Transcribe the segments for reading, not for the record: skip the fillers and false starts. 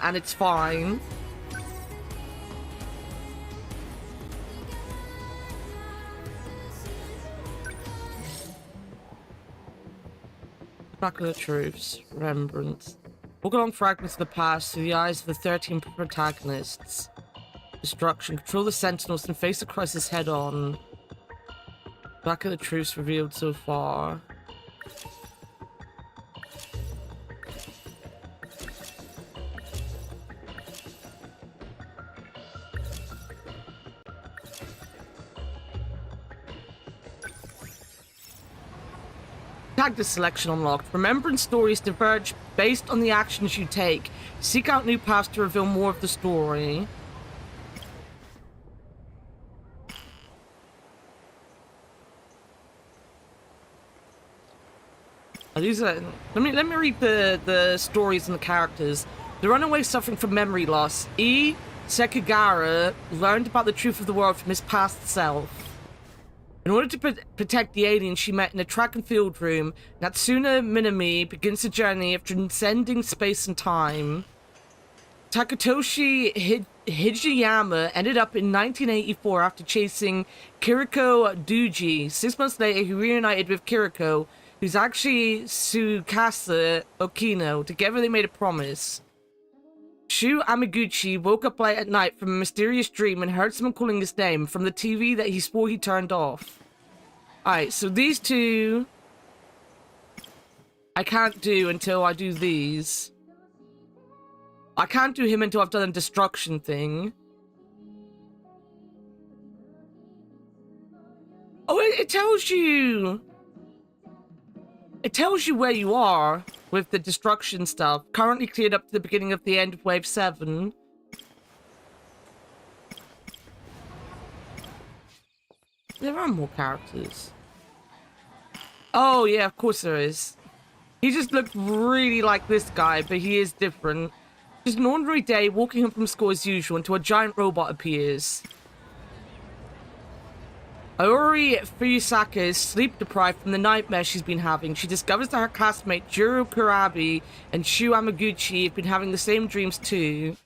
and it's fine. Back of the truths, remembrance. Walk along fragments of the past through the eyes of the 13 protagonists. Destruction. Control the Sentinels and face the crisis head on. Back of the truths revealed so far. Tag selection unlocked. Remembrance stories diverge based on the actions you take. Seek out new paths to reveal more of the story. These are, let me read the stories and the characters. The runaway suffering from memory loss. Sekigara learned about the truth of the world from his past self. In order to protect the aliens she met in a track and field room, Natsuna Minami begins a journey of transcending space and time. Takatoshi Hijiyama ended up in 1984 after chasing Kiriko Duji. 6 months later, he reunited with Kiriko, who's actually Tsukasa Okino. Together they made a promise. Shu Amaguchi woke up late at night from a mysterious dream and heard someone calling his name from the TV that he swore he turned off. Alright, so these two I can't do until I do these. I can't do him until I've done a destruction thing. Oh, it tells you. It tells you where you are with the destruction stuff. Currently cleared up to the beginning of the end of Wave 7. There are more characters. Oh, yeah, of course there is. He just looked really like this guy, but he is different. Just an ordinary day, walking home from school as usual until a giant robot appears. Aori Fuyusaka is sleep-deprived from the nightmare she's been having. She discovers that her classmate Jiro Kurabi and Shu Amaguchi have been having the same dreams too.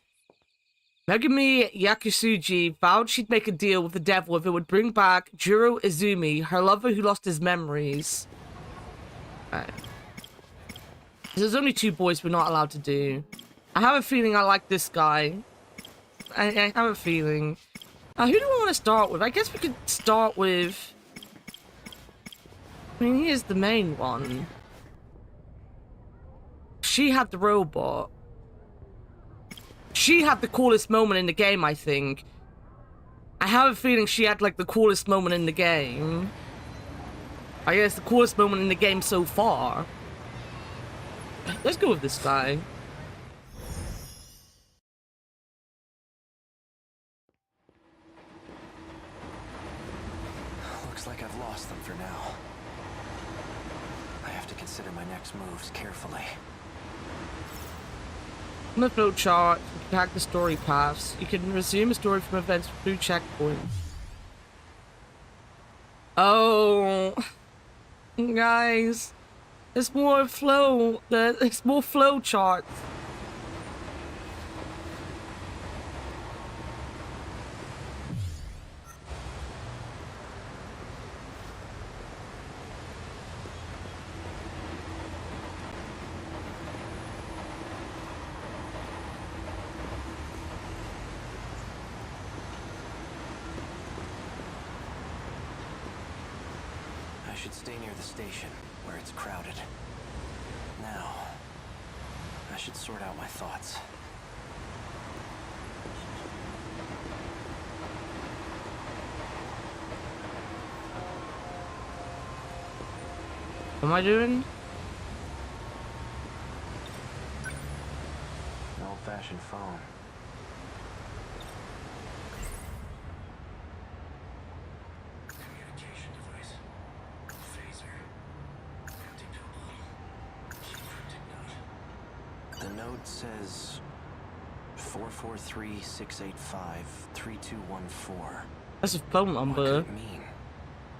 Megumi Yakusuji vowed she'd make a deal with the devil if it would bring back Jiro Izumi, her lover who lost his memories. Right. There's only 2 boys we're not allowed to do. I have a feeling I like this guy. I have a feeling. Who do I want to start with? I guess we could start with... I mean, he is the main one. She had the robot. She had the coolest moment in the game, I think. I have a feeling she had, like, the coolest moment in the game. I guess the coolest moment in the game so far. Let's go with this guy. Looks like I've lost them for now. I have to consider my next moves carefully. On the flowchart, you can tag the story paths. You can resume a story from events through checkpoints. Oh, guys, there's more flow. There's more flow charts. I should stay near the station, where it's crowded. Now, I should sort out my thoughts. What am I doing? An old-fashioned phone. Communication device. Phaser. Empty pill bottle. Key printed note. The note says 443-685-3214. That's a phone What number. could it mean?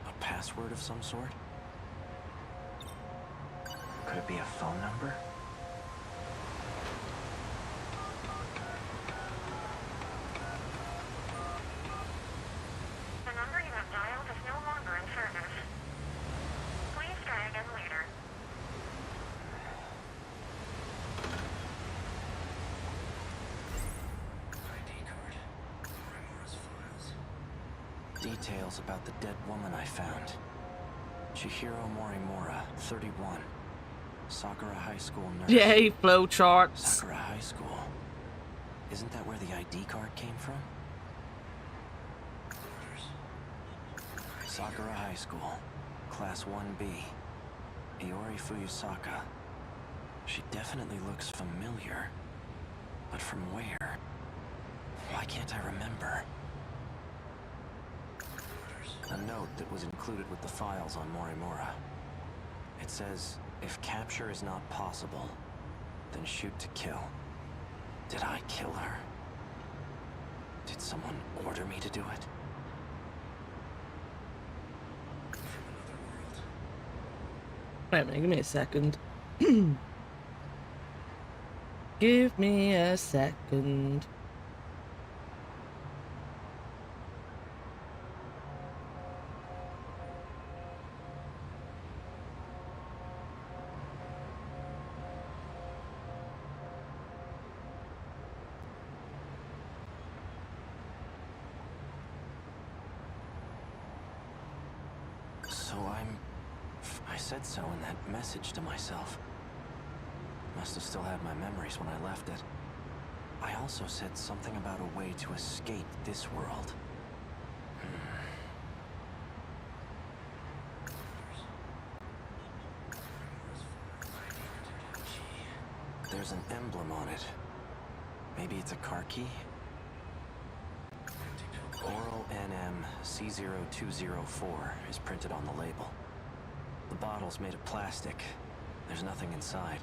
A password of some sort? Could it be a phone number? Details about the dead woman I found. Chihiro Morimura, 31. Sakura High School nurse. Yay, flowcharts. Sakura High School. Isn't that where the ID card came from? Sakura High School, Class 1B. Iori Fuyusaka. She definitely looks familiar. But from where? Why can't I remember? A note that was included with the files on Morimura. It says, if capture is not possible, then shoot to kill. Did I kill her? Did someone order me to do it? Wait a minute, give me a second. Give me a second. I said so in that message to myself. Must have still had my memories when I left it. I also said something about a way to escape this world. There's an emblem on it. Maybe it's a car key? Oral NM C0204 is printed on the label. The bottle's made of plastic. There's nothing inside.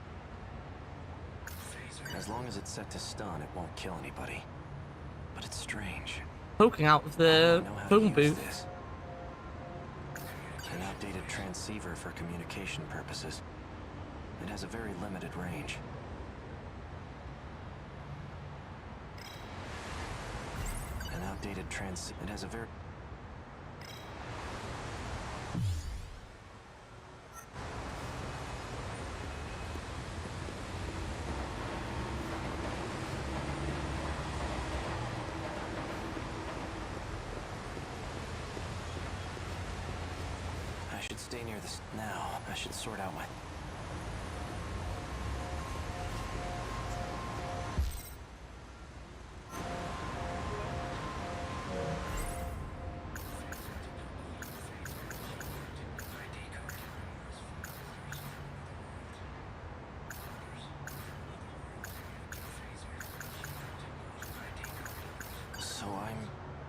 As long as it's set to stun, it won't kill anybody. But it's strange. Poking out of the phone booth. This. An outdated transceiver for communication purposes. It has a very limited range. An outdated it has a very... I should stay near this now. I should sort out my...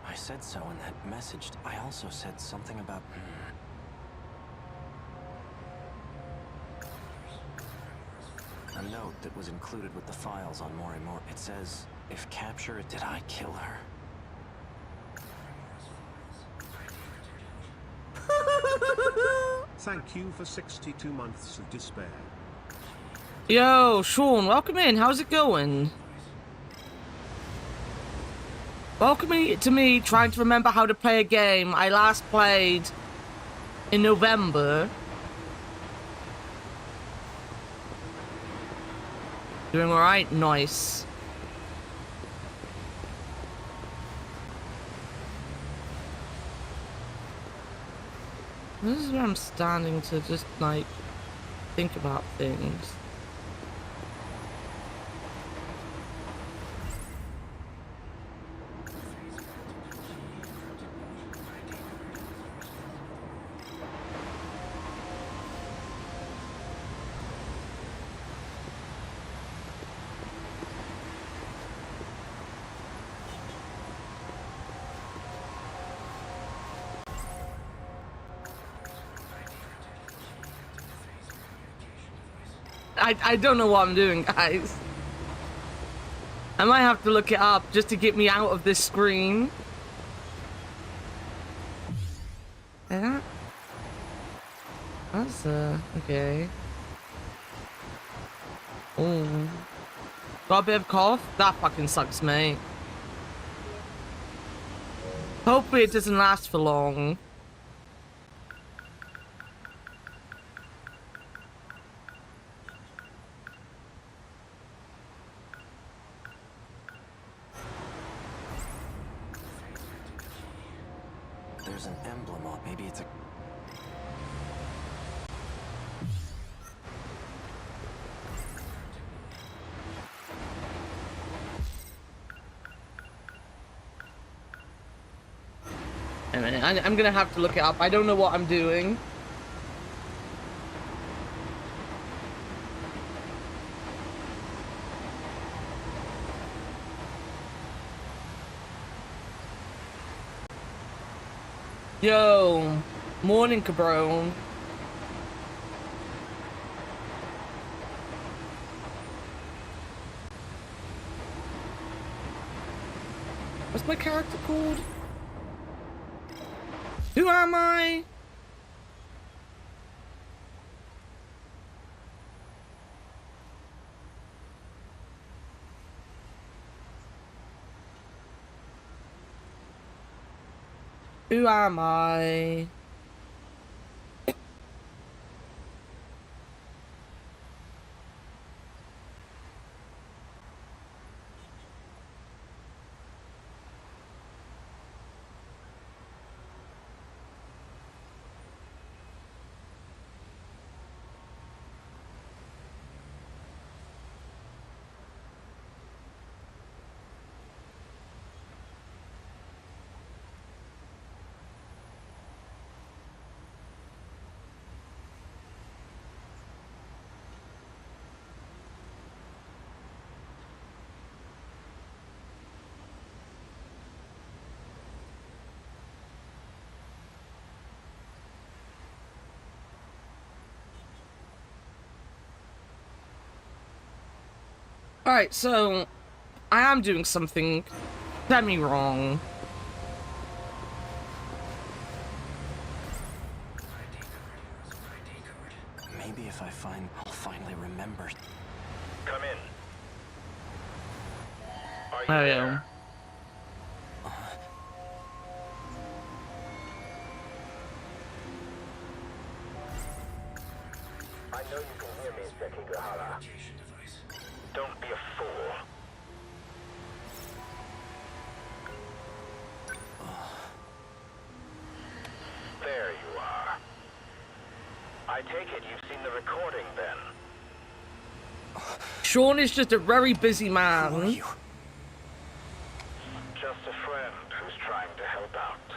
I said so in that message. I also said something about... A note that was included with the files on Morimura. It says, if capture... Did I kill her? Thank you for 62 months of despair. Yo, Sean, welcome in. How's it going? Welcome to me trying to remember how to play a game I last played in November. Doing alright? Nice. This is where I'm standing to just, like, think about things. I don't know what I'm doing, guys. I might have to look it up just to get me out of this screen. Yeah. That's, okay. Oh. Got a bit of cough? That fucking sucks, mate. Hopefully it doesn't last for long. There's an emblem on. Maybe it's a... Wait a minute, I'm gonna have to look it up. I don't know what I'm doing. Yo, morning, cabron. What's my character called? Who am I? Who am I? Alright, so I am doing something semi-wrong. Maybe if I'll finally remember. Come in. Are you Oh, yeah. there? I know you can hear me, Sekigahara. Don't be a fool. There you are. I take it you've seen the recording then. Sean is just a very busy Who are man. you? Just a friend who's trying to help out.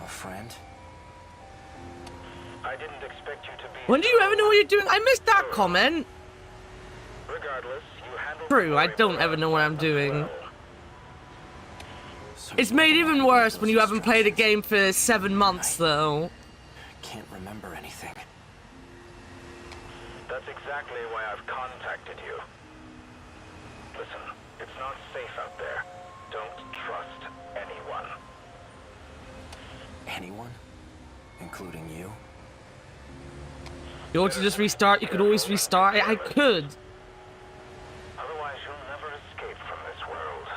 A friend? I didn't expect you to be... When do you ever know what you're doing? I missed that comment. Regardless, you handled... True, I don't ever know what I'm doing. It's made even worse when you haven't played a game for 7 months, though. Can't remember anything. That's exactly why I've contacted you. Listen, it's not safe out there. Don't trust anyone. Anyone? Including you? You want to just restart? You could always restart. I could. Otherwise, you'll never escape from this world.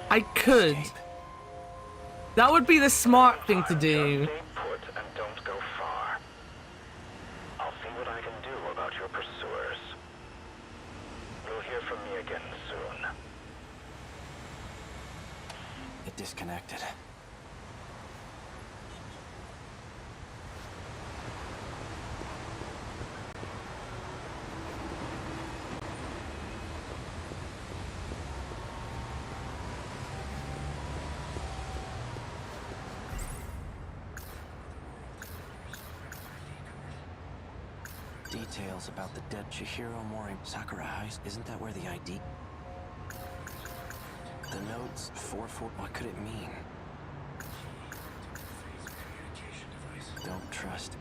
I could. Escape? That would be the smart thing to do. Just stay put and don't go far. I'll see what I can do about your pursuers. You'll hear from me again soon. It disconnected. Details about the dead Chihiro Mori Sakura heist. Isn't that where the ID? The notes 44. What could it mean? Don't trust.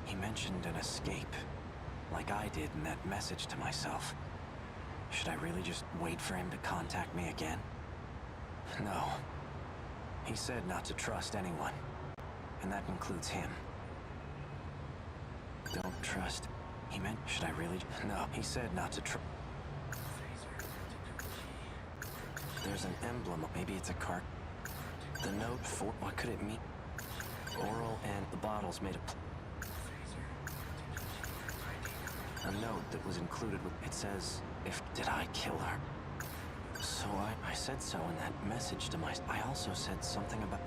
He mentioned an escape, like I did in that message to myself. Should I really just wait for him to contact me again? No. He said not to trust anyone, and that includes him. Don't trust. He meant, should I really? No, he said not to trust. There's an emblem. Maybe it's a card. The note for. What could it mean? Oral and the bottles made of. A note that was included with. It says, "If did I kill her?" So I said so in that message to I also said something about...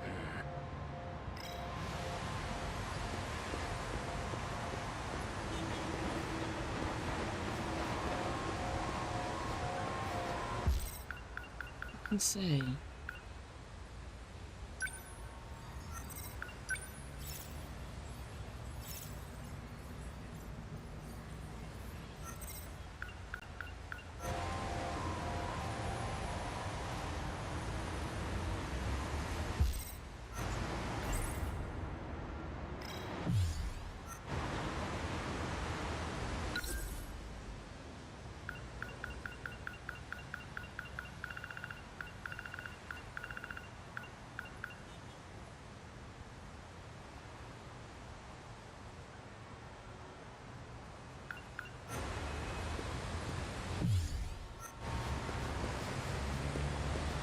I can say.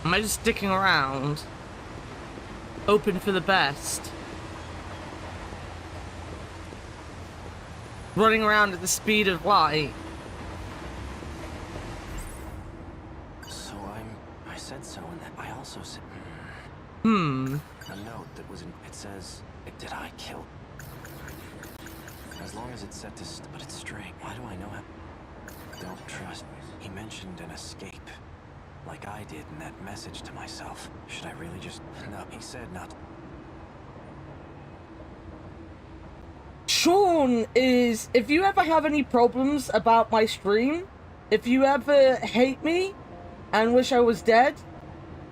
Am I just sticking around? Open for the best. Running around at the speed of light. So I said so in that I also said... A note that was in... It says... Did I kill? As long as it's set to... But it's straight. Why do I know how... Don't trust. He mentioned an escape. Like I did in that message to myself. Should I really just... No, he said not... Sean is... If you ever have any problems about my stream, if you ever hate me and wish I was dead,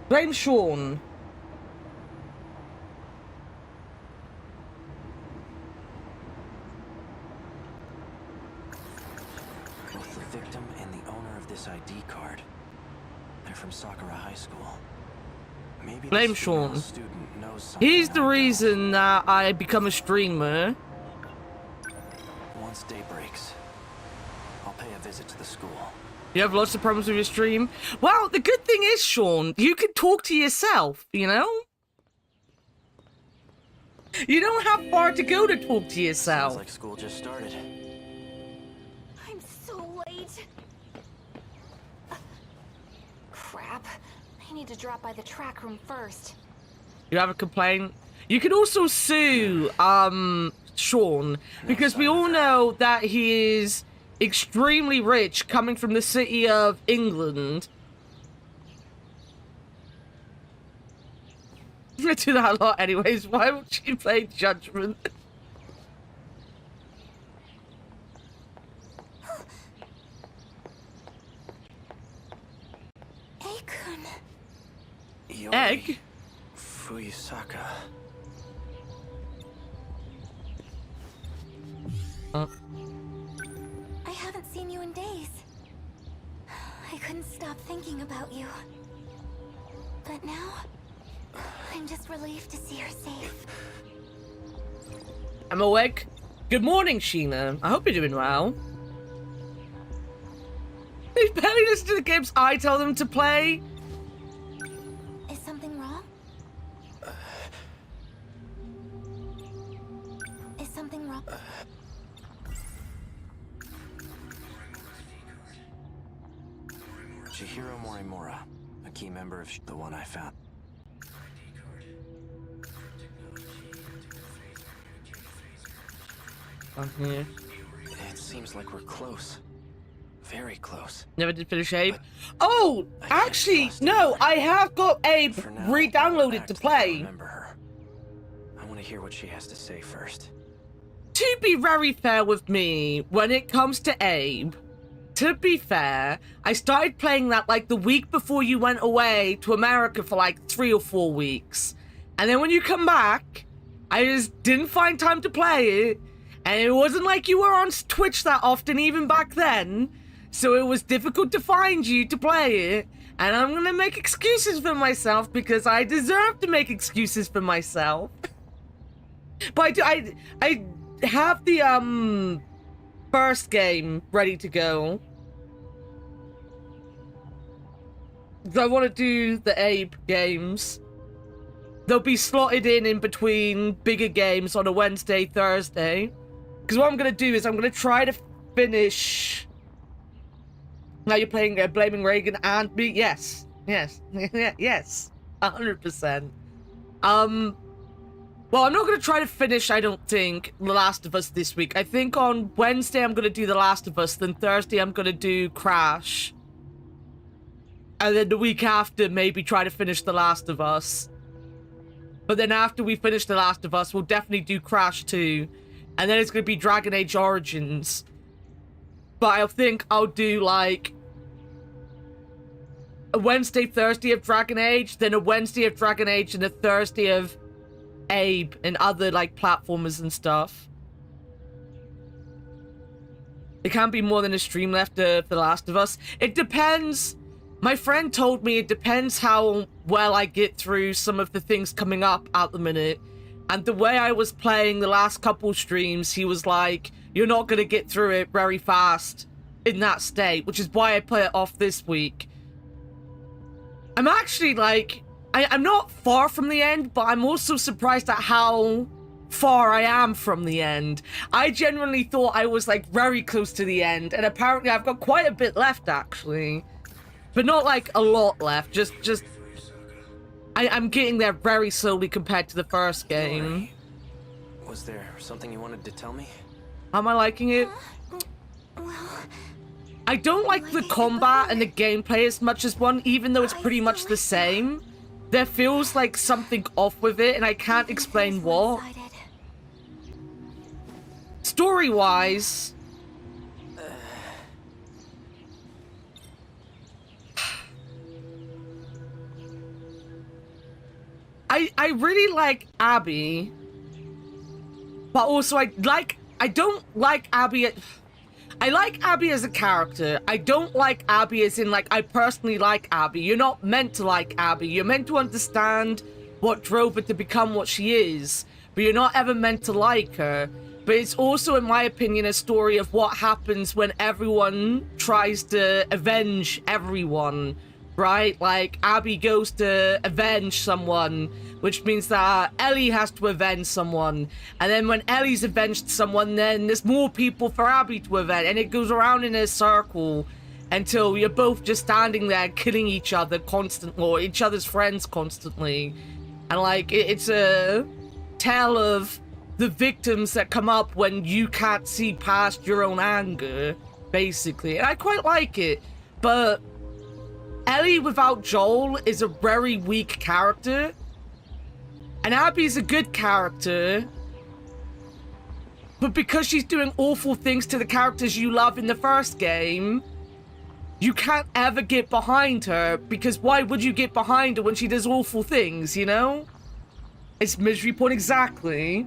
blame Sean. Both the victim and the owner of this ID card. They're from Sakura High School. Maybe Blame the Sean. student knows something He's the I don't. reason that I become a streamer. Once day breaks, I'll pay a visit to the school. You have lots of problems with your stream. Well, the good thing is, Sean, you can talk to yourself, you know? You don't have far to go to talk to yourself. Sounds like school just started. I'm so late. Crap. I need to drop by the track room first. You have a complaint? You can also sue, Sean, because we all know that he is extremely rich coming from the city of England. I do that a lot anyways. Why would she play Judgment? Akun. Yori Egg? Fuyusaka. I haven't seen you in days. I couldn't stop thinking about you. But now, I'm just relieved to see her safe. I'm awake. Good morning, Sheena. I hope you're doing well. They barely listen to the games I tell them to play. Is something wrong? Is something wrong? Chihiro Morimura, a key member of the one I found. I'm here. It seems like we're close. Very close. Never did finish Abe. Oh, actually, no, I have got Abe For now, re-downloaded act to like I play. remember her. I want to hear what she has to say first. To be very fair with me, when it comes to Abe, to be fair, I started playing that like the week before you went away to America for like 3 or 4 weeks. And then when you come back, I just didn't find time to play it. And it wasn't like you were on Twitch that often even back then. So it was difficult to find you to play it. And I'm gonna make excuses for myself because I deserve to make excuses for myself. But I have the first game ready to go. I want to do the Abe games. They'll be slotted in between bigger games on a Wednesday, Thursday. Because what I'm going to do is I'm going to try to finish Now you're playing Blaming Reagan and me? Yes. Yes. Yes. 100%. Well, I'm not going to try to finish, I don't think, The Last of Us this week. I think on Wednesday I'm going to do The Last of Us, then Thursday I'm going to do Crash. And then the week after, maybe try to finish The Last of Us. But then after we finish The Last of Us, we'll definitely do Crash 2. And then it's going to be Dragon Age Origins. But I think I'll do, like, a Wednesday, Thursday of Dragon Age, then a Wednesday of Dragon Age, and a Thursday of Abe and other, like, platformers and stuff. There can't be more than a stream left of The Last of Us. It depends. My friend told me it depends how well I get through some of the things coming up at the minute. And the way I was playing the last couple streams, he was like, you're not going to get through it very fast in that state, which is why I play it off this week. I'm actually, like, I'm not far from the end, but I'm also surprised at how far I am from the end. I genuinely thought I was, like, very close to the end, and apparently I've got quite a bit left, actually. But not, like, a lot left, just... I'm getting there very slowly compared to the first game. Was there something you wanted to tell me? Am I liking it? Well, I don't like the combat and the gameplay as much as one, even though it's pretty much the same. There feels like something off with it, and I can't explain what. Story-wise... I really like Abby, but also I don't like Abby. I like Abby as a character. I don't like Abby as in, like, I personally like Abby. You're not meant to like Abby. You're meant to understand what drove her to become what she is, but you're not ever meant to like her. But it's also, in my opinion, a story of what happens when everyone tries to avenge everyone, right? Like, Abby goes to avenge someone, which means that Ellie has to avenge someone. And then when Ellie's avenged someone, then there's more people for Abby to avenge. And it goes around in a circle until you're both just standing there killing each other constantly, or each other's friends constantly. And, like, it's a tale of the victims that come up when you can't see past your own anger, basically. And I quite like it. But Ellie without Joel is a very weak character. And Abby's a good character, but because she's doing awful things to the characters you love in the first game, you can't ever get behind her, because why would you get behind her when she does awful things, you know? It's misery point, exactly.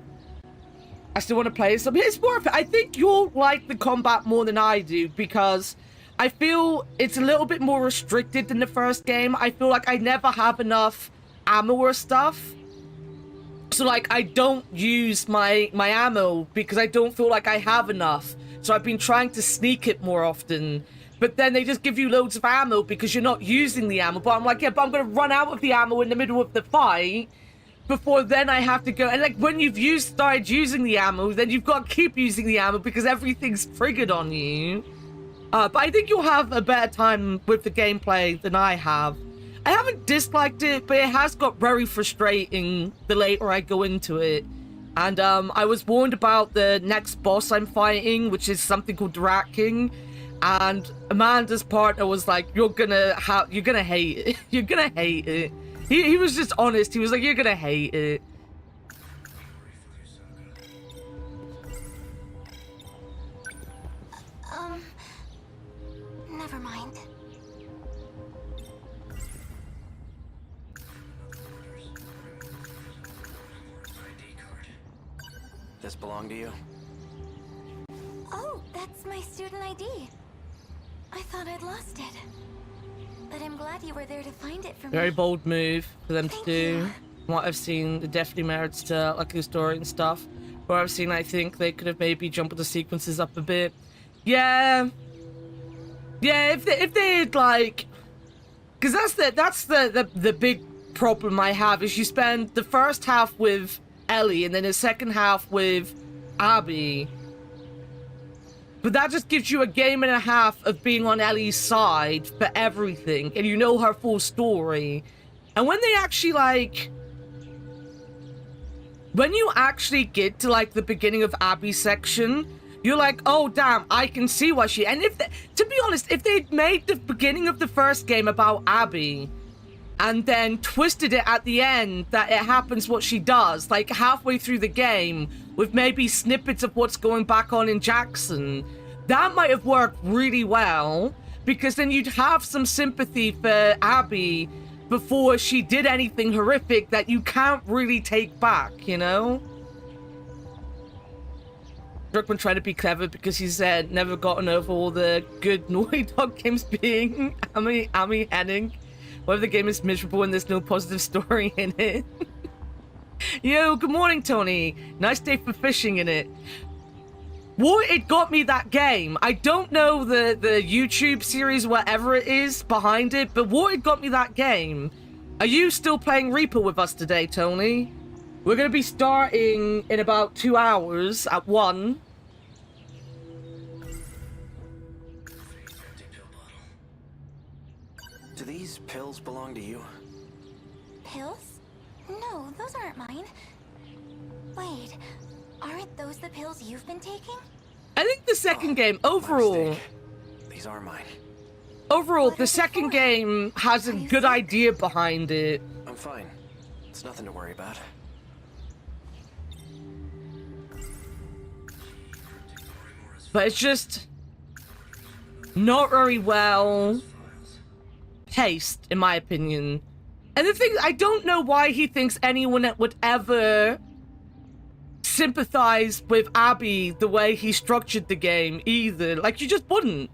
I still want to play something. It's worth it. I think you'll like the combat more than I do, because I feel it's a little bit more restricted than the first game. I feel like I never have enough ammo or stuff. So, like, I don't use my ammo because I don't feel like I have enough. So I've been trying to sneak it more often. But then they just give you loads of ammo because you're not using the ammo. But I'm like, yeah, but I'm going to run out of the ammo in the middle of the fight before then I have to go. And, like, when you've started using the ammo, then you've got to keep using the ammo because everything's triggered on you. But I think you'll have a better time with the gameplay than I have. I haven't disliked it, but it has got very frustrating the later I go into it. And I was warned about the next boss I'm fighting, which is something called the Rat King. And Amanda's partner was like, you're gonna hate it. You're gonna hate it. He was just honest. He was like, you're gonna hate it. Never mind. This belong to you? Oh, that's my student ID. I thought I'd lost it. But I'm glad you were there to find it for me. Very bold move for them to Thank do. you. From what I've seen, it definitely merits to like the story and stuff. What I've seen, I think they could have maybe jumbled the sequences up a bit. Yeah. Yeah, if they had, like, because that's the big problem I have is you spend the first half with Ellie and then the second half with Abby. But that just gives you a game and a half of being on Ellie's side for everything, and you know her full story. And when they actually, like... When you actually get to, like, the beginning of Abby's section, you're like, oh, damn, I can see why she... And if... To be honest, if they'd made the beginning of the first game about Abby, and then twisted it at the end that it happens what she does, like, halfway through the game, with maybe snippets of what's going back on in Jackson, that might have worked really well, because then you'd have some sympathy for Abby before she did anything horrific that you can't really take back, you know? Druckmann trying to be clever because he's never gotten over all the good Naughty Dog games being Amy Hennig. Whether the game is miserable and there's no positive story in it. Yo, good morning, Tony. Nice day for fishing in it. What it got me that game, I don't know the YouTube series, whatever it is behind it, but what it got me that game. Are you still playing Reaper with us today, Tony? We're going to be starting in about 2 hours at 1. Do these pills belong to you? Pills? No, those aren't mine. Wait, aren't those the pills you've been taking? I think the second game, overall... These are mine. Overall, the second game has a good idea behind it. I'm fine. It's nothing to worry about. But it's just... not very well paced, in my opinion. And the thing, I don't know why he thinks anyone would ever sympathize with Abby the way he structured the game, either. Like, you just wouldn't.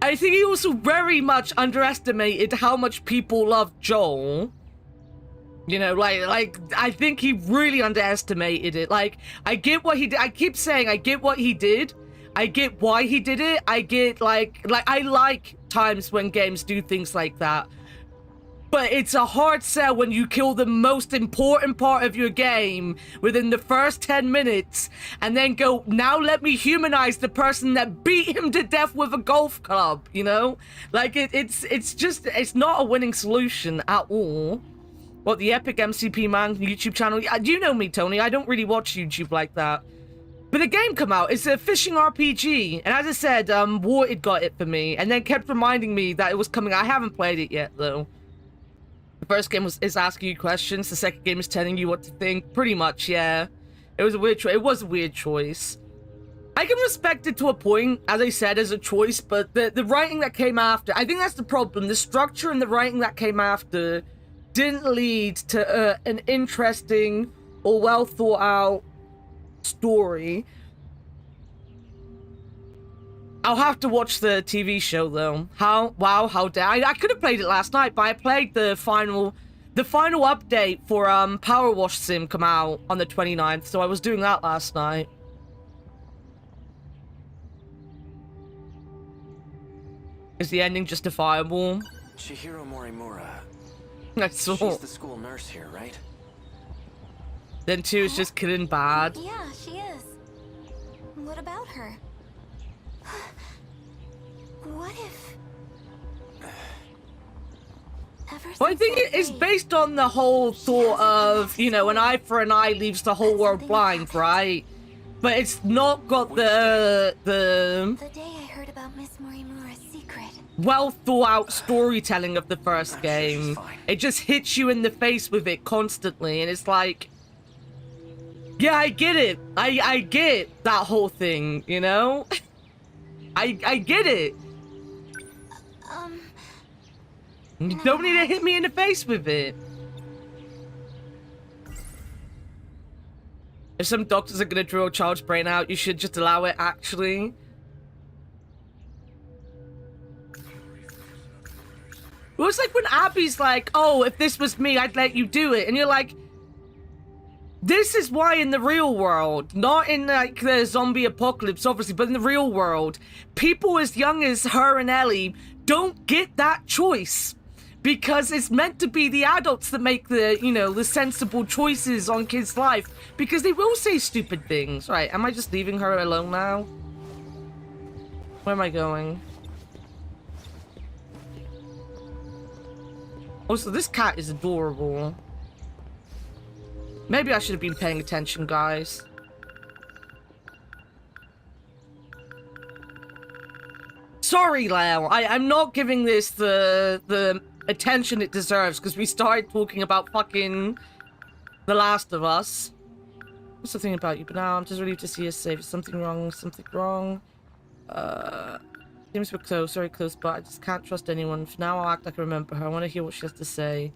I think he also very much underestimated how much people love Joel. You know, like, I think he really underestimated it. Like, I get what he did. I keep saying I get what he did. I get why he did it. I get, like, I like times when games do things like that. But it's a hard sell when you kill the most important part of your game within the first 10 minutes and then go, now let me humanize the person that beat him to death with a golf club, you know? Like, it's not a winning solution at all. What, the Epic MCP Man YouTube channel? You know me, Tony. I don't really watch YouTube like that. But the game come out. It's a fishing RPG. And as I said, Warted got it for me and then kept reminding me that it was coming. I haven't played it yet, though. The first game is asking you questions. The second game is telling you what to think. Pretty much, yeah. It was a weird choice. It was a weird choice. I can respect it to a point, as I said, as a choice, but the writing that came after, I think that's the problem. The structure and the writing that came after didn't lead to an interesting or well thought out story. I'll have to watch the TV show though. How dare I could have played it last night, but I played the final update for Power Wash Sim come out on the 29th, so I was doing that last night. Is the ending justifiable? Chihiro Morimura. I saw. She's the school nurse here, right? Then 2 is just killing bad. Yeah, she is. What about her? What if... Well, I think it's based on the whole thought of, you know, an eye for an eye leaves the whole world blind, right? But it's not got the day I heard about Miss Morimura's secret. well thought out storytelling of the first game. It just hits you in the face with it constantly, and it's like, yeah, I get it. I get that whole thing, you know? I get it. You don't need to hit me in the face with it. If some doctors are gonna drill a child's brain out, you should just allow it, actually. Well, it's like when Abby's like, oh, if this was me, I'd let you do it. And you're like, this is why in the real world, not in like the zombie apocalypse, obviously, but in the real world, people as young as her and Ellie don't get that choice. Because it's meant to be the adults that make the, you know, the sensible choices on kids' life. Because they will say stupid things. Right, am I just leaving her alone now? Where am I going? Also, this cat is adorable. Maybe I should have been paying attention, guys. Sorry, Leo. I'm not giving this the attention it deserves because we started talking about fucking The Last of Us. There's something about you, but now I'm just relieved to see you safe. Is something wrong? Something wrong? Seems we're close, very close, but I just can't trust anyone. For now, I'll act like I remember her. I want to hear what she has to say.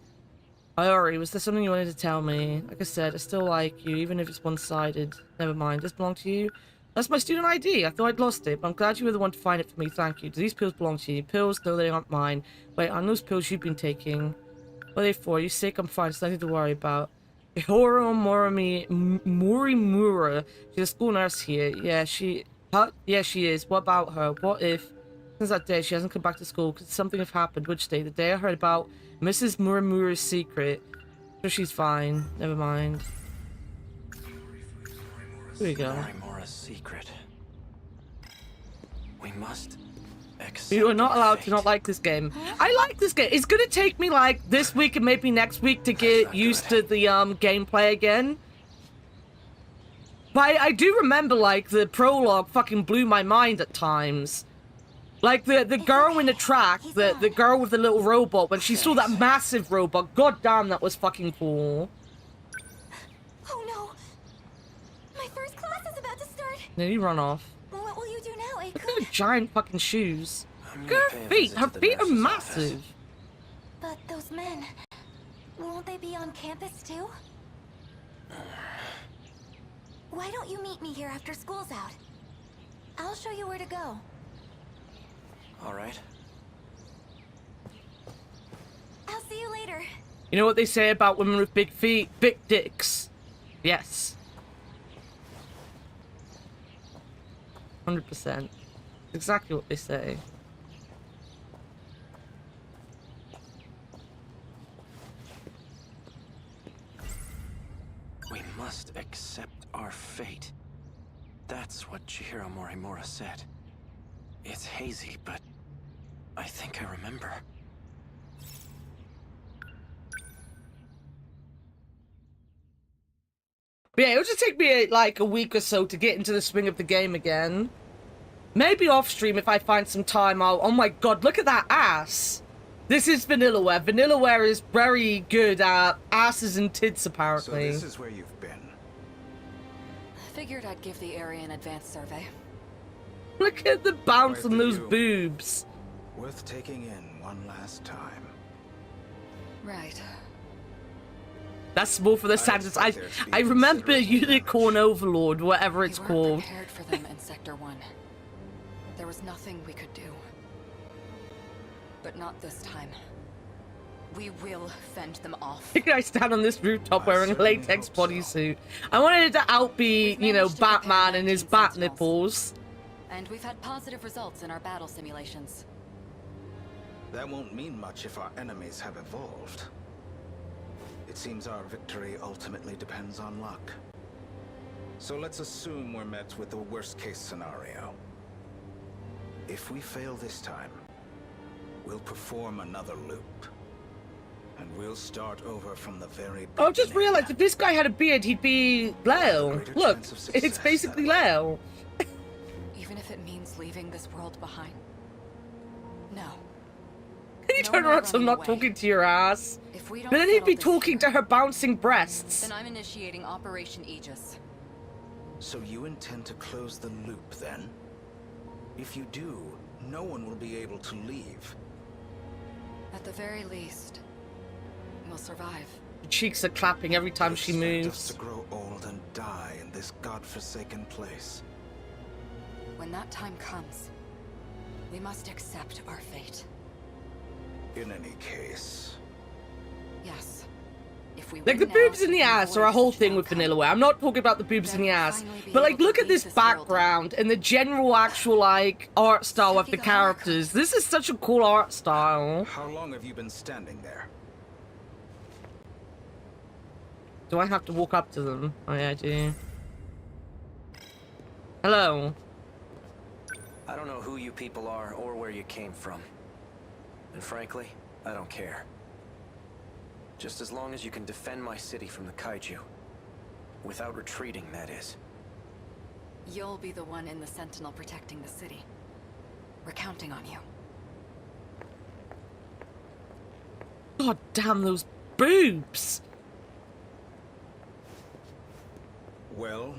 Iori, was there something you wanted to tell me? Like I said, I still like you, even if it's one-sided. Never mind. Does it belong to you? That's my student ID. I thought I'd lost it, but I'm glad you were the one to find it for me. Thank you. Do these pills belong to you? Pills? No, they aren't mine. Wait, on those pills you've been taking. What are they for? Are you sick? I'm fine. It's nothing to worry about. Ihoro Morimura. She's a school nurse here. Yeah, she... Huh? Yeah, she is. What about her? What if... Since that day, she hasn't come back to school. Could something have happened? Which day? The day I heard about Mrs. Muramura's secret. Sure, she's fine. Never mind. Here we go. Morimura's secret. We must accept. You are not allowed to not like this game. I like this game. It's gonna take me like this week and maybe next week to get used to the gameplay again. But I do remember like the prologue fucking blew my mind at times. Like the girl in the track, the girl with the little robot, when she saw that massive robot, god damn, that was fucking cool. Oh no! My first class is about to start! Then you run off. What will you do now, Look at Aku? her giant fucking shoes. I'm Look gonna at pay her a feet. visit Her to the feet are nurse's massive. office. But those men, won't they be on campus too? Why don't you meet me here after school's out? I'll show you where to go. All right. I'll see you later. You know what they say about women with big feet? Big dicks. Yes. 100%. Exactly what they say. We must accept our fate. That's what Chihiro Morimura said. It's hazy, but I think I remember. But yeah, it'll just take me like a week or so to get into the swing of the game again. Maybe off stream if I find some time. Oh my god, look at that ass. This is Vanillaware. Vanillaware is very good at asses and tits, apparently. So this is where you've been. Figured I'd give the area an advanced survey. Look at the bounce Quite on the those view. boobs. Worth taking in one last time. Right. That's more for the standards. expect there to be I remember considerable Unicorn damage. Overlord, whatever it's We weren't called. prepared for them in Sector 1. There was nothing we could do. But not this time. We will fend them off. The guy stand on this rooftop I wearing a certainly latex hope so. bodysuit. I wanted it to outbe, We've you know, managed to prepare Batman and his 19 bat Sentinels. nipples. And we've had positive results in our battle simulations. That won't mean much if our enemies have evolved. It seems our victory ultimately depends on luck. So let's assume we're met with the worst-case scenario. If we fail this time, we'll perform another loop. And we'll start over from the very beginning. I just realized if this guy had a beard, he'd be Leo. Greater Look, chance of success, it's basically that way. Leo. Even if it means leaving this world behind. No. Can you No, turn we're around so I'm running not away. talking to your ass? If we don't But then he'd settle be this talking here, to her bouncing breasts. then I'm initiating Operation Aegis. So you intend to close the loop, then? If you do, no one will be able to leave. At the very least, we'll survive. Her cheeks are clapping every time You she expect us moves. to grow old and die in this godforsaken place. When that time comes, we must accept our fate. In any case, Yes. If we Like, win the boobs now, in the we ass are a avoid whole such thing with outcome. Vanillaware. I'm not talking about the boobs in Then the we'll ass. finally be But, like, able to look at leave this this world background and the general actual, like, art style of the characters. This is such a cool art style. how long have you been standing there? Do I have to walk up to them? Oh, yeah, I do. Hello. I don't know who you people are or where you came from. And frankly, I don't care. Just as long as you can defend my city from the Kaiju. Without retreating, that is. You'll be the one in the Sentinel protecting the city. We're counting on you. God damn those boobs! Well,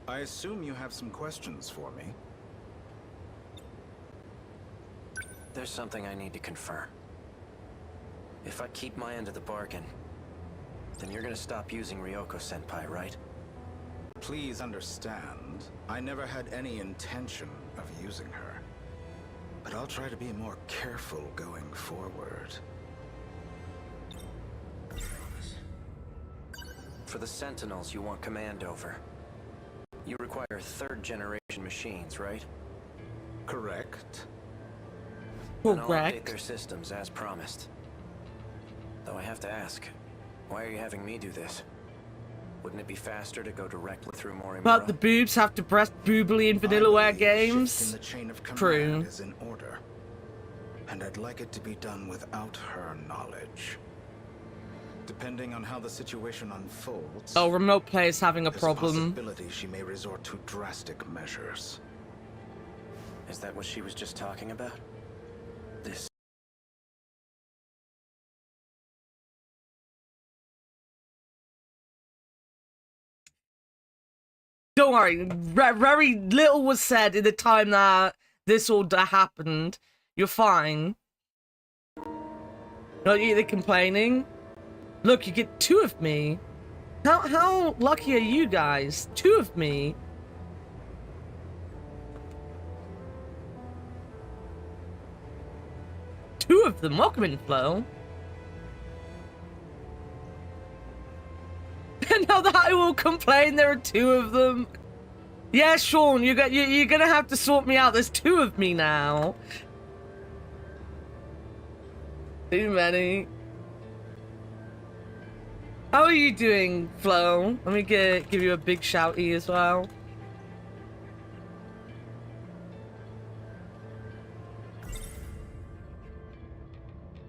I assume you have some questions for me. There's something I need to confirm. If I keep my end of the bargain, then you're gonna stop using Ryoko-senpai, right? Please understand, I never had any intention of using her. But I'll try to be more careful going forward. For the Sentinels you want command over. You require third-generation machines, right? Correct. Then I'll update Correct. their systems as promised. Though I have to ask, why are you having me do this? Wouldn't it be faster to go directly through Morimura? But the boobs have to breast boobly in Vanillaware games. In the chain of command True. is in order. And I'd like it to be done without her knowledge. Depending on how the situation unfolds, Oh, remote play is having a there's problem. a possibility she may resort to drastic measures. Is that what she was just talking about? This... Don't worry, very little was said in the time that this all happened. You're fine. Not either complaining. Look, you get 2 of me. How lucky are you guys? 2 of me. Two of them. Welcome in, Flo. Now that I will complain, there are 2 of them. Yeah, Sean, you're gonna have to sort me out. There's 2 of me now. Too many. How are you doing, Flo? Let me give you a big shouty as well.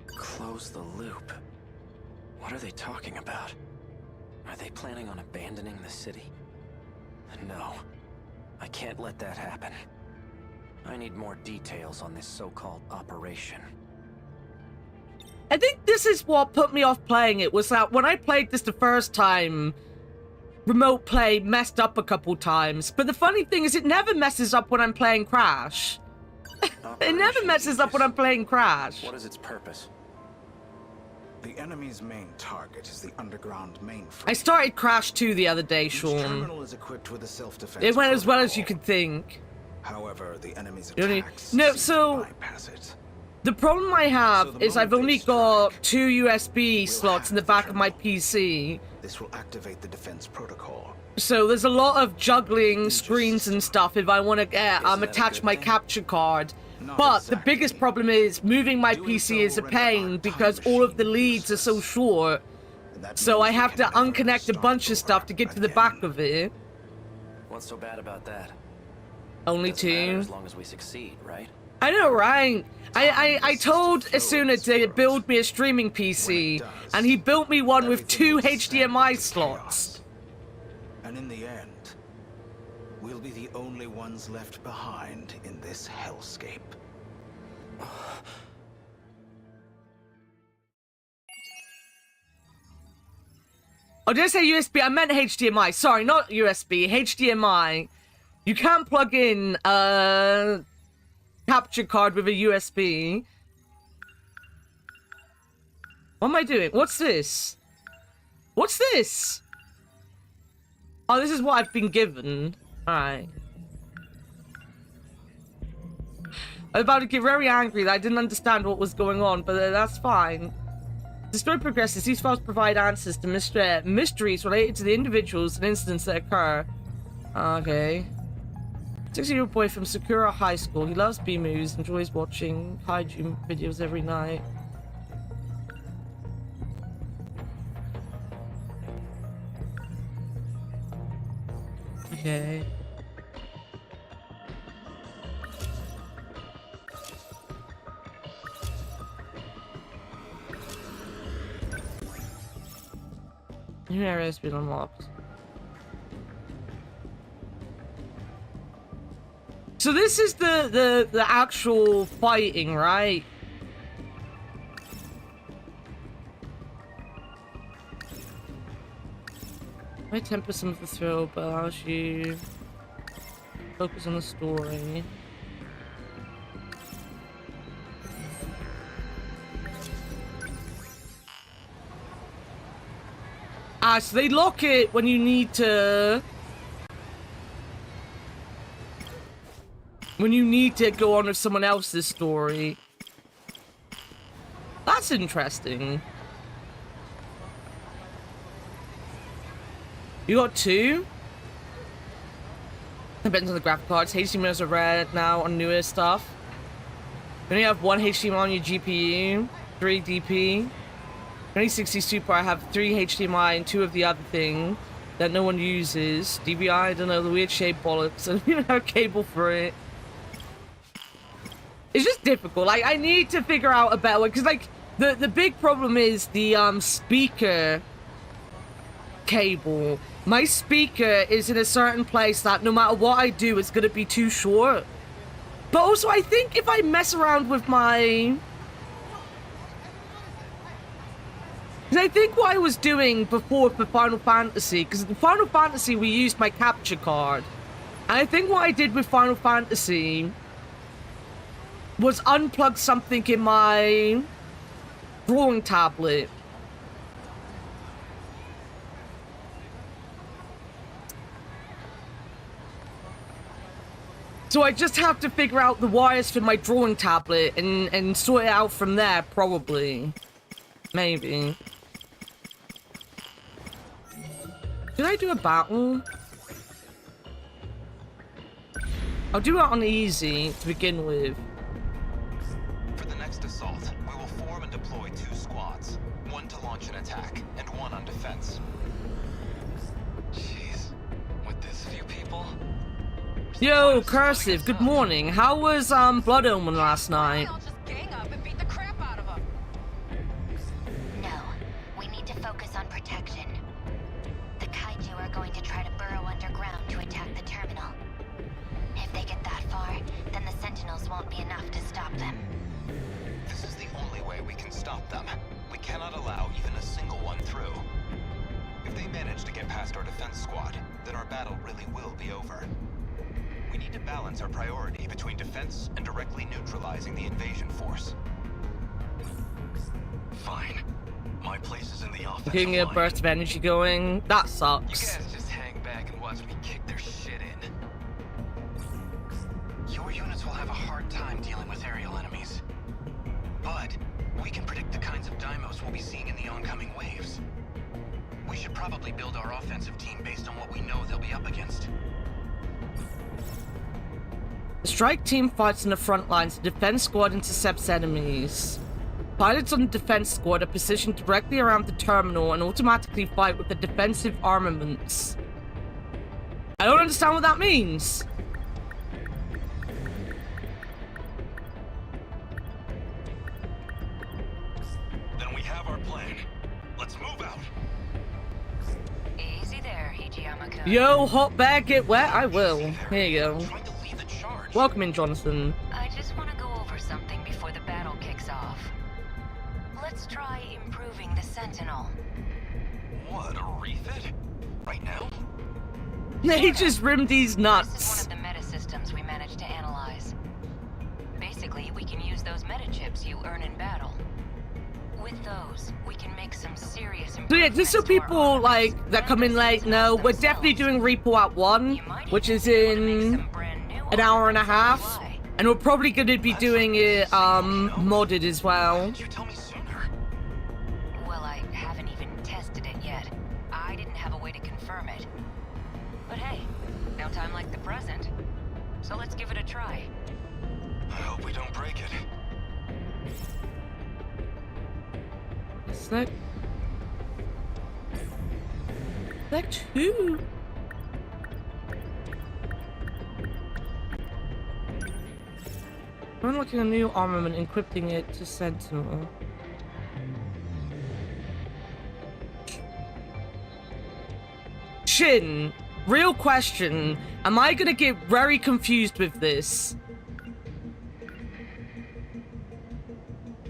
Close the loop. What are they talking about? Are they planning on abandoning the city? No. I can't let that happen. I need more details on this so-called operation. I think this is what put me off playing it, was that when I played this the first time, remote play messed up a couple times. But the funny thing is it never messes up when I'm playing Crash. It never messes up when I'm playing Crash. What is its purpose? The enemy's main target is the underground mainframe. I started Crash 2 the other day, Each Sean. terminal is equipped with a self-defense It went as well as protocol. you could think. However, the enemy's You only- attacks No, seem so- to bypass it. The problem I have So the is I've moment only they got strike, 2 USB slots in the have the back of my terminal. PC. This will activate the defense protocol. So there's a lot of juggling screens and stuff if I want to that a attach good my thing? capture card. Not But the biggest exactly. problem is moving my Doing PC so is a will render our pain time because all of the machine leads are so useless. short. And that So means I we have to can never unconnect a start bunch of over stuff to get to the again. back of it. What's so bad about that? Only Doesn't matter 2. as long as we succeed, right? I know, right? I Time told is to flow Asuna in this to world. build me a streaming PC, does, and he built me one with everything 2 will descend HDMI into slots. chaos. And in the end, we'll be the only ones left behind in this hellscape. Oh, did I say USB? I meant HDMI. Sorry, not USB. HDMI. You can't plug in a capture card with a USB. What am I doing? What's this? What's this? Oh, this is what I've been given. Alright. I was about to get very angry that I didn't understand what was going on, but that's fine. The story progresses. These files provide answers to mysteries related to the individuals and incidents that occur. Okay. 16-year-old boy from Sakura High School. He loves B-movies, enjoys watching Kaiju videos every night. Okay. New area has been unlocked. So this is the actual fighting, right? I temper some of the thrill, but allows you focus on the story. Ah, so they lock it when you need to... when you need to go on with someone else's story. That's interesting. You got two? Depends on the graphic cards. HDMIs are rare now on newer stuff. You only have one HDMI on your GPU, 3 DP. 2060 Super, I have 3 HDMI and 2 of the other thing that no one uses. DVI, I don't know, the weird shaped bollocks. I don't even have a cable for it. It's just difficult. Like, I need to figure out a better way. Because, like, the big problem is the speaker cable. My speaker is in a certain place that no matter what I do, it's going to be too short. But also, I think if I mess around with my... because I think what I was doing before for Final Fantasy, because in Final Fantasy we used my capture card. And I think what I did with Final Fantasy was unplug something in my drawing tablet. So I just have to figure out the wires for my drawing tablet and sort it out from there, probably. Maybe. Did I do a battle? I'll do it on easy to begin with. For the next assault, we will form and deploy 2 squads. One to launch an attack, and one on defense. Jeez. With this few people? Yo, Cursive, good morning. How was Blood Omen last night? I'll just gang up and beat the crap out of them. No, we need to focus on protection. The Kaiju are going to try to burrow underground to attack the terminal. If they get that far, then the Sentinels won't be enough to stop them. This is the only way we can stop them. We cannot allow even a single one through. If they manage to get past our defense squad, then our battle really will be over. We need to balance our priority between defense and directly neutralizing the invasion force. Fine. My place is in the offensive Getting a line. burst of energy going. That You sucks. guys just hang back and watch me kick their shit in. Your units will have a hard time dealing with aerial enemies. But we can predict the kinds of dymos we'll be seeing in the oncoming waves. We should probably build our offensive team based on what we know they'll be up against. The strike team fights on the front lines. The defense squad intercepts enemies. Pilots on the defense squad are positioned directly around the terminal and automatically fight with the defensive armaments. I don't understand what that means. Then we have our plan. Let's move out. Easy there, Hijiyama-kun. Yo, hot bag, get wet. I will. Here you go. Trying to lead the charge. Welcome in, Jonathan. I just want to go over something before the battle kicks off. Let's try improving the Sentinel. What, a refit? Right now? They just rimmed these This nuts. is one of the meta systems we managed to analyze. Basically, we can use those meta chips you earn in battle. With those, we can make some serious So yeah, just so improvements to our people like armaments that come in and late the know, we're Sentinels definitely doing Repo at 1, You might which even is be able to make in some brand new an hour and a armaments on the half. fly. And we're probably going to be doing it modded as Why well. didn't you tell me sooner? Well, I haven't even tested it yet. I didn't have a way to confirm it. But hey, no time like the present. So let's give it a try. I hope we don't break it. Select 2. I'm unlocking a new armament, encrypting it to Sentinel. question, real question. Am I gonna get very confused with this?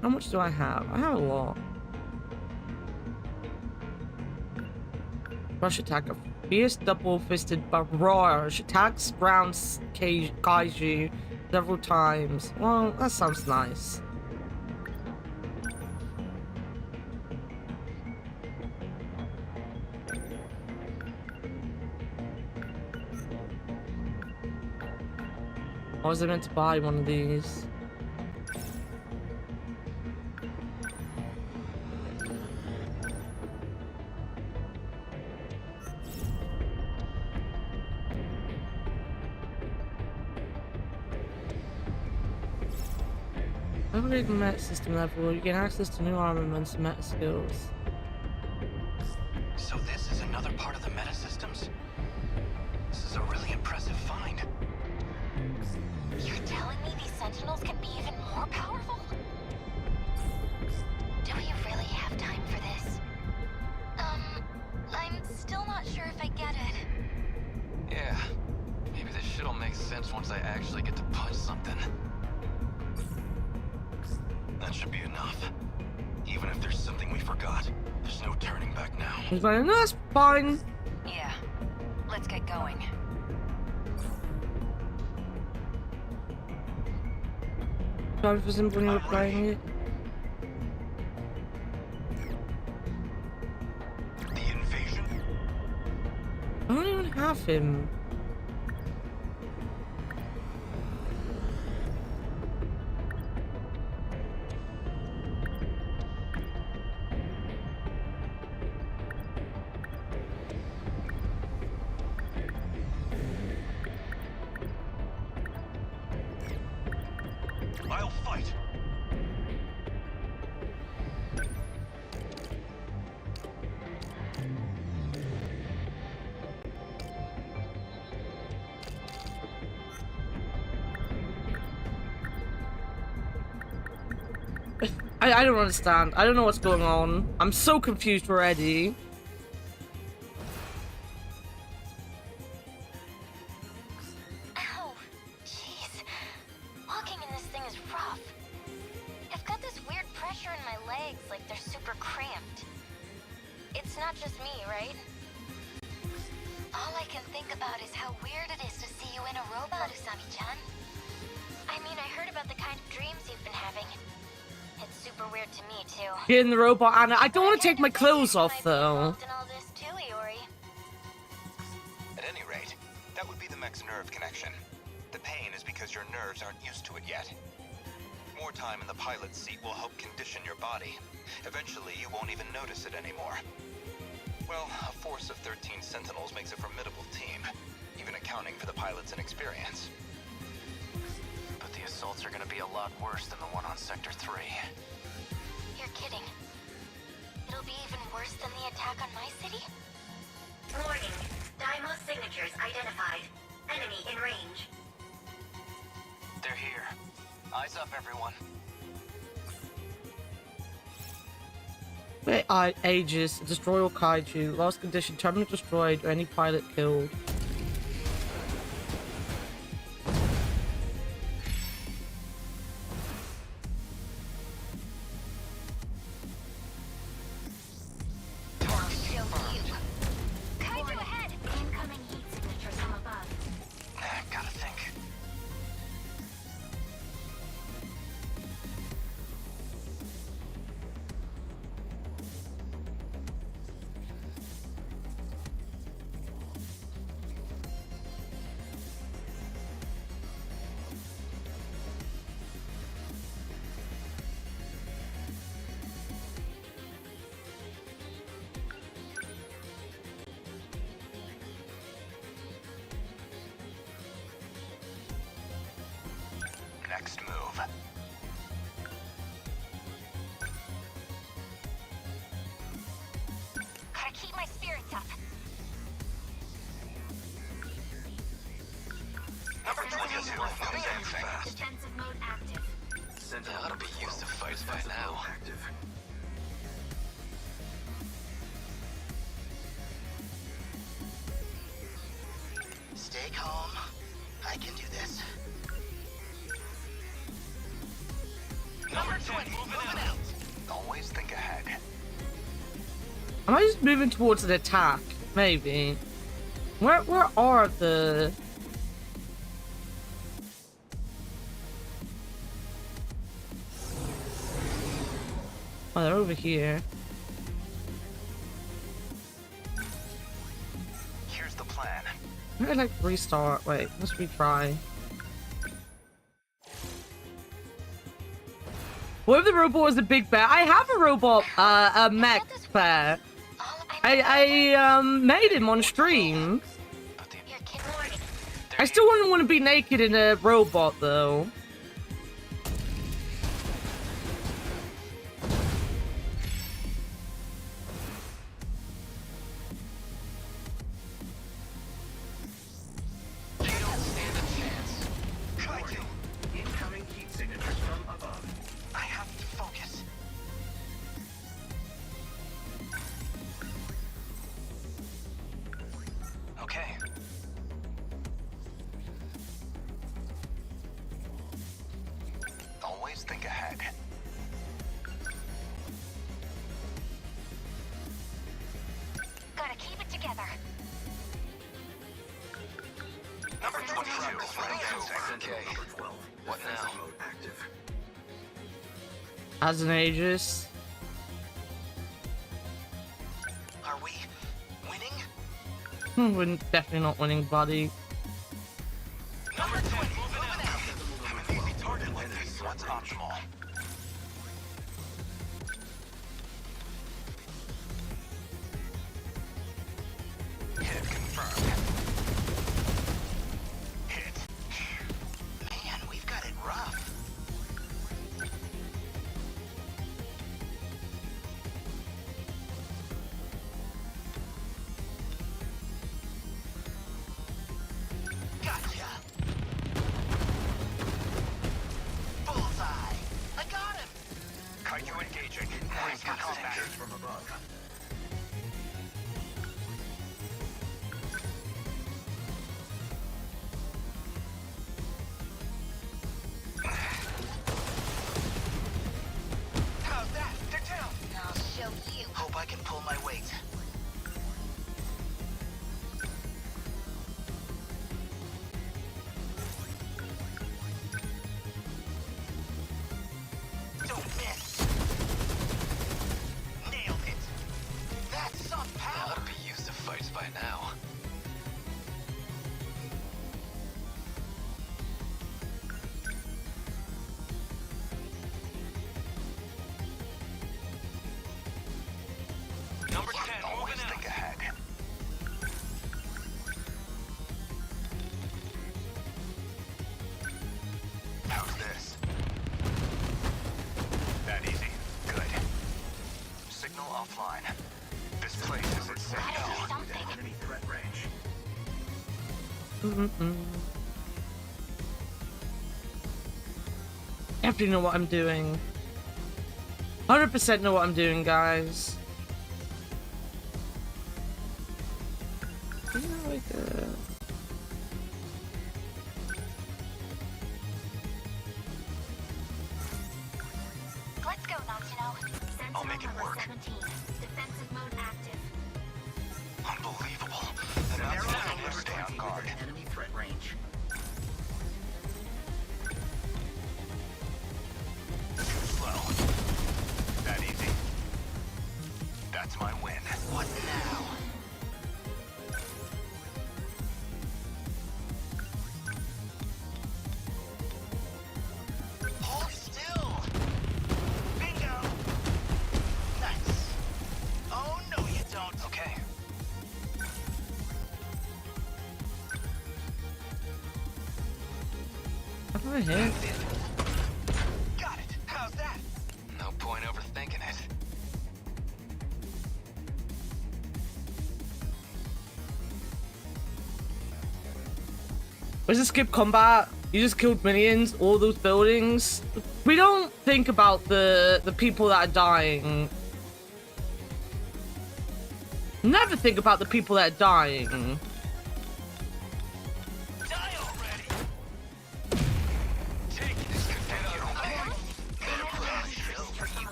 How much do I have? I have a lot. Rush attack. A fierce double-fisted barrage attacks ground Kaiju several times. Well, that sounds nice. Or was I meant to buy one of these? Upgrade the Mech system level, you gain access to new armaments and meta skills. So this is another part of the meta systems? This is a really impressive find. You're telling me these Sentinels can be even more powerful? Do we really have time for this? I'm still not sure if I get it. Yeah, maybe this shit'll make sense once I actually get to punch something. That should be enough. Even if there's something we forgot, there's no turning back now. He's going, no, that's fine. Yeah. Let's get going. Time for simple when you were playing it. The invasion? I don't even have him. I'll fight. I don't understand. I don't know what's going on. I'm so confused already. Ow. Jeez. Walking in this thing is rough. I've got this weird pressure in my legs, like they're super cramped. It's not just me, right? All I can think about is how weird it is to see you in a robot, Usami-chan. I mean, I heard about the kind of dreams you've been having. It's super weird to me, too. Getting the robot, Anna. I don't want to take my clothes off, though. In all this too, Iori. At any rate, that would be the Mech's nerve connection. The pain is because your nerves aren't used to it yet. More time in the pilot's seat will help condition your body. Eventually, you won't even notice it anymore. Well, a force of 13 Sentinels makes a formidable team, even accounting for the pilot's inexperience. But the assaults are gonna be a lot worse than the one on Sector 3. You're kidding. It'll be even worse than the attack on my city? Warning. Daimos signatures identified. Enemy in range. They're here. Eyes up, everyone. Aegis, destroy all Kaiju. Last condition, terminal destroyed or any pilot killed. I'll show you. Kaiju ahead! Incoming heat signatures from above. Gotta think. Next move. Gotta keep my spirits up. Number 22, moving in fast. Defensive mode active. They ought to be used to fights by now. calm. I can do this. Number 20, moving out. Always think ahead. Am I just moving towards an attack? Maybe. Where are the... Oh, they're over here. Here's the plan. I like restart. Wait, let's retry. What if the robot was a big bear? I have a robot, a mech bear. I made him on stream. I still wouldn't want to be naked in a robot though. Incoming heat signatures from above. I have to focus. Okay. Always think ahead. Gotta keep it together. Number 22. Okay. What now? As an Aegis. Are we winning? We're definitely not winning, buddy. Number 20, moving out. I'm an easy target like this. What's optimal? Hit confirmed. Hit. Man, we've got it rough. Gotcha. Bullseye. I got him. Kaiju engaging. Brace for combat. From above. How's that? They're down. I'll show you. Hope I can pull my weight. Don't miss. Nailed it. That's some power. Ought to be used to fights by now. Number 10, always think ahead. How's this? That easy. Good. Signal offline. This place is at Sentinels. Something. Enemy threat range. Definitely know what I'm doing. 100% know what I'm doing, guys. Yeah, like, Let's go, Noctino. I'll make it Sentinel work. number 17. Defensive mode active. Unbelievable. The Nazis don't ever stay on guard. Enemy threat range. Too slow. That easy. That's my win. What now? Hold still. Bingo. Nice. Oh, no, you don't. Okay. how do I hit? Got it. How's that? No point overthinking it. Was it skip combat? You just killed minions, all those buildings. We don't think about the people that are dying. Never think about the people that are dying.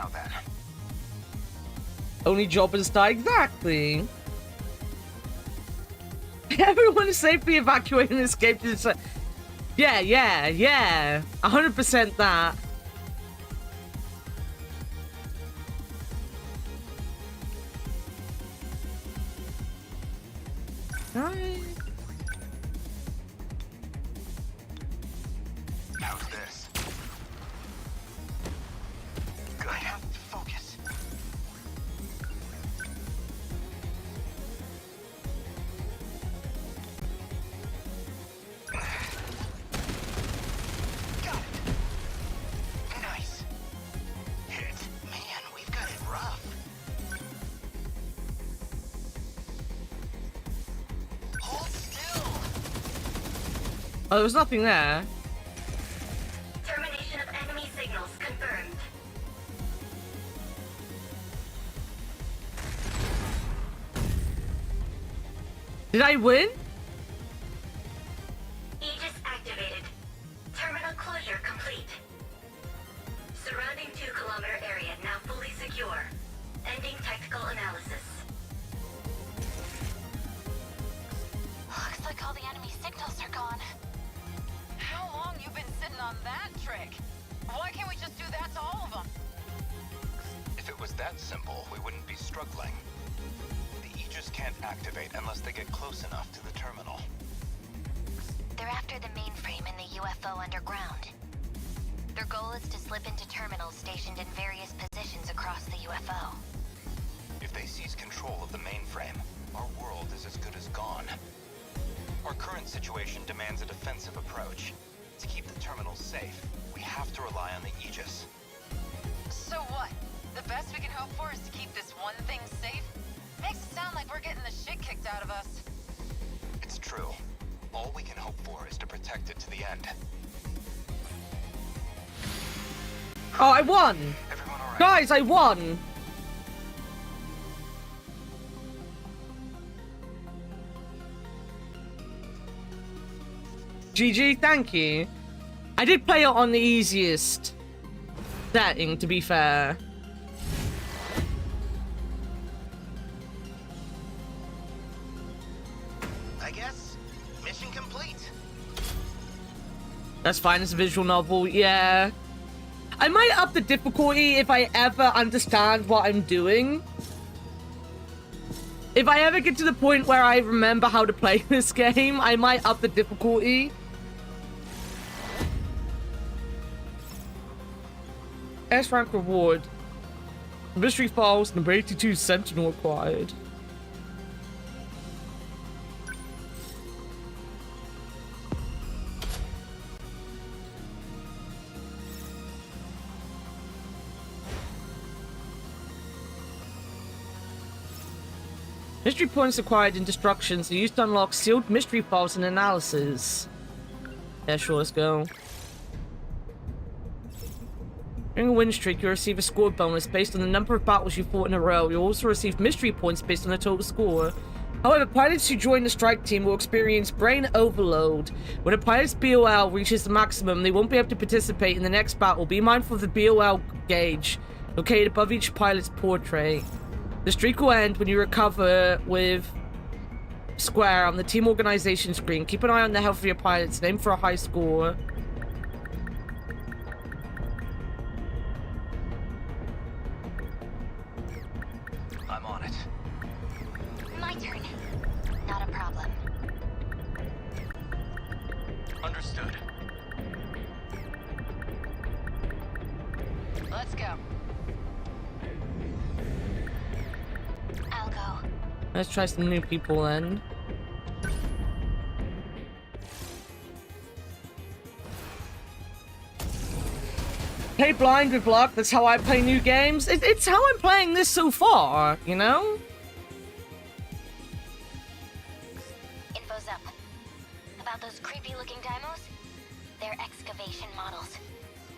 Now then. Only jobbers die. Exactly. Everyone is safely evacuated and escaped. Yeah. 100% that. Alright. How's this? Good. Focus. Got it. Nice. Hit. Man, we've got it rough. Hold still. Oh, there was nothing there. Termination of enemy signals confirmed. Did I win? Aegis activated. Terminal closure complete. Surrounding 2-kilometer area now fully secure. Ending technical analysis. Looks like all the enemy signals are gone. How long you been sitting on that trick? Why can't we just do that to all of them? If it was that simple, we wouldn't be struggling. The Aegis can't activate unless they get close enough to the terminal. They're after the mainframe in the UFO underground. Their goal is to slip into terminals stationed in various positions across the UFO. If they seize control of the mainframe, our world is as good as gone. Our current situation demands a defensive approach. To keep the terminals safe, we have to rely on the Aegis. So what? The best we can hope for is to keep this one thing safe? Makes it sound like we're getting the shit kicked out of us. It's true. All we can hope for is to protect it to the end. Oh, I won! Everyone all right? Guys, I won! GG, thank you. I did play it on the easiest setting, to be fair. I guess mission complete. That's fine, it's a visual novel, yeah. I might up the difficulty if I ever understand what I'm doing. If I ever get to the point where I remember how to play this game, I might up the difficulty. S-rank reward. Mystery files, number 82 Sentinel acquired. Mystery points acquired in destructions are used to unlock sealed mystery files and analysis. Yeah, sure, let's go. During a win streak, you'll receive a score bonus based on the number of battles you fought in a row. You'll also receive mystery points based on the total score. However, pilots who join the strike team will experience brain overload. When a pilot's BOL reaches the maximum, they won't be able to participate in the next battle. Be mindful of the BOL gauge located above each pilot's portrait. The streak will end when you recover with square on the team organization screen. Keep an eye on the health of your pilots and aim for a high score. I'm on it. My turn. Not a problem. Understood. Let's go. I'll go. Let's try some new people then. Play blind with luck, that's how I play new games. It's how I'm playing this so far, you know? Info's up. About those creepy looking dymos? They're excavation models.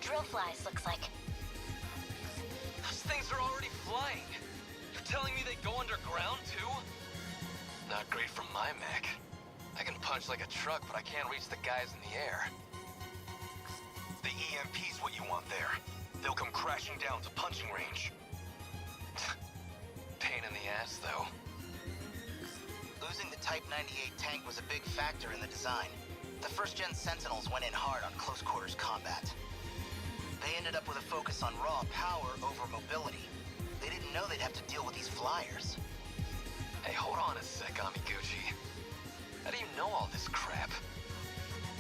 Drill flies, looks like. Those things are already flying. You're telling me they go underground too? Not great from my mech. I can punch like a truck, but I can't reach the guys in the air. The EMP's what you want there. they'll come crashing down to punching range. Pain in the ass, though. Losing the Type 98 tank was a big factor in the design. The first-gen Sentinels went in hard on close-quarters combat. They ended up with a focus on raw power over mobility. They didn't know they'd have to deal with these flyers. Hey, hold on a sec, Amiguchi. How do you know all this crap?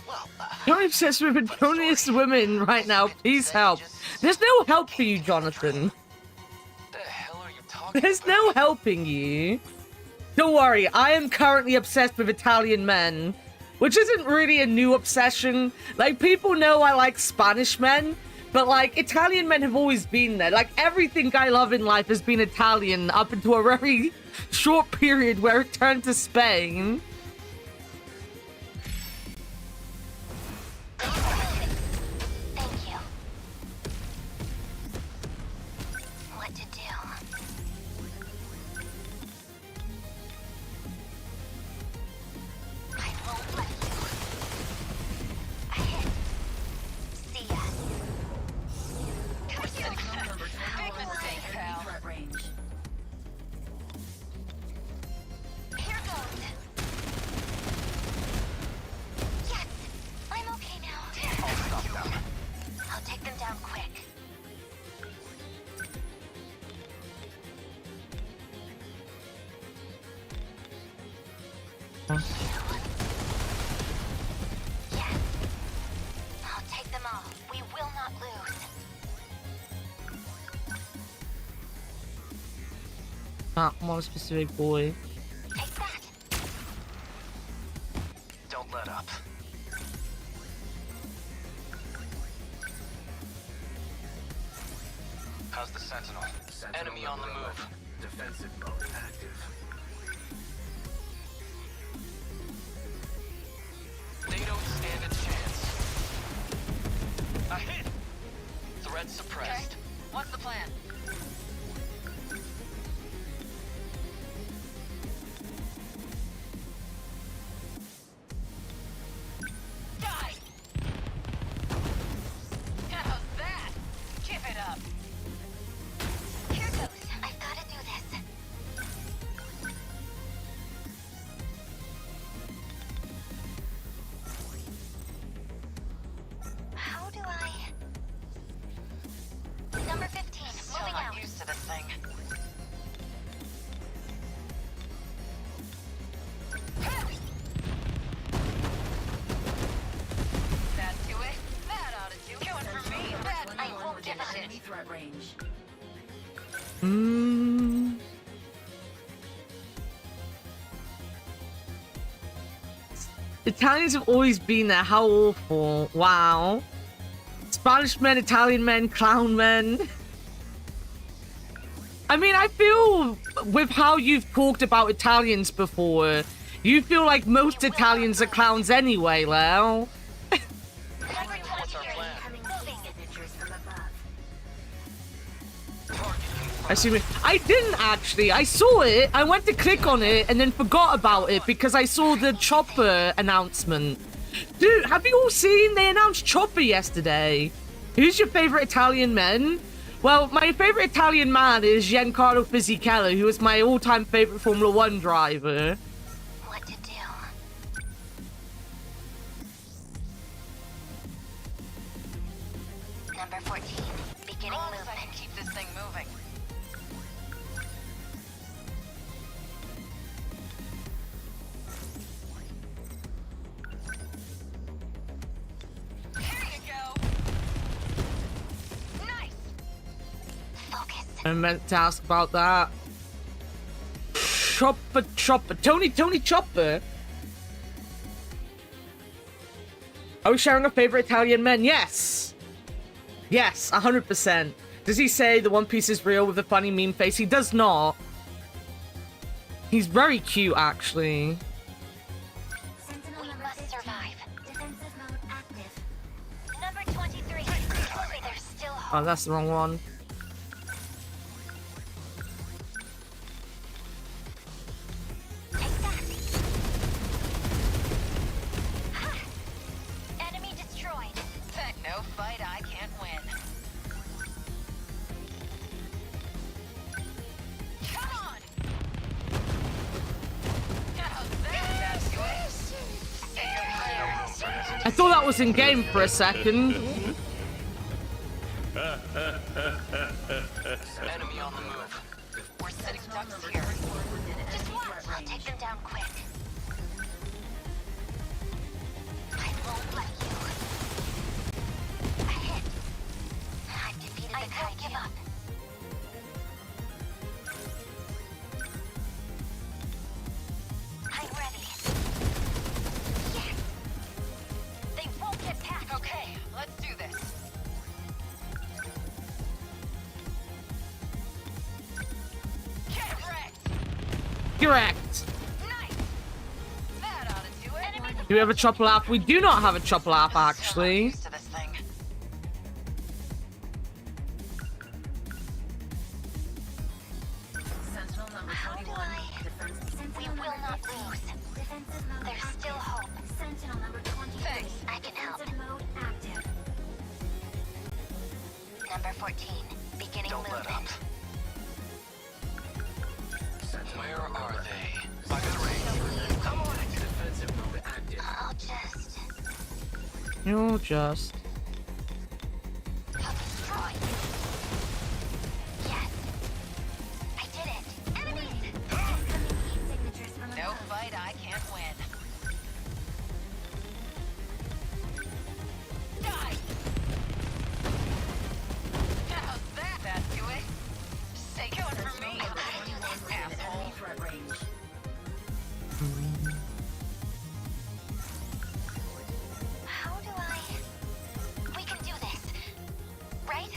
Well, You're obsessed with Antonius women right now. Please help. There's no help for you, Jonathan. The hell are you talking There's about? no helping you. Don't worry, I am currently obsessed with Italian men, which isn't really a new obsession. Like, people know I like Spanish men, but like, Italian men have always been there. Like, everything I love in life has been Italian up into a very short period where it turned to Spain. Thank you. What to do? I won't let you. See ya. Big mistake, pal. Threat range. Here goes. Yes, I'm okay now. I'll take them down quick. Yes. I'll take them all. We will not lose. Not one specific boy. Take that. Don't let up. How's the Sentinel? Enemy on the move. Defensive mode active. They don't stand a chance. A hit! Threat suppressed. Okay. What's the plan? Die! How's that? Give it up. Here goes. I've got to do this. How do I... Number 15, Still moving not out. used to this thing. That do it? That ought to do it. Going for me? That I won't give a shit. Enemy threat range. Italians have always been there. How awful. Wow. Spanish men, Italian men, clown men. I mean, I feel with how you've talked about Italians before, you feel like most Italians are clowns anyway, Lel. What's our plan? Signatures from above. I see. I didn't actually. I saw it. I went to click on it and then forgot about it because I saw the Chopper announcement. Dude, have you all seen? They announced Chopper yesterday. Who's your favorite Italian man? Well, my favorite Italian man is Giancarlo Fisichella, who is my all-time favorite Formula 1 driver. What to do? Number 14, beginning Long as I movement. can keep this thing moving. Here you go. Nice. Focus. I meant to ask about that. Chopper. Tony Chopper. Are we sharing a favorite Italian man? Yes. Yes, 100%. Does he say the One Piece is real with a funny meme face? He does not. He's very cute, actually. Sentinel We number must 15. survive. Defensive mode active. Number 23. There's still Oh, hope. that's the wrong one. Take that. Ha! Enemy destroyed. Bet no fight I can't win. I thought that was in game for a second. Enemy on the move. We're setting ducks here. Just watch. I'll take them down quick. I won't let you. A hit. I've defeated the Kaiju. I won't give up. I'm ready. Yes. They won't get past. Okay, let's do this. Get wrecked! Correct. Nice! That ought to do it. Do we have a chopper lap? We do not have a chopper lap, actually. Used to this thing. Sentinel number How do 21. I? We will not lose. Defensive mode There's active. still hope. Sentinel number 23. Thanks. I can help. Defensive mode active. Number 14. Beginning Don't let up. movement. Where are they? By the range. Come on. Defensive mode active. I'll just... You'll just. I'll destroy you. Yes. I did it. Enemies! Incoming heat signatures from No above. fight I can't win. Die! How's that? That do it? Say going for me. Asshole. Enemy threat range. How do I... We can do this. Right?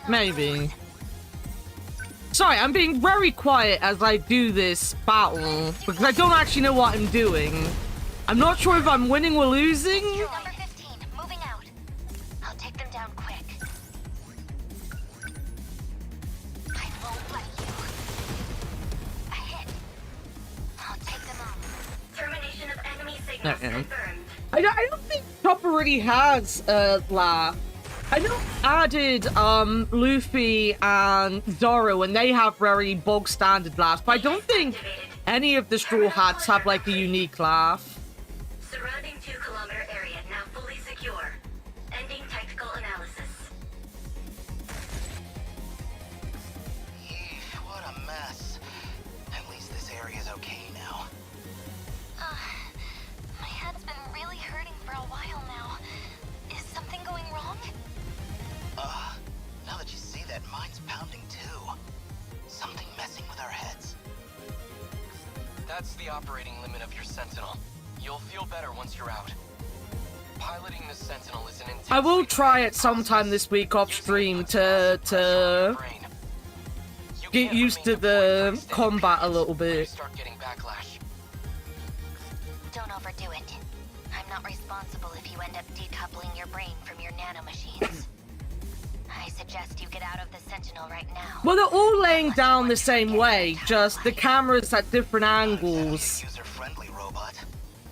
Maybe. Sorry, I'm being very quiet as I do this battle because I don't actually know what I'm doing. I'm not sure if I'm winning or losing. Number 15. Moving out. I'll take them down quick. I won't let you. A hit. I'll take them on. Termination of enemy signals No, no. confirmed. I don't think Chopper really has a laugh. I know added Luffy and Zoro and they have very bog standard laughs, but I don't think any of the Straw Hats have like a unique laugh. Surrounding 2-kilometer area now fully secure. Ending tactical analysis. Yeesh, what a mess. At least this area's okay now. My head's been really hurting for a while now. Is something going wrong? Now that you say that, mine's pounding too. Something messing with our heads. That's the operating limit of your Sentinel. You'll feel better once you're out. Piloting the Sentinel is an intense. I will try it sometime this week off stream to get used to the combat a little bit. Start getting backlash. Don't overdo it. I'm not responsible if you end up decoupling your brain from your nanomachines. I suggest you get out of the Sentinel right now. Well, they're all laying down the same way, just the camera's at different angles. User-friendly robot.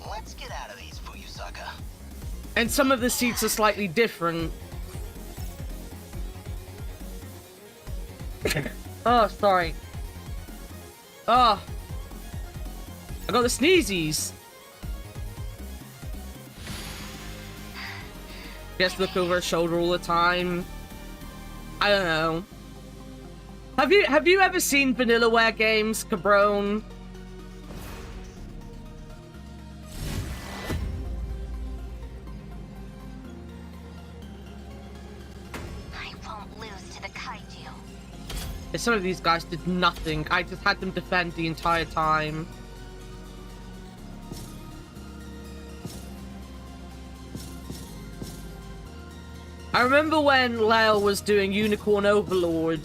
Let's get out of these, Fuyusaka. And some of the seats are slightly different. Oh, sorry. Oh. I got the sneezies. Just look over her shoulder all the time. I don't know. Have you ever seen Vanillaware games, Cabron? I won't lose to the Kaiju. Some of these guys did nothing. I just had them defend the entire time. I remember when Leo was doing Unicorn Overlord,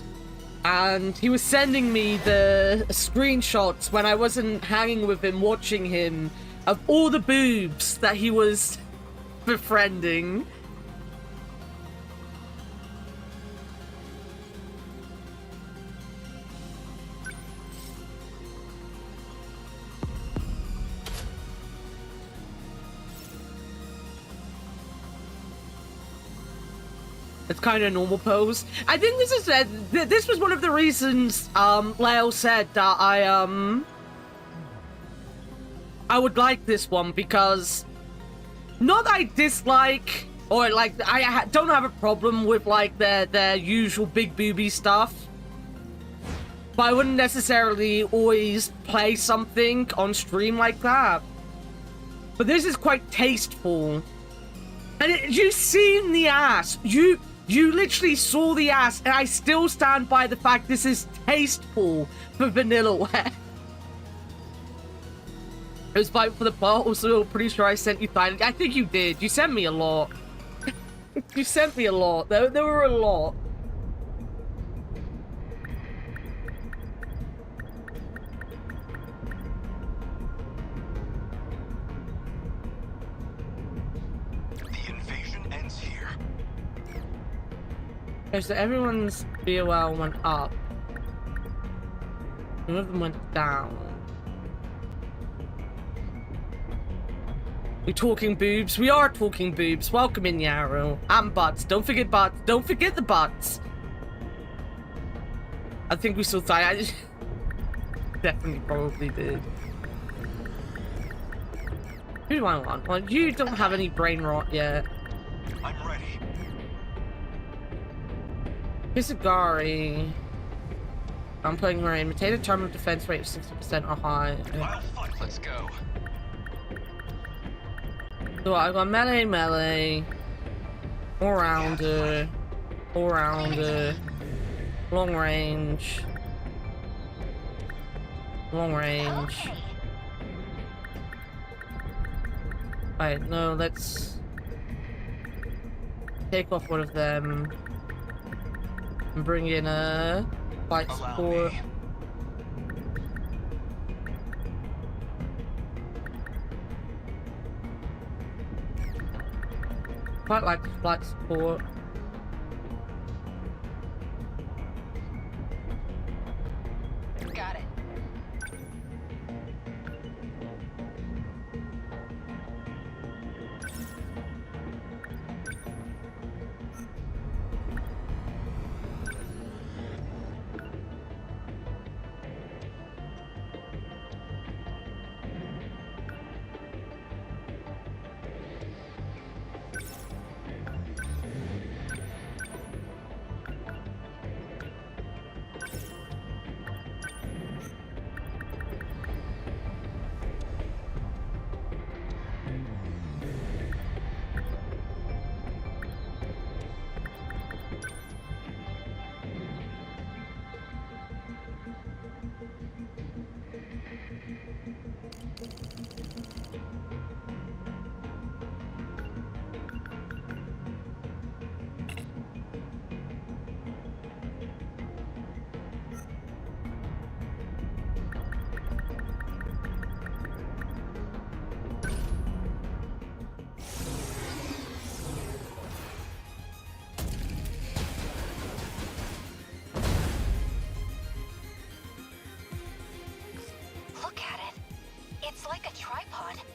and he was sending me the screenshots when I wasn't hanging with him, watching him, of all the boobs that he was befriending. It's kind of a normal pose. I think this is this was one of the reasons Leo said that I would like this one because not that I dislike or like don't have a problem with like their usual big booby stuff, but I wouldn't necessarily always play something on stream like that. But this is quite tasteful, and you seen the ass. You literally saw the ass, and I still stand by the fact this is tasteful for Vanillaware. It was fight for the part. Also, pretty sure I sent you things. I think you did. You sent me a lot. You sent me a lot. There were a lot. The invasion ends here. Okay, so everyone's BOL went up. None of them went down. We talking boobs? We are talking boobs. Welcome in, Yarrow. And butts. Don't forget butts. Don't forget the butts. I think we still thought I definitely probably did. Who do I want? Well, you don't have any brain rot yet. I'm ready. Hisagari. I'm playing Marine. Maintain a terminal defense rate of 60% or high. I'll fight. Let's go. So I got melee, all-rounder, long range. Alright, no, let's take off one of them and bring in a flight support. Quite like flight support. Got it.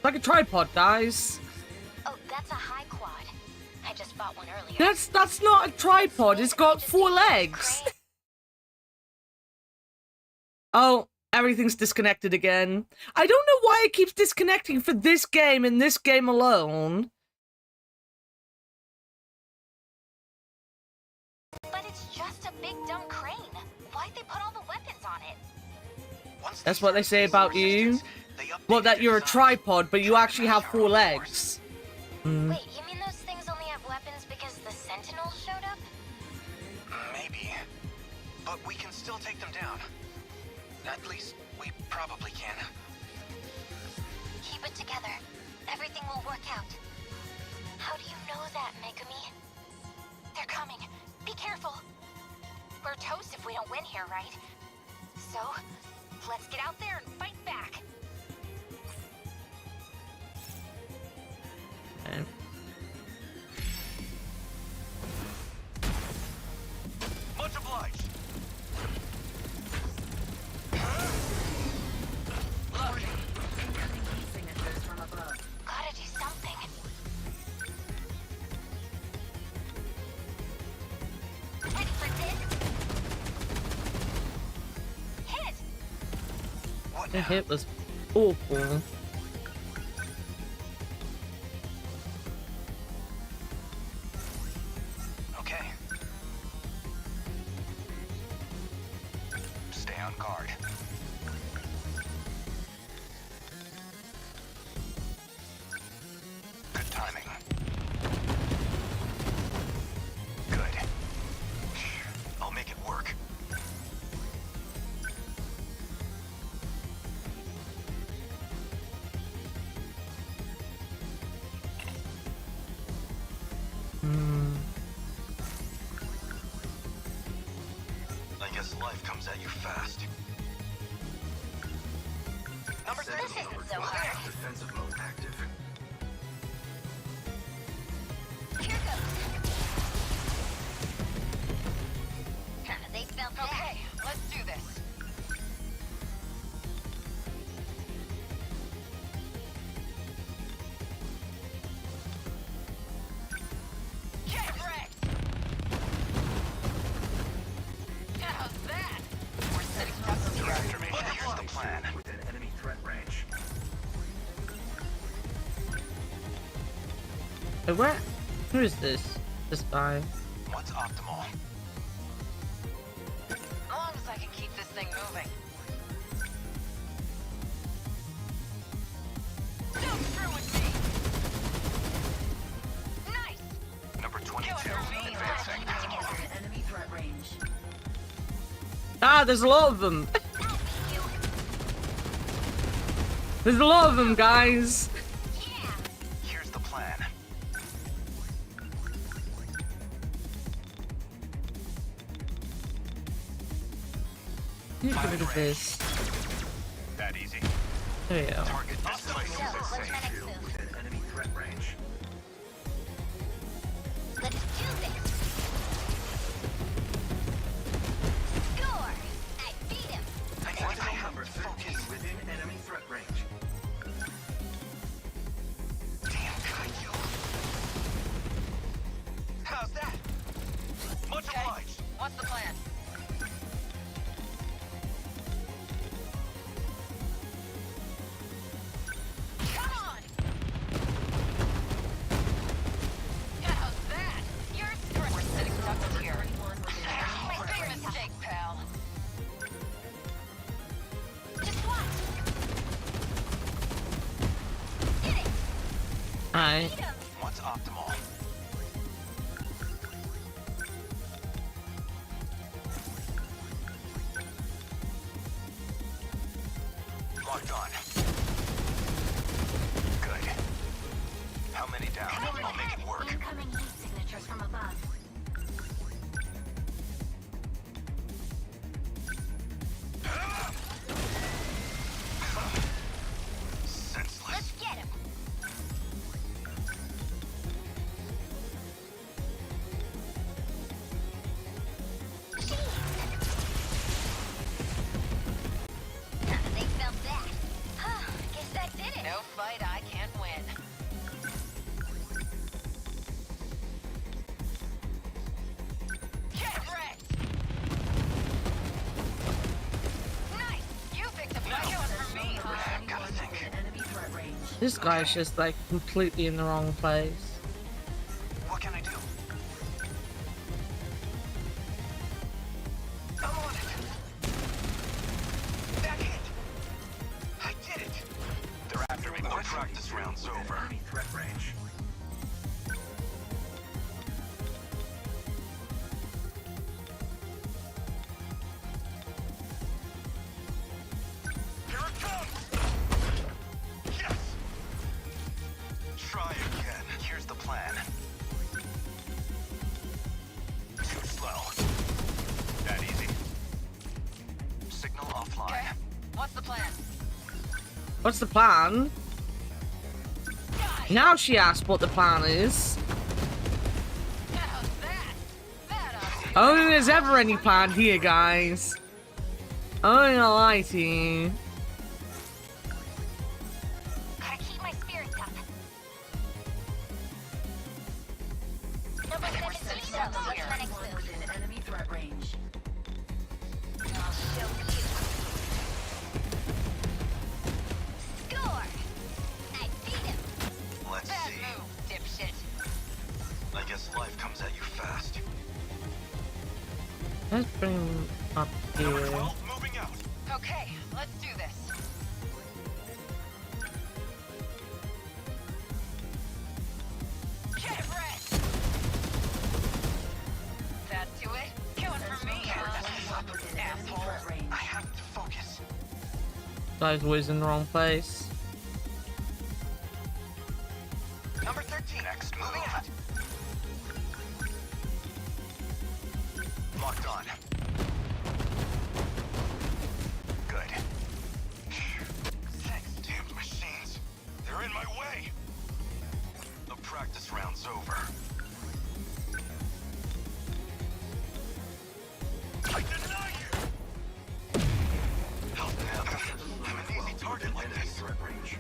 Like a tripod, guys. Oh, that's a high quad. I just bought one earlier. That's not a tripod. It's got 4 legs. Oh, everything's disconnected again. I don't know why it keeps disconnecting for this game and this game alone. But it's just a big dumb crane. Why'd they put all the weapons on it? That's what they say about you. Well, that you're a tripod, but you actually have 4 legs. Wait, you mean those things only have weapons because the Sentinels showed up? Maybe. But we can still take them down. At least, we probably can. Keep it together. Everything will work out. How do you know that, Megumi? They're coming. Be careful. We're toast if we don't win here, right? So, let's get out there and fight back. Okay. Much obliged. Gotta do something. Ready for this? Hit! The hit was awful. I guess life comes at you fast. Number This 13. isn't so hard. Defensive mode active. Here goes. They felt that. Okay, let's do this. Get wrecked! How's that? We're setting up here. Here's the plan. Within enemy threat range. Wait, where? Who is this? This guy? What's optimal? As long as I can keep this thing moving. Don't screw with me! Nice! Number 22. Advancing. Within enemy threat range. Ah, there's a lot of them. There's a lot of them, guys. Here's the plan. Get rid of this. That easy. There we go. Target this place So, is what's my safe. next move? Within enemy threat range. Let's do this. Score! I beat him. Sentinel number 13 within enemy threat range. Damn Kaiju. How's that? Much Okay, obliged. what's the plan? Come on! How's that? You're we're setting ducks here. My big mistake, pal. Just watch. Get it. Alright. Beat him. What's optimal? Locked on. Good. How many down? I'll make it work. Incoming heat signatures from above. Senseless. Let's get him. They felt that. Guess that did it. No fight I can't win. Get wrecked! Nice! You picked up my one for me, huh? Gotta think. Within enemy threat range. This guy's just like completely in the wrong place. What can I do? I'm on it. That hit. I did it. They're after me. The practice round's over. Enemy threat range. Here it comes! Yes! Try again. Here's the plan. Too slow. That easy. Signal offline. Okay, what's the plan? What's the plan? Now she asked what the plan is. How's that? That ought I don't think there's ever any plan here, guys. I'm not gonna lie to you. Gotta keep my spirits up. Number 17, what's my next move? Within enemy threat range. I'll show you. Score! I beat him. Let's bad see. move, dipshit. I guess life comes at you fast. Let's bring him up here. Number 12, moving out. Okay, let's do this. Get wrecked! That do it? Going for me, huh? Within enemy Asshole. threat range. I have to focus. Guy's always in the wrong place. Number 13. Next, moving out. Locked on. Good. Damned machines. They're in my way. The practice round's over. I deny you! Hell, I'm an easy target like this. Threat range.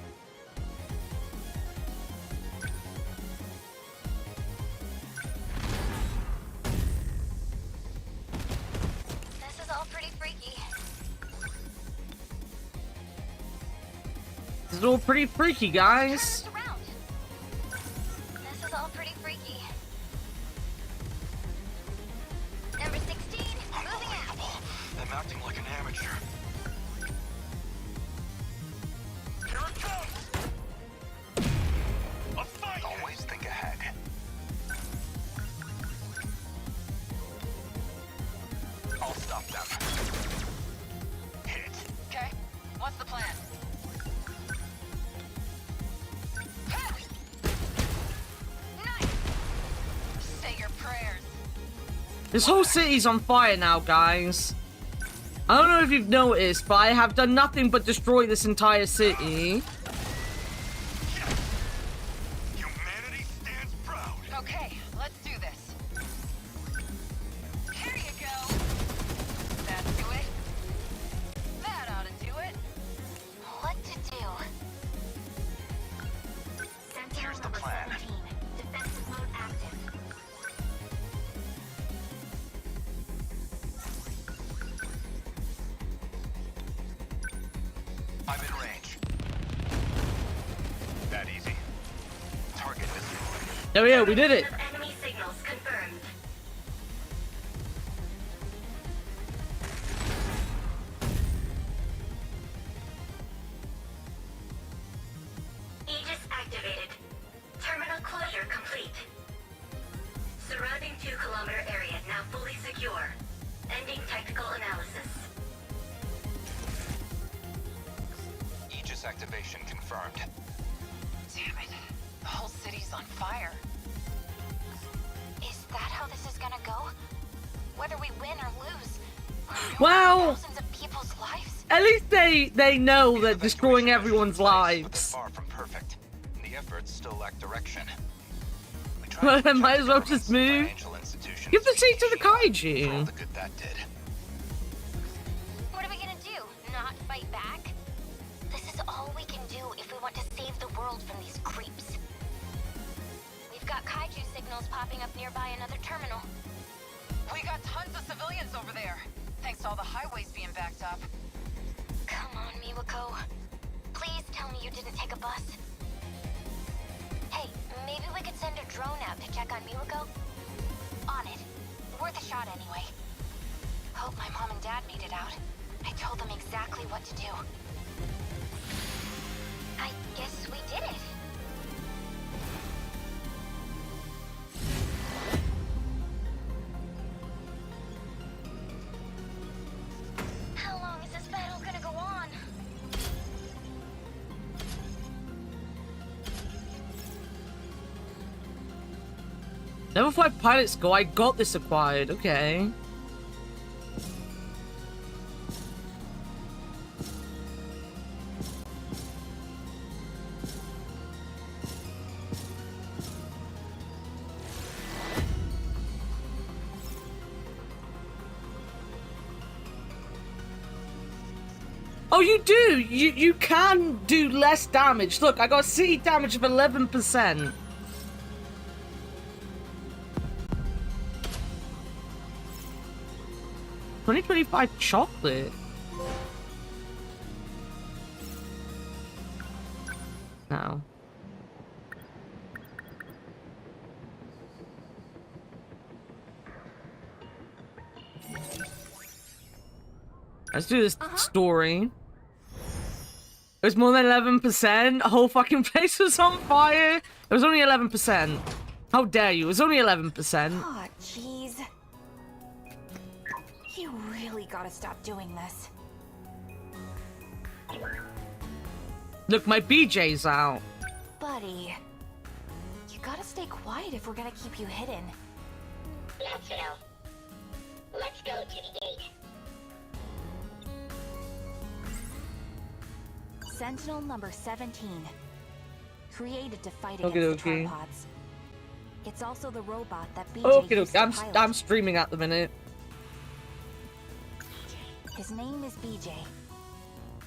This is all pretty freaky. This is all pretty freaky, guys. Turn us around. This is all pretty freaky. Number 16, moving out. Unbelievable. I'm acting like an amateur. Here it comes! A fight! Always think ahead. I'll stop them. Hit. Okay, what's the plan? Nice! Say your prayers. This whole city's on fire now, guys. I don't know if you've noticed, but I have done nothing but destroy this entire city. Humanity stands proud. Okay, let's do this. Here you go. That do it. That ought to do it. What to do? Sentinel Here's the number plan. 17. Defensive mode active. I'm in range. That easy. Target is. There we go, we did it. Of enemy signals confirmed. Aegis activated. Terminal closure complete. Surrounding 2-kilometer area now fully secure. Ending technical analysis. Aegis activation confirmed. Damn it. The whole city's on fire. Is that how this is gonna go? Whether we win or lose? Well, Thousands of people's lives? at least they know that destroying everyone's Evacuation lives. far from perfect. The efforts still lack direction. We Well, tried to might as well protect just governments and move. financial institutions Give the we seat to the shield for all kaiju. the good that did. What are we gonna do? Not fight back? This is all we can do if we want to save the world from these creeps. We've got kaiju signals popping up nearby another terminal. We got tons of civilians over there. Thanks to all the highways being backed up. Come on, Miwako. Please tell me you didn't take a bus. Hey, maybe we could send a drone out to check on Miwako? On it. Worth a shot anyway. Hope my mom and dad made it out. I told them exactly what to do. I guess we did it. How long is this battle gonna go on? Level 5 pilot skill, I got this acquired, okay. Oh, you do! You can do less damage. Look, I got city damage of 11%. $20.25 chocolate. No. Let's do this story. It was more than 11%. The whole fucking place was on fire. It was only 11%. How dare you? It was only 11%. Aw, jeez. You really gotta stop doing this. Look, my BJ's out. Buddy, you gotta stay quiet if we're gonna keep you hidden. Let's go. Let's go to the gate. Sentinel number 17. Created to fight against the tripods. It's also the robot that BJ used to pilot. I'm streaming at the minute. His name is BJ.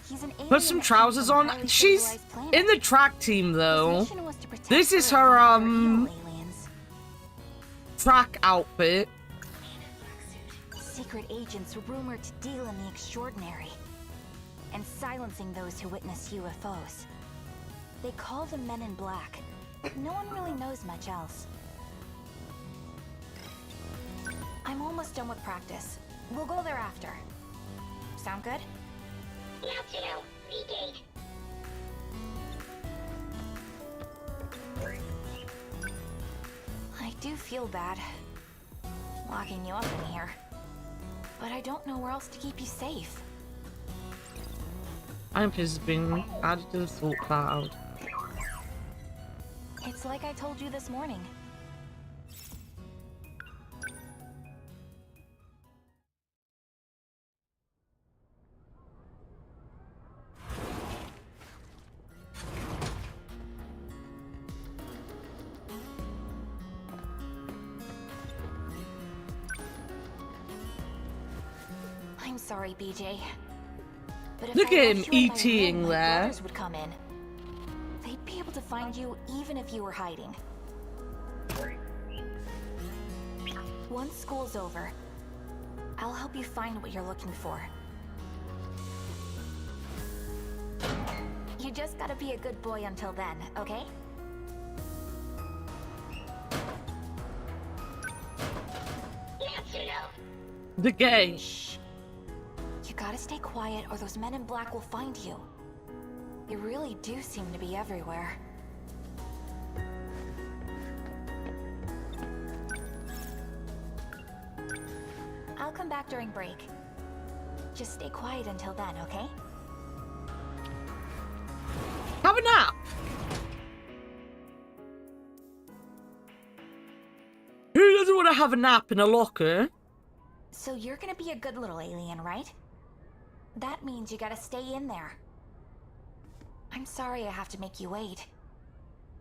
He's an alien. Put some trousers on. She's in the track team though. This is her track outfit. Secret agents rumored to deal in the extraordinary and silencing those who witness UFOs. They call them Men in Black. No one really knows much else. I'm almost done with practice. We'll go there after. Sound good? Now to know, the gate. I do feel bad locking you up in here, but I don't know where else to keep you safe. I'm just being added to the thought cloud. It's like I told you this morning. I'm sorry, BJ. But if Look I at left him you in my ETing room, my there. brothers would come in. They'd be able to find you even if you were hiding. Once school's over, I'll help you find what you're looking for. You just gotta be a good boy until then, okay? Now to know. The gay. Shh. You gotta stay quiet or those men in black will find you. They really do seem to be everywhere. I'll come back during break. Just stay quiet until then, okay? Have a nap. Who doesn't want to have a nap in a locker? So you're gonna be a good little alien, right? That means you gotta stay in there. I'm sorry I have to make you wait,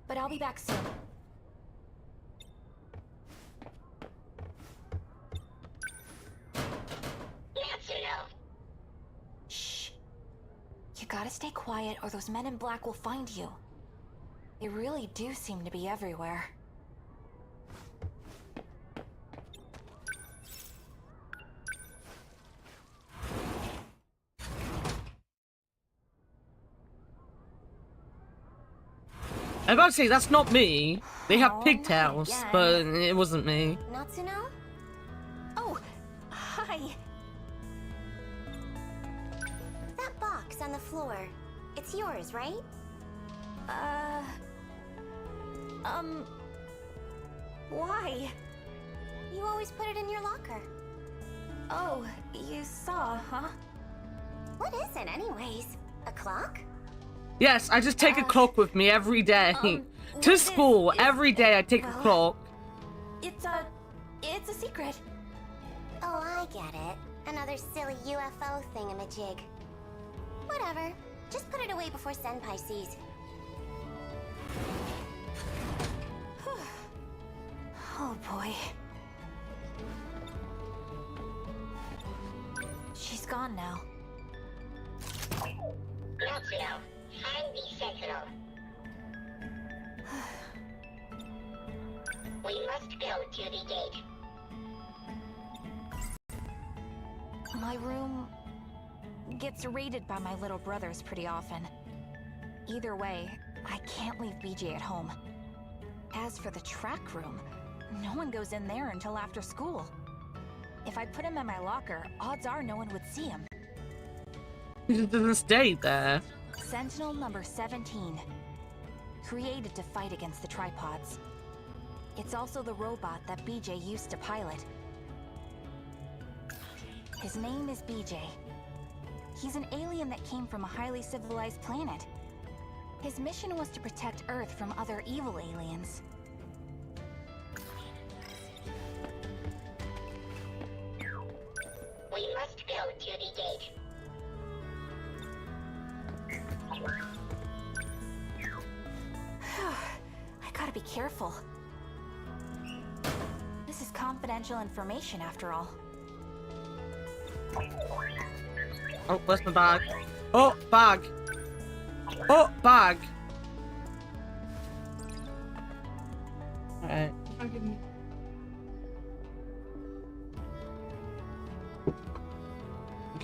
but I'll be back soon. Now to know. Shh. You gotta stay quiet or those men in black will find you. They really do seem to be everywhere. I'm about to say, that's not me. They have Oh, pigtails, not again. but it wasn't me. Natsuno? Oh, hi. That box on the floor, it's yours, right? Why? You always put it in your locker. Oh, you saw, huh? What is it anyways? A clock? Yes, I just take a clock with me every day. To school, every day I take a clock. It's a secret. Oh, I get it. Another silly UFO thingamajig. Whatever. Just put it away before Senpai sees. Oh boy. She's gone now. Now to know. Find the Sentinel. We must go to the gate. My room gets raided by my little brothers pretty often. Either way, I can't leave BJ at home. As for the track room, no one goes in there until after school. If I put him in my locker, odds are no one would see him. He doesn't stay there. Sentinel number 17. Created to fight against the tripods. It's also the robot that BJ used to pilot. His name is BJ. He's an alien that came from a highly civilized planet. His mission was to protect Earth from other evil aliens. be careful. This is confidential information, after all. Oh, where's my bag? Oh, bag. Oh, bag. Alright. Thank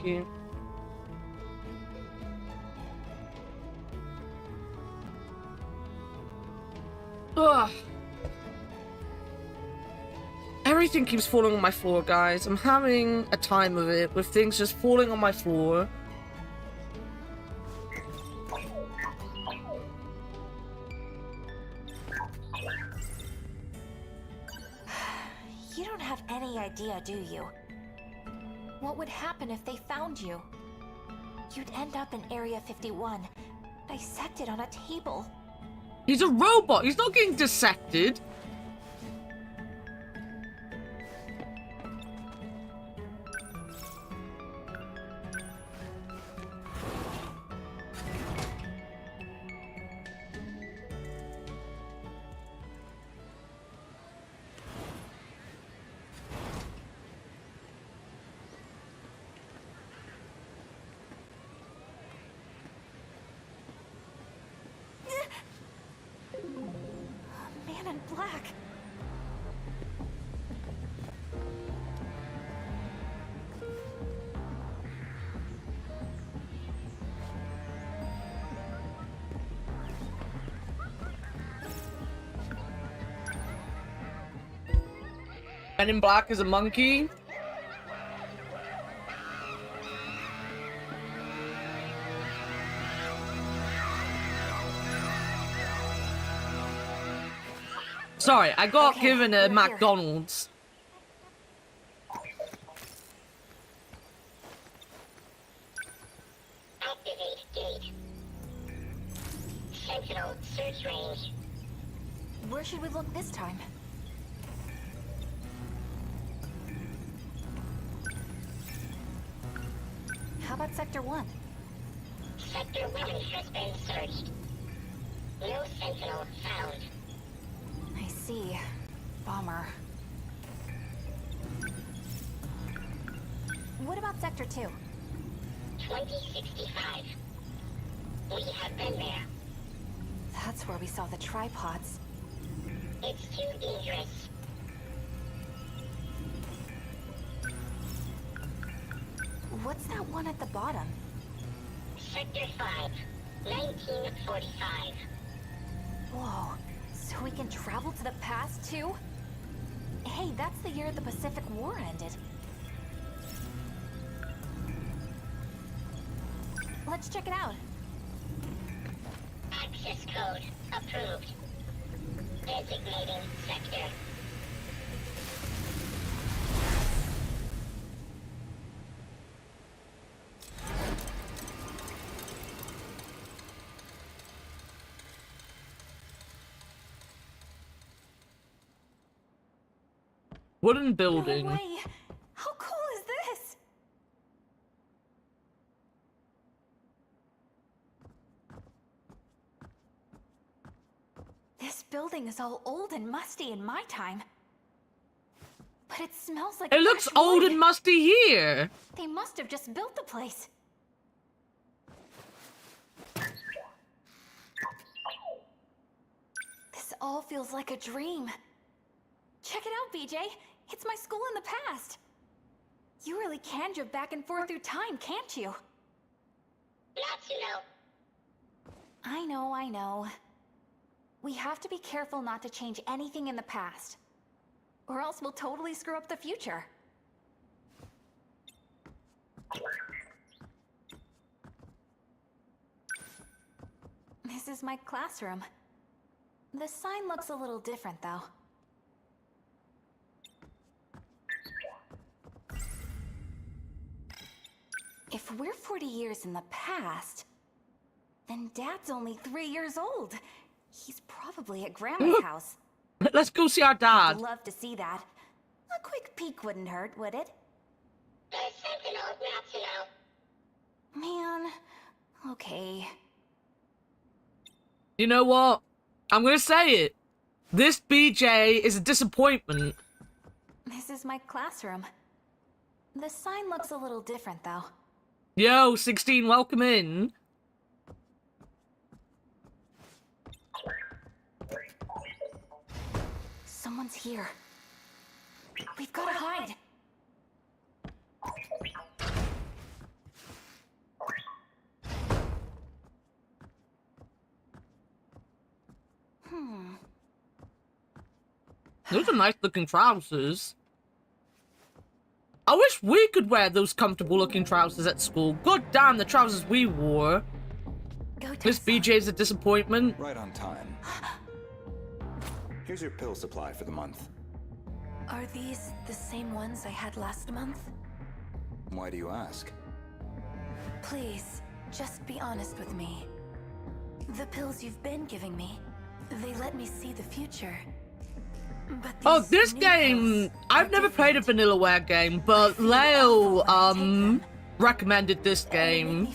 you. Ugh. Everything keeps falling on my floor, guys. I'm having a time of it with things just falling on my floor. You don't have any idea, do you? What would happen if they found you? You'd end up in Area 51, dissected on a table. He's a robot. He's not getting dissected. Man in black. Man in Black is a monkey. Sorry, I got given a McDonald's. Activate gate. Sentinel search range. Where should we look this time? How about Sector 1? Sector 1 has been searched. No Sentinel found. I see. Bummer. What about Sector 2? 2065. We have been there. That's where we saw the tripods. It's too dangerous. What's that one at the bottom? Sector 5, 1945. Whoa, so we can travel to the past too? Hey, that's the year the Pacific War ended. Let's check it out. Access code approved. Designating sector. Wooden building. No way! How cool is this? This building is all old and musty in my time. But it smells like It looks fresh old wood. and musty here. They must have just built the place. This all feels like a dream. Check it out, BJ. It's my school in the past. You really can jump back and forth through time, can't you? Natsuno. I know. We have to be careful not to change anything in the past. Or else we'll totally screw up the future. This is my classroom. The sign looks a little different, though. If we're 40 years in the past, then Dad's only 3 years old. He's probably at Grandma's house. Let's go see our I'd dad. love to see that. A quick peek wouldn't hurt, would it? The Sentinel Natsuno. Man, okay. You know what? I'm gonna say it. This BJ is a disappointment. This is my classroom. The sign looks a little different, though. Yo, 16, welcome in. Someone's here. We've got to hide. Those are nice looking trousers. I wish we could wear those comfortable looking trousers at school. God damn, the trousers we wore. This BJ's a disappointment. Right on time. Here's your pill supply for the month. Are these the same ones I had last month? Why do you ask? Please, just be honest with me. The pills you've been giving me, they let me see the future. But oh, this game, I've never played a Vanillaware game, but Leo, recommended this game.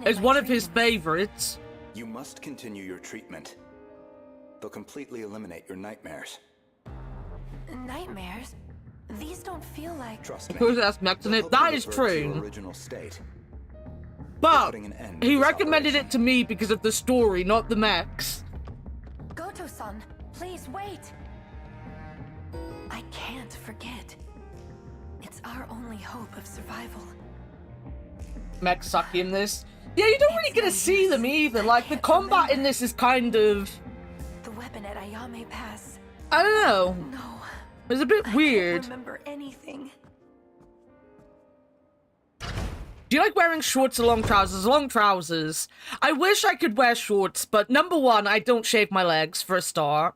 It's one of his favorites. You must continue your treatment. They'll completely eliminate your nightmares. Nightmares? These don't feel like... Trust me. Who's that Mechs in it? That is true. Original state. But he recommended it to me because of the story, not the Mechs. Goto-san, please wait. I can't forget. It's our only hope of survival. Mechs suck in this. Yeah, you don't really get to see them either. Like, the combat in this is kind of... The weapon at Ayame Pass. I don't know. No. It's a bit weird. I can't remember anything. Do you like wearing shorts or long trousers? Long trousers. I wish I could wear shorts, but number one, I don't shave my legs for a start.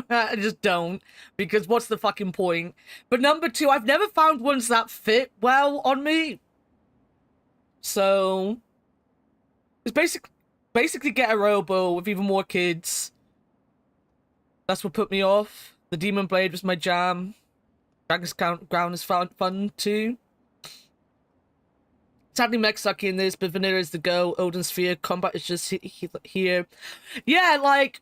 I just don't, because what's the fucking point? But number two, I've never found ones that fit well on me. So, it's basically get a robo with even more kids. That's what put me off. The Demon Blade was my jam. Dragon's Ground is fun too. Sadly, Mechs suck in this, but Vanilla is the go. Odin Sphere combat is just here. Yeah, like...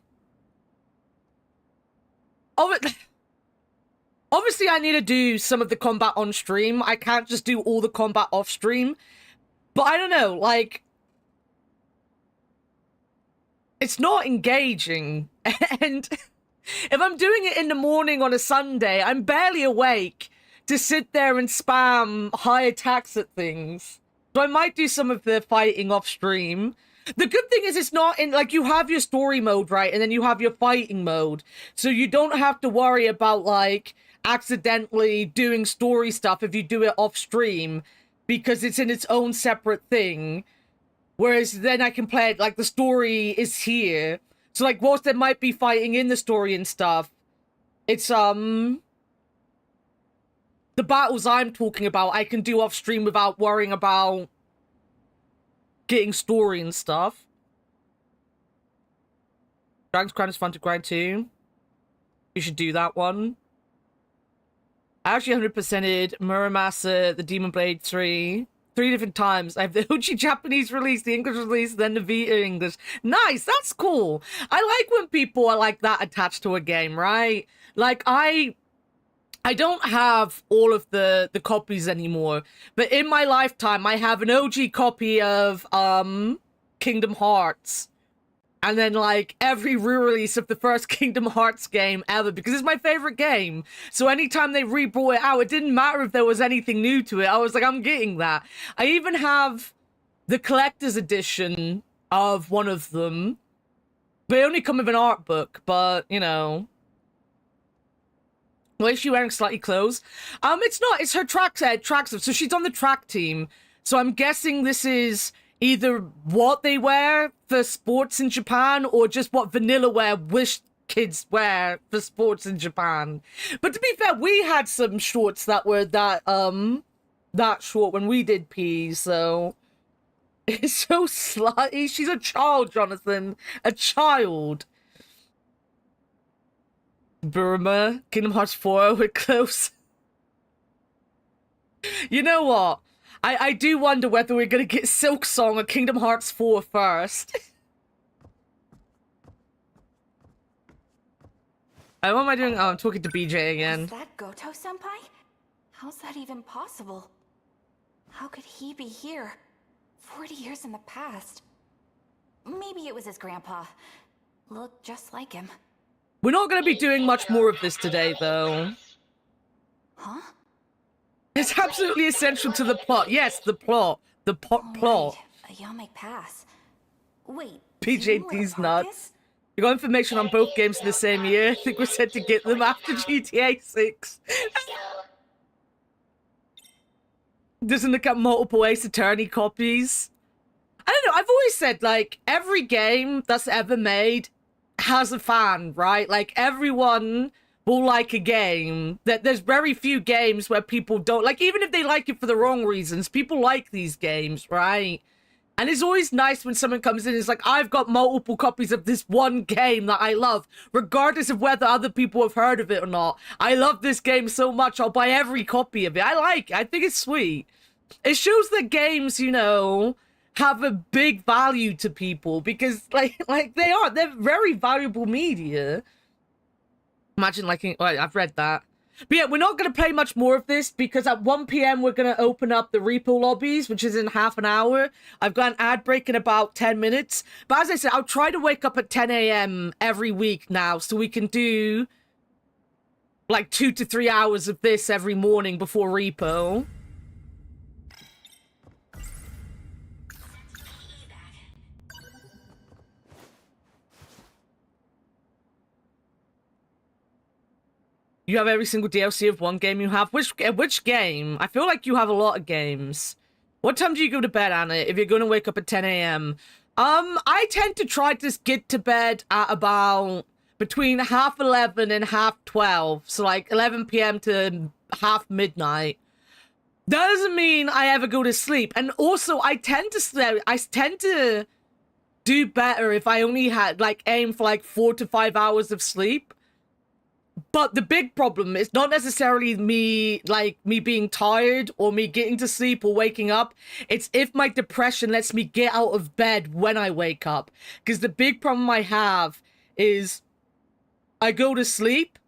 Obviously, I need to do some of the combat on stream. I can't just do all the combat off stream. But I don't know, like... It's not engaging. And if I'm doing it in the morning on a Sunday, I'm barely awake to sit there and spam high attacks at things. So I might do some of the fighting off stream. The good thing is it's not in, like, you have your story mode, right? And then you have your fighting mode. So you don't have to worry about, like, accidentally doing story stuff if you do it off stream. Because it's in its own separate thing. Whereas then I can play it, like, the story is here. So, like, whilst there might be fighting in the story and stuff, it's, the battles I'm talking about, I can do off stream without worrying about getting story and stuff. Dragon's Crown is fun to grind too. You should do that one. I actually 100%ed Muramasa, the Demon Blade 3 different times. I have the OG Japanese release, the English release, then the Vita English. Nice, that's cool. I like when people are like that attached to a game, right? Like, I don't have all of the copies anymore, but in my lifetime, I have an OG copy of Kingdom Hearts, and then like every re-release of the first Kingdom Hearts game ever, because it's my favorite game. So anytime they re-brought it out, it didn't matter if there was anything new to it. I was like, I'm getting that. I even have the collector's edition of one of them. They only come with an art book, but you know. Why is she wearing slightly clothes? It's not. It's her tracksuit. So she's on the track team. So I'm guessing this is either what they wear for sports in Japan or just what Vanillaware wish kids wear for sports in Japan. But to be fair, we had some shorts that were that short when we did P. So it's so slutty. She's a child, Jonathan. A child. Burma, Kingdom Hearts 4, we're close. You know what? I do wonder whether we're gonna get Silk Song or Kingdom Hearts 4 first. What am I doing? Oh, I'm talking to BJ again. Is that Goto-senpai? How's that even possible? How could he be here? 40 years in the past. Maybe it was his grandpa. Looked just like him. We're not going to be doing much more of this today, though. Huh? It's absolutely essential to the plot. Yes, the plot. The plot. Right. A Yamik Pass. Wait. PJD's nuts. You got information on both games in the same year. I think we're set to get them after GTA 6. Doesn't look at multiple Ace Attorney copies. I don't know. I've always said, like, every game that's ever made has a fan, right? Like, everyone will like a game. There's very few games where people don't like, even if they like it for the wrong reasons, people like these games, right? And it's always nice when someone comes in and is like, I've got multiple copies of this one game that I love, regardless of whether other people have heard of it or not. I love this game so much, I'll buy every copy of it. I think it's sweet. It shows that games, you know, have a big value to people because, like they're very valuable media. Imagine, like, I've read that. But yeah, we're not going to play much more of this because at 1 p.m. we're going to open up the repo lobbies, which is in half an hour. I've got an ad break in about 10 minutes. But as I said, I'll try to wake up at 10 a.m. every week now so we can do like 2 to 3 hours of this every morning before repo. You have every single DLC of one game you have? Which game? I feel like you have a lot of games. What time do you go to bed, Anna, if you're going to wake up at 10 a.m.? I tend to try to get to bed at about between 11:30 and 12:30. So like 11 p.m. to midnight. That doesn't mean I ever go to sleep. And also, I tend to do better if I only had, like, aim for like 4 to 5 hours of sleep. But the big problem is not necessarily me being tired or me getting to sleep or waking up. It's if my depression lets me get out of bed when I wake up. Because the big problem I have is I go to sleep.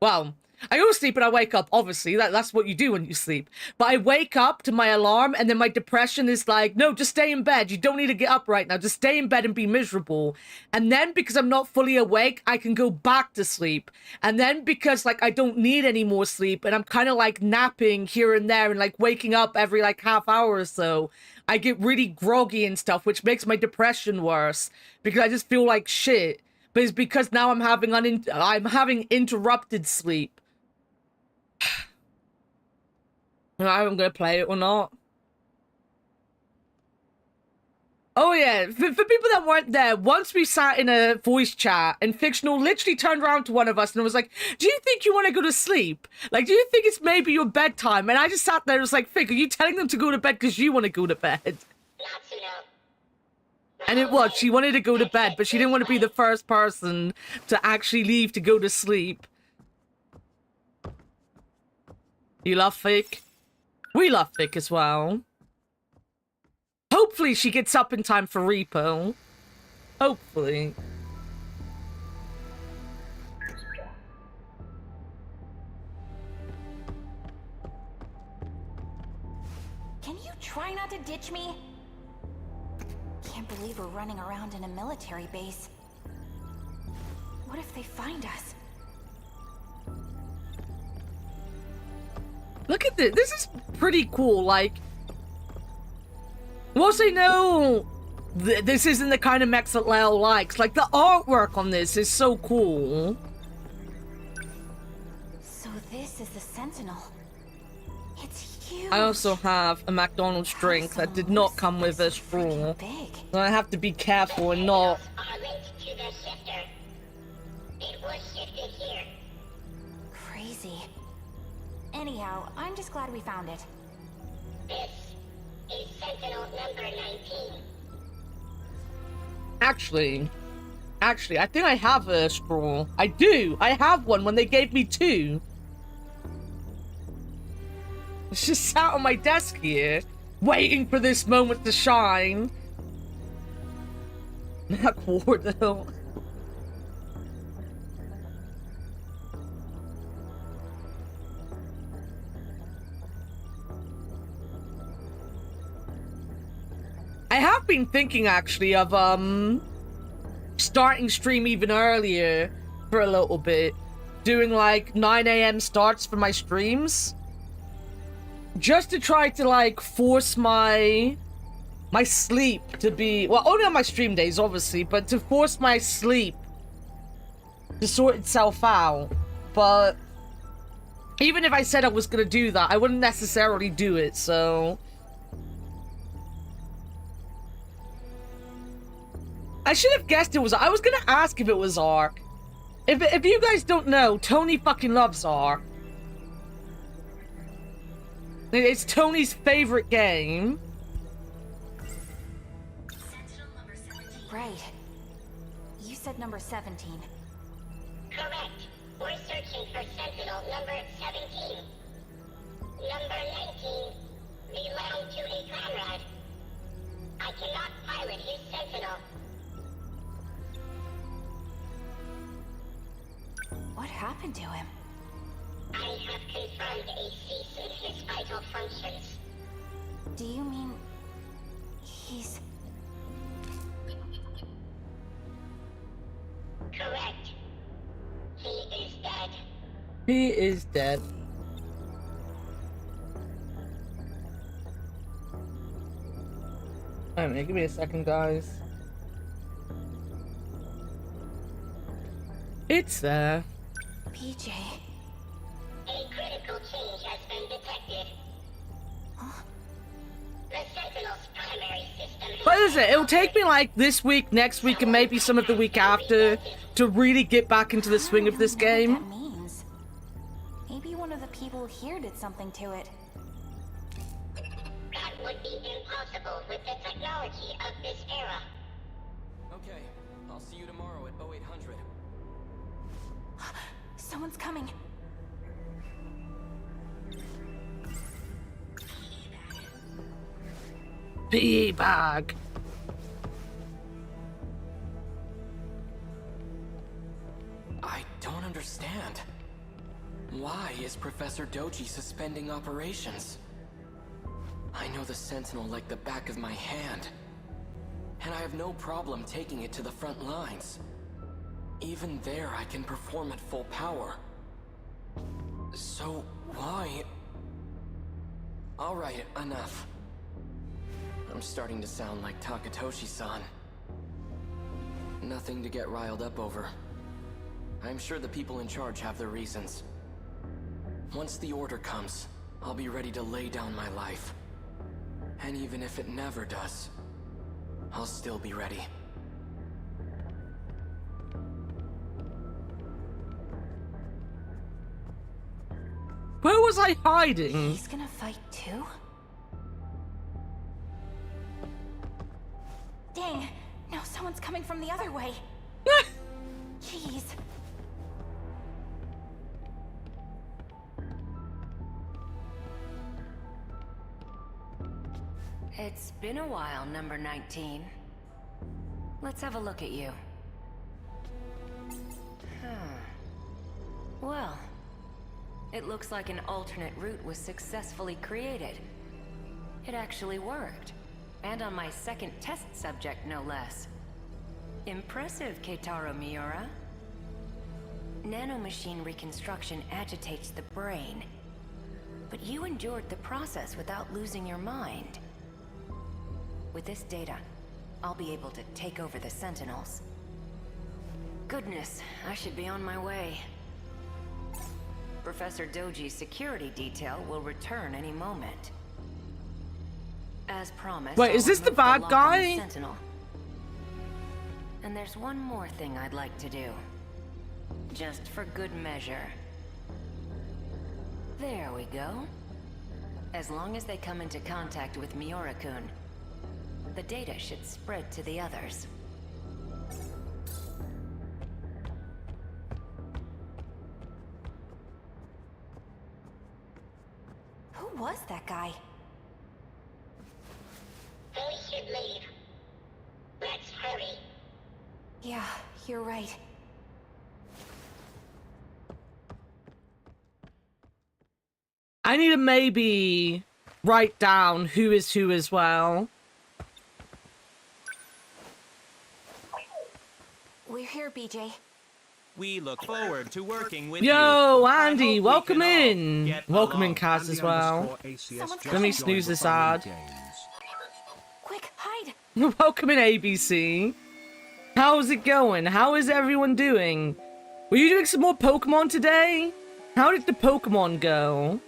Well, I go to sleep and I wake up, obviously. That's what you do when you sleep. But I wake up to my alarm and then my depression is like, no, just stay in bed. You don't need to get up right now. Just stay in bed and be miserable. And then because I'm not fully awake, I can go back to sleep. And then because, like, I don't need any more sleep and I'm kind of like napping here and there and like waking up every like half hour or so, I get really groggy and stuff, which makes my depression worse because I just feel like shit. But it's because now I'm having interrupted sleep. I'm gonna play it or not. Oh yeah, for people that weren't there, once we sat in a voice chat and Fictional literally turned around to one of us and was like, do you think you want to go to sleep? Like, do you think it's maybe your bedtime? And I just sat there and was like, Fic, are you telling them to go to bed because you want to go to bed? And it was, she wanted to go to bed, but she didn't want to be the first person to actually leave to go to sleep. You love Fic? We love Vic as well. Hopefully she gets up in time for repo. Hopefully. Can you try not to ditch me? Can't believe we're running around in a military base. What if they find us? Look at this. This is pretty cool. Like, once I know this isn't the kind of mechs that Lyle likes, like, the artwork on this is so cool. So this is the Sentinel. It's huge. I also have a McDonald's drink that did not come with a straw. So I have to be careful and not... Crazy. Anyhow, I'm just glad we found it. This is Sentinel number 19. Actually, I think I have a straw. I do. I have one when they gave me 2. It's just sat on my desk here, waiting for this moment to shine. Not Wardo. have been thinking actually of starting stream even earlier for a little bit, doing like 9 a.m. starts for my streams, just to try to like force my sleep to be, well, only on my stream days obviously, but to force my sleep to sort itself out. But even if I said I was gonna do that, I wouldn't necessarily do it, so I should have guessed it was. I was gonna ask if it was Ark. If you guys don't know, Tony fucking loves Ark. It's Tony's favorite game. Right. You said number 17. Correct. We're searching for Sentinel number 17. Number 19 belonged to a comrade. I cannot pilot his Sentinel. What happened to him? I have confirmed a cease in his vital functions. Do you mean he's... Correct. He is dead. He is dead. Wait a minute, give me a second, guys. It's there. PJ. A critical change has been detected. Huh? The Sentinel's primary system... What is it? It'll take me like this week, next week, and maybe some of the week after to really get back into the swing of this game. What that means. Maybe one of the people here did something to it. That would be impossible with the technology of this era. Okay, I'll see you tomorrow at 0800. Someone's coming. PE bag. I don't understand. Why is Professor Doji suspending operations? I know the Sentinel like the back of my hand, and I have no problem taking it to the front lines. Even there, I can perform at full power. So, why? Alright, enough. I'm starting to sound like Takatoshi-san. Nothing to get riled up over. I'm sure the people in charge have their reasons. Once the order comes, I'll be ready to lay down my life. And even if it never does, I'll still be ready. Where was I hiding? He's gonna fight too? Dang! Now someone's coming from the other way. Jeez. It's been a while, number 19. Let's have a look at you. Well, it looks like an alternate route was successfully created. It actually worked. And on my second test subject, no less. Impressive, Keitaro Miura. Nanomachine reconstruction agitates the brain. But you endured the process without losing your mind. With this data, I'll be able to take over the Sentinels. Goodness, I should be on my way. Professor Doji's security detail will return any moment. As promised, Wait, is this the bad guy? Sentinel. And there's one more thing I'd like to do. Just for good measure. There we go. As long as they come into contact with Miura-kun, the data should spread to the others. Who was that guy? We should leave. Let's hurry. Yeah, you're right. I need to maybe write down who is who as well. you're here, BJ. We look forward to working with Yo, you. Andy, welcome in. Welcome in, Kaz, as well. Let me snooze this ad. Quick, hide. Welcome in, ABC. How's it going? How is everyone doing? Were you doing some more Pokemon today? How did the Pokemon go?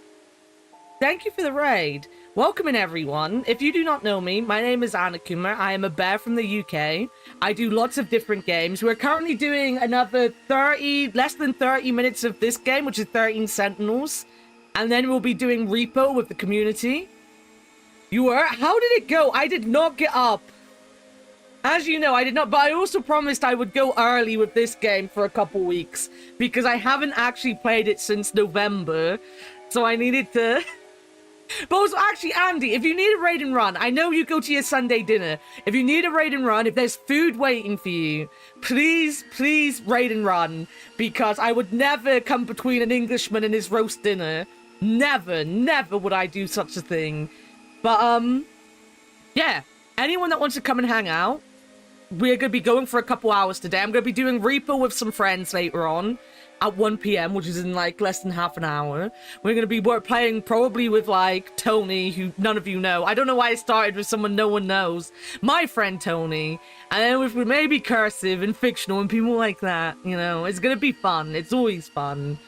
Thank you for the raid. Welcome in, everyone. If you do not know me, my name is Annakumaa. I am a bear from the UK. I do lots of different games. We're currently doing another less than 30 minutes of this game, which is 13 Sentinels. And then we'll be doing Repo with the community. You were? How did it go? I did not get up. As you know, I did not, but I also promised I would go early with this game for a couple weeks. Because I haven't actually played it since November. So I needed to... But also, actually, Andy, if you need a raid and run, I know you go to your Sunday dinner. If you need a raid and run, if there's food waiting for you, please raid and run. Because I would never come between an Englishman and his roast dinner. Never would I do such a thing. But, yeah. Anyone that wants to come and hang out, we're going to be going for a couple hours today. I'm going to be doing Repo with some friends later on. At 1 p.m, which is in, like, less than half an hour. We're going to be playing probably with, like, Tony, who none of you know. I don't know why I started with someone no one knows. My friend Tony. And then with maybe Cursive and Fictional and people like that. You know, it's going to be fun. It's always fun.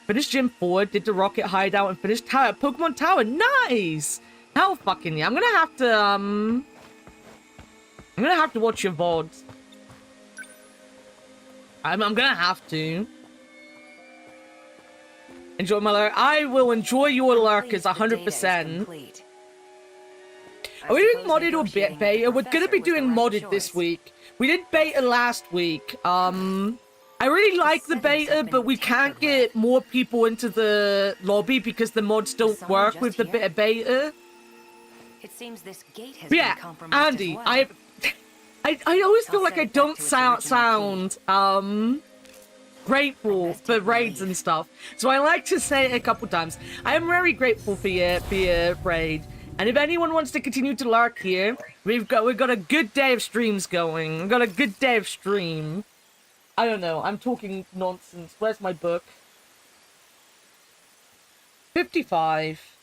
Finished Gym 4, did the Rocket Hideout, and finished Pokemon Tower. Nice! Hell fucking yeah. I'm going to have to, I'm going to have to watch your VODs. I'm going to have to. Enjoy my lurk. I will enjoy your lurkers 100%. Are we doing modded or beta? We're gonna be doing modded this week. We did beta last week. I really like the beta, but we can't get more people into the lobby because the mods don't work with the beta. It seems this gate has been compromised. Andy, as well. I always feel like I don't sound grateful for raids and stuff, so I like to say it a couple times. I am very grateful for your raid, and if anyone wants to continue to lurk here, we've got a good day of streams going. We've got a good day of stream. I don't know, I'm talking nonsense. Where's my book? 55.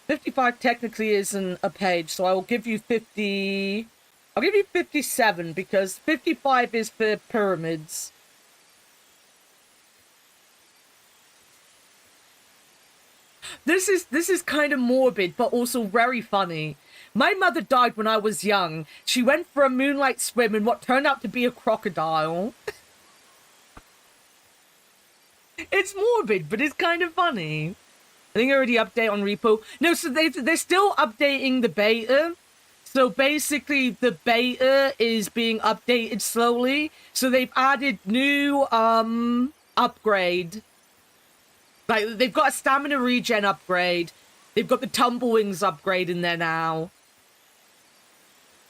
$55 technically isn't a page, so I will give you 50... I'll give you 57, because 55 is for pyramids. This is kind of morbid, but also very funny. My mother died when I was young. She went for a moonlight swim in what turned out to be a crocodile. It's morbid, but it's kind of funny. I think I already update on Repo. No, so they're still updating the beta. So basically, the beta is being updated slowly. So they've added new upgrade. Like, they've got a stamina regen upgrade. They've got the Tumblewings upgrade in there now.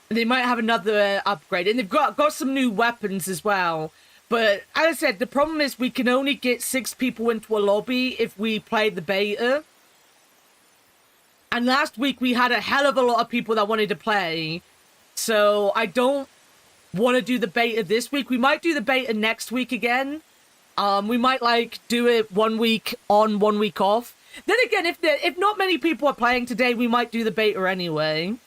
And they might have another upgrade. And they've got some new weapons as well. But as I said, the problem is we can only get 6 people into a lobby if we play the beta. And last week we had a hell of a lot of people that wanted to play. So I don't want to do the beta this week. We might do the beta next week again. We might like do it 1 week on, 1 week off. Then again, if not many people are playing today, we might do the beta anyway.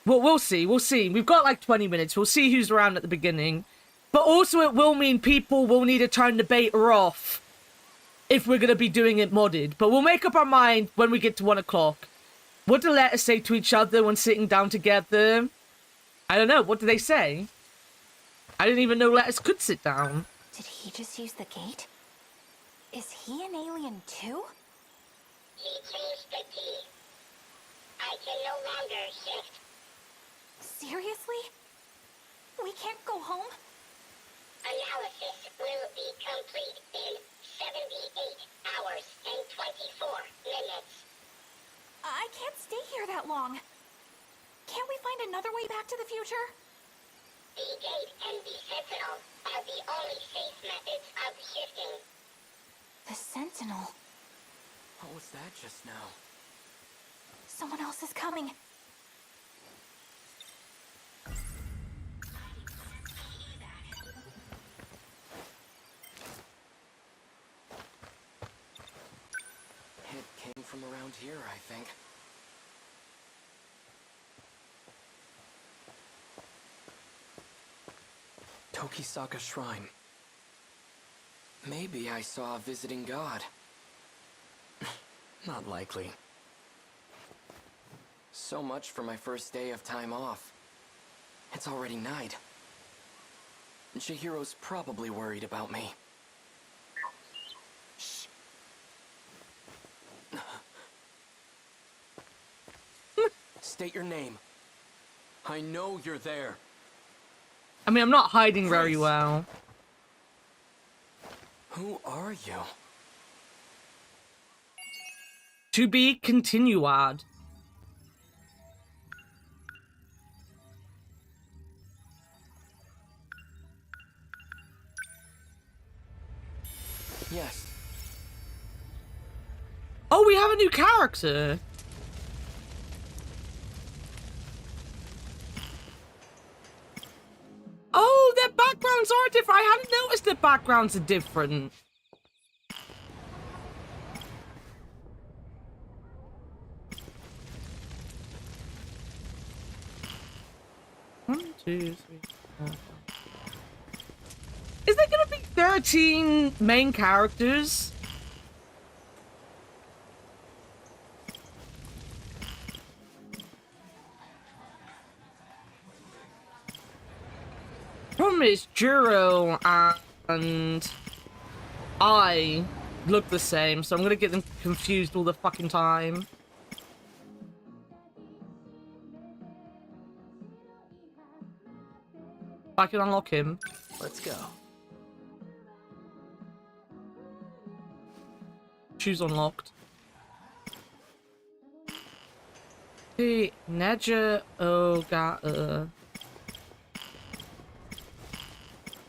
Well, we'll see. We'll see. We've got like 20 minutes. We'll see who's around at the beginning. But also it will mean people will need to turn the beta off if we're going to be doing it modded. But we'll make up our mind when we get to 1 o'clock. What do letters say to each other when sitting down together? I don't know. What do they say? I didn't even know letters could sit down. Did he just use the gate? Is he an alien too? He changed the key. I can no longer shift. Seriously? We can't go home? Analysis will be complete in 78 hours and 24 minutes. I can't stay here that long. Can't we find another way back to the future? The gate and the Sentinel are the only safe methods of shifting. The Sentinel. What was that just now? Someone else is coming. It came from around here, I think. Tokisaka Shrine. Maybe I saw a visiting god. Not likely. So much for my first day of time off. It's already night. Chihiro's probably worried about me. Shh. State your name. I know you're there. I mean, I'm not hiding very well. Who are you? To be continued. Yes. Oh, we have a new character. Oh, their backgrounds are different. I hadn't noticed their backgrounds are different. One, two, three, four, five. Is there gonna be 13 main characters? Problem is, Juro and I look the same, so I'm gonna get them confused all the fucking time. I can unlock him. Let's go. Choose unlocked. Hey, Neja Oga.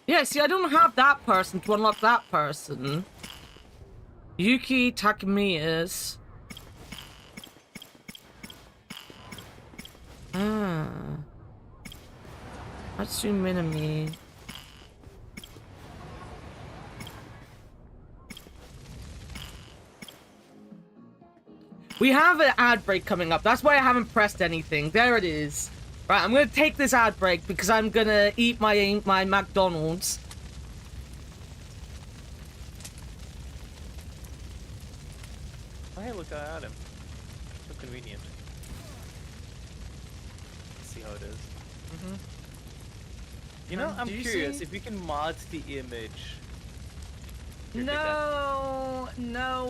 Yeah, see, I don't have that person to unlock that person. Yuki Takamiya's. Ah. Matsu Minami. We have an ad break coming up. That's why I haven't pressed anything. There it is. Right, I'm gonna take this ad break because I'm gonna eat my McDonald's. Oh, hey, look, I had him. So convenient. Let's see how it is. Mm-hmm. You know, I'm curious if you can mod the image. No,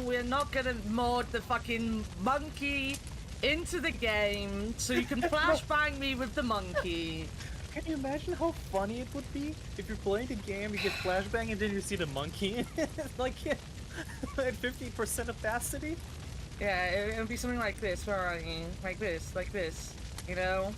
we're not gonna mod the fucking monkey into the game so you can flashbang me with the monkey. Can you imagine how funny it would be if you're playing the game, you get flashbang, and then you see the monkey, like at 50% opacity? Yeah, it would be something like this. Where are you? Like this, you know?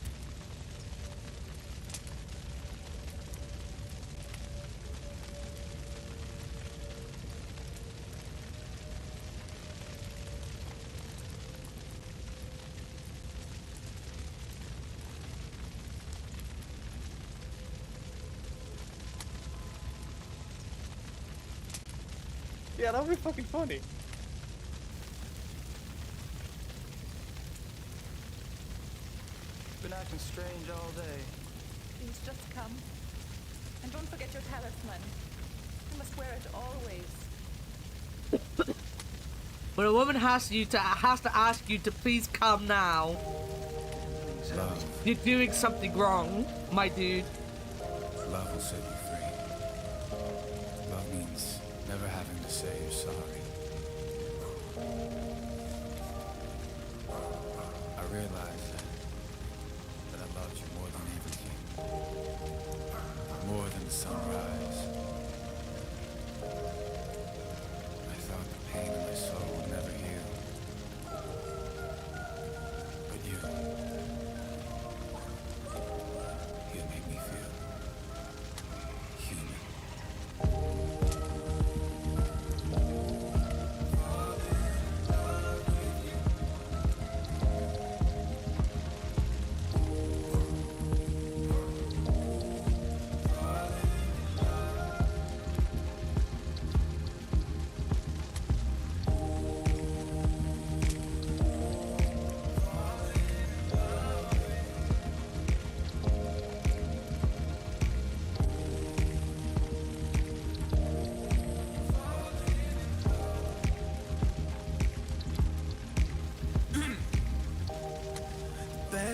Yeah, that would be fucking funny. Been acting strange all day. Please just come. And don't forget your talisman. You must wear it always. But a woman has to ask you to please come now. Love. You're doing something wrong, my dude. Love will set you free. Love means never having to say you're sorry. I realized that I loved you more than everything. More than the sunrise. I thought the pain in my soul would never heal. But you make me feel.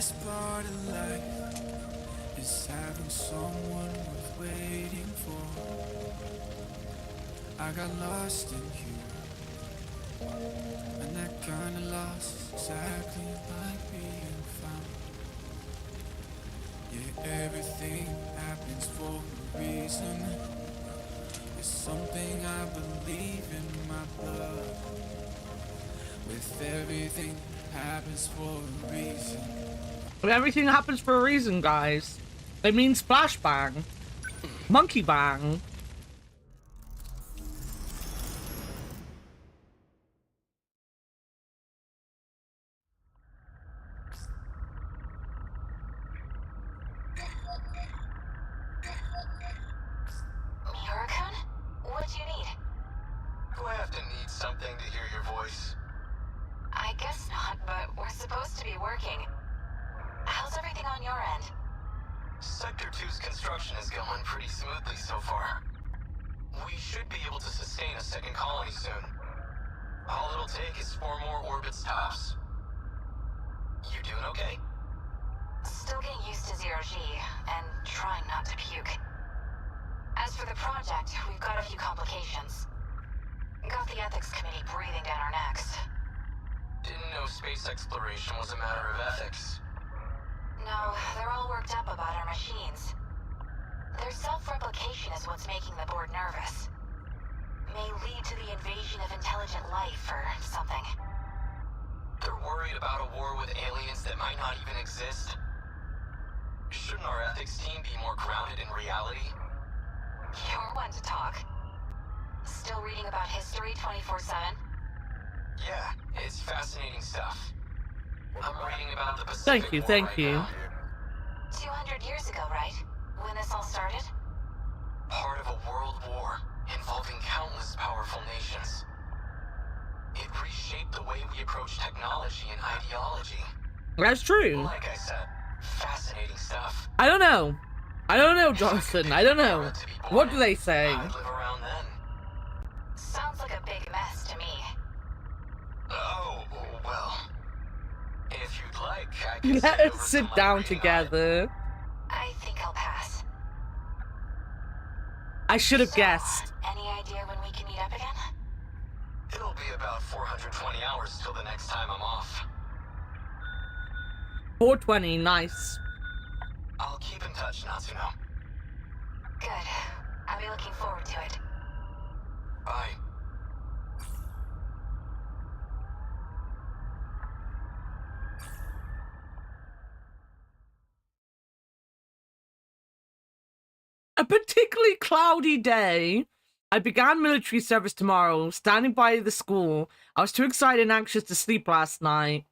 best part of life is having someone worth waiting for. I got lost in you, and that kind of lost is exactly like being found. Yeah, everything happens for a reason. It's something I believe in my blood. With everything happens for a reason. Everything happens for a reason, guys. It means splash bang. Monkey bang. Miura-kun? What do you need? Do I have to need something to hear your voice? I guess not, but we're supposed to be working. How's everything on your end? Sector 2's construction is going pretty smoothly so far. We should be able to sustain a second colony soon. All it'll take is 4 more orbits tops. You doing okay? Still getting used to zero-G, and trying not to puke. As for the project, we've got a few complications. Got the ethics committee breathing down our necks. Didn't know space exploration was a matter of ethics. No, they're all worked up about our machines. Their self-replication is what's making the board nervous. May lead to the invasion of intelligent life or something. They're worried about a war with aliens that might not even exist. Shouldn't our ethics team be more grounded in reality? You're one to talk. Still reading about history 24/7? Yeah, it's fascinating stuff. I'm reading about the Pacific Thank you, War thank right you. now. 200 years ago, right? When this all started? Part of a world war involving countless powerful nations. It reshaped the way we approach technology and ideology. That's true. Like I said, fascinating stuff. I don't know. I don't know, Jonathan. I don't know. What do they say? I'd live around then. Sounds like a big mess to me. Oh, well. If you'd like, I can Let send over us sit some down reading on it. together. I think I'll pass. I should have guessed. Any idea when we can meet up again? It'll be about 420 hours till the next time I'm off. 420, nice. I'll keep in touch, Natsuno. Good. I'll be looking forward to it. Bye. A particularly cloudy day. I began military service tomorrow, standing by the school. I was too excited and anxious to sleep last night.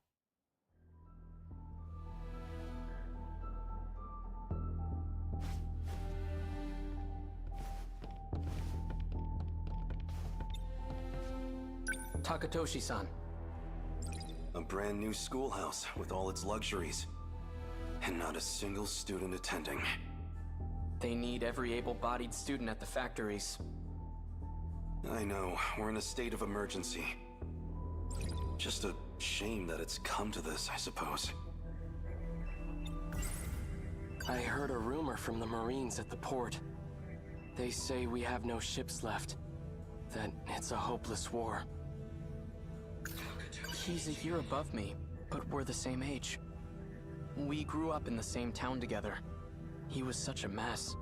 Takatoshi-san. A brand new schoolhouse with all its luxuries. And not a single student attending. They need every able-bodied student at the factories. I know, we're in a state of emergency. Just a shame that it's come to this, I suppose. I heard a rumor from the Marines at the port. They say we have no ships left. That it's a hopeless war. He's a year above me, but we're the same age. We grew up in the same town together. He was such a mess.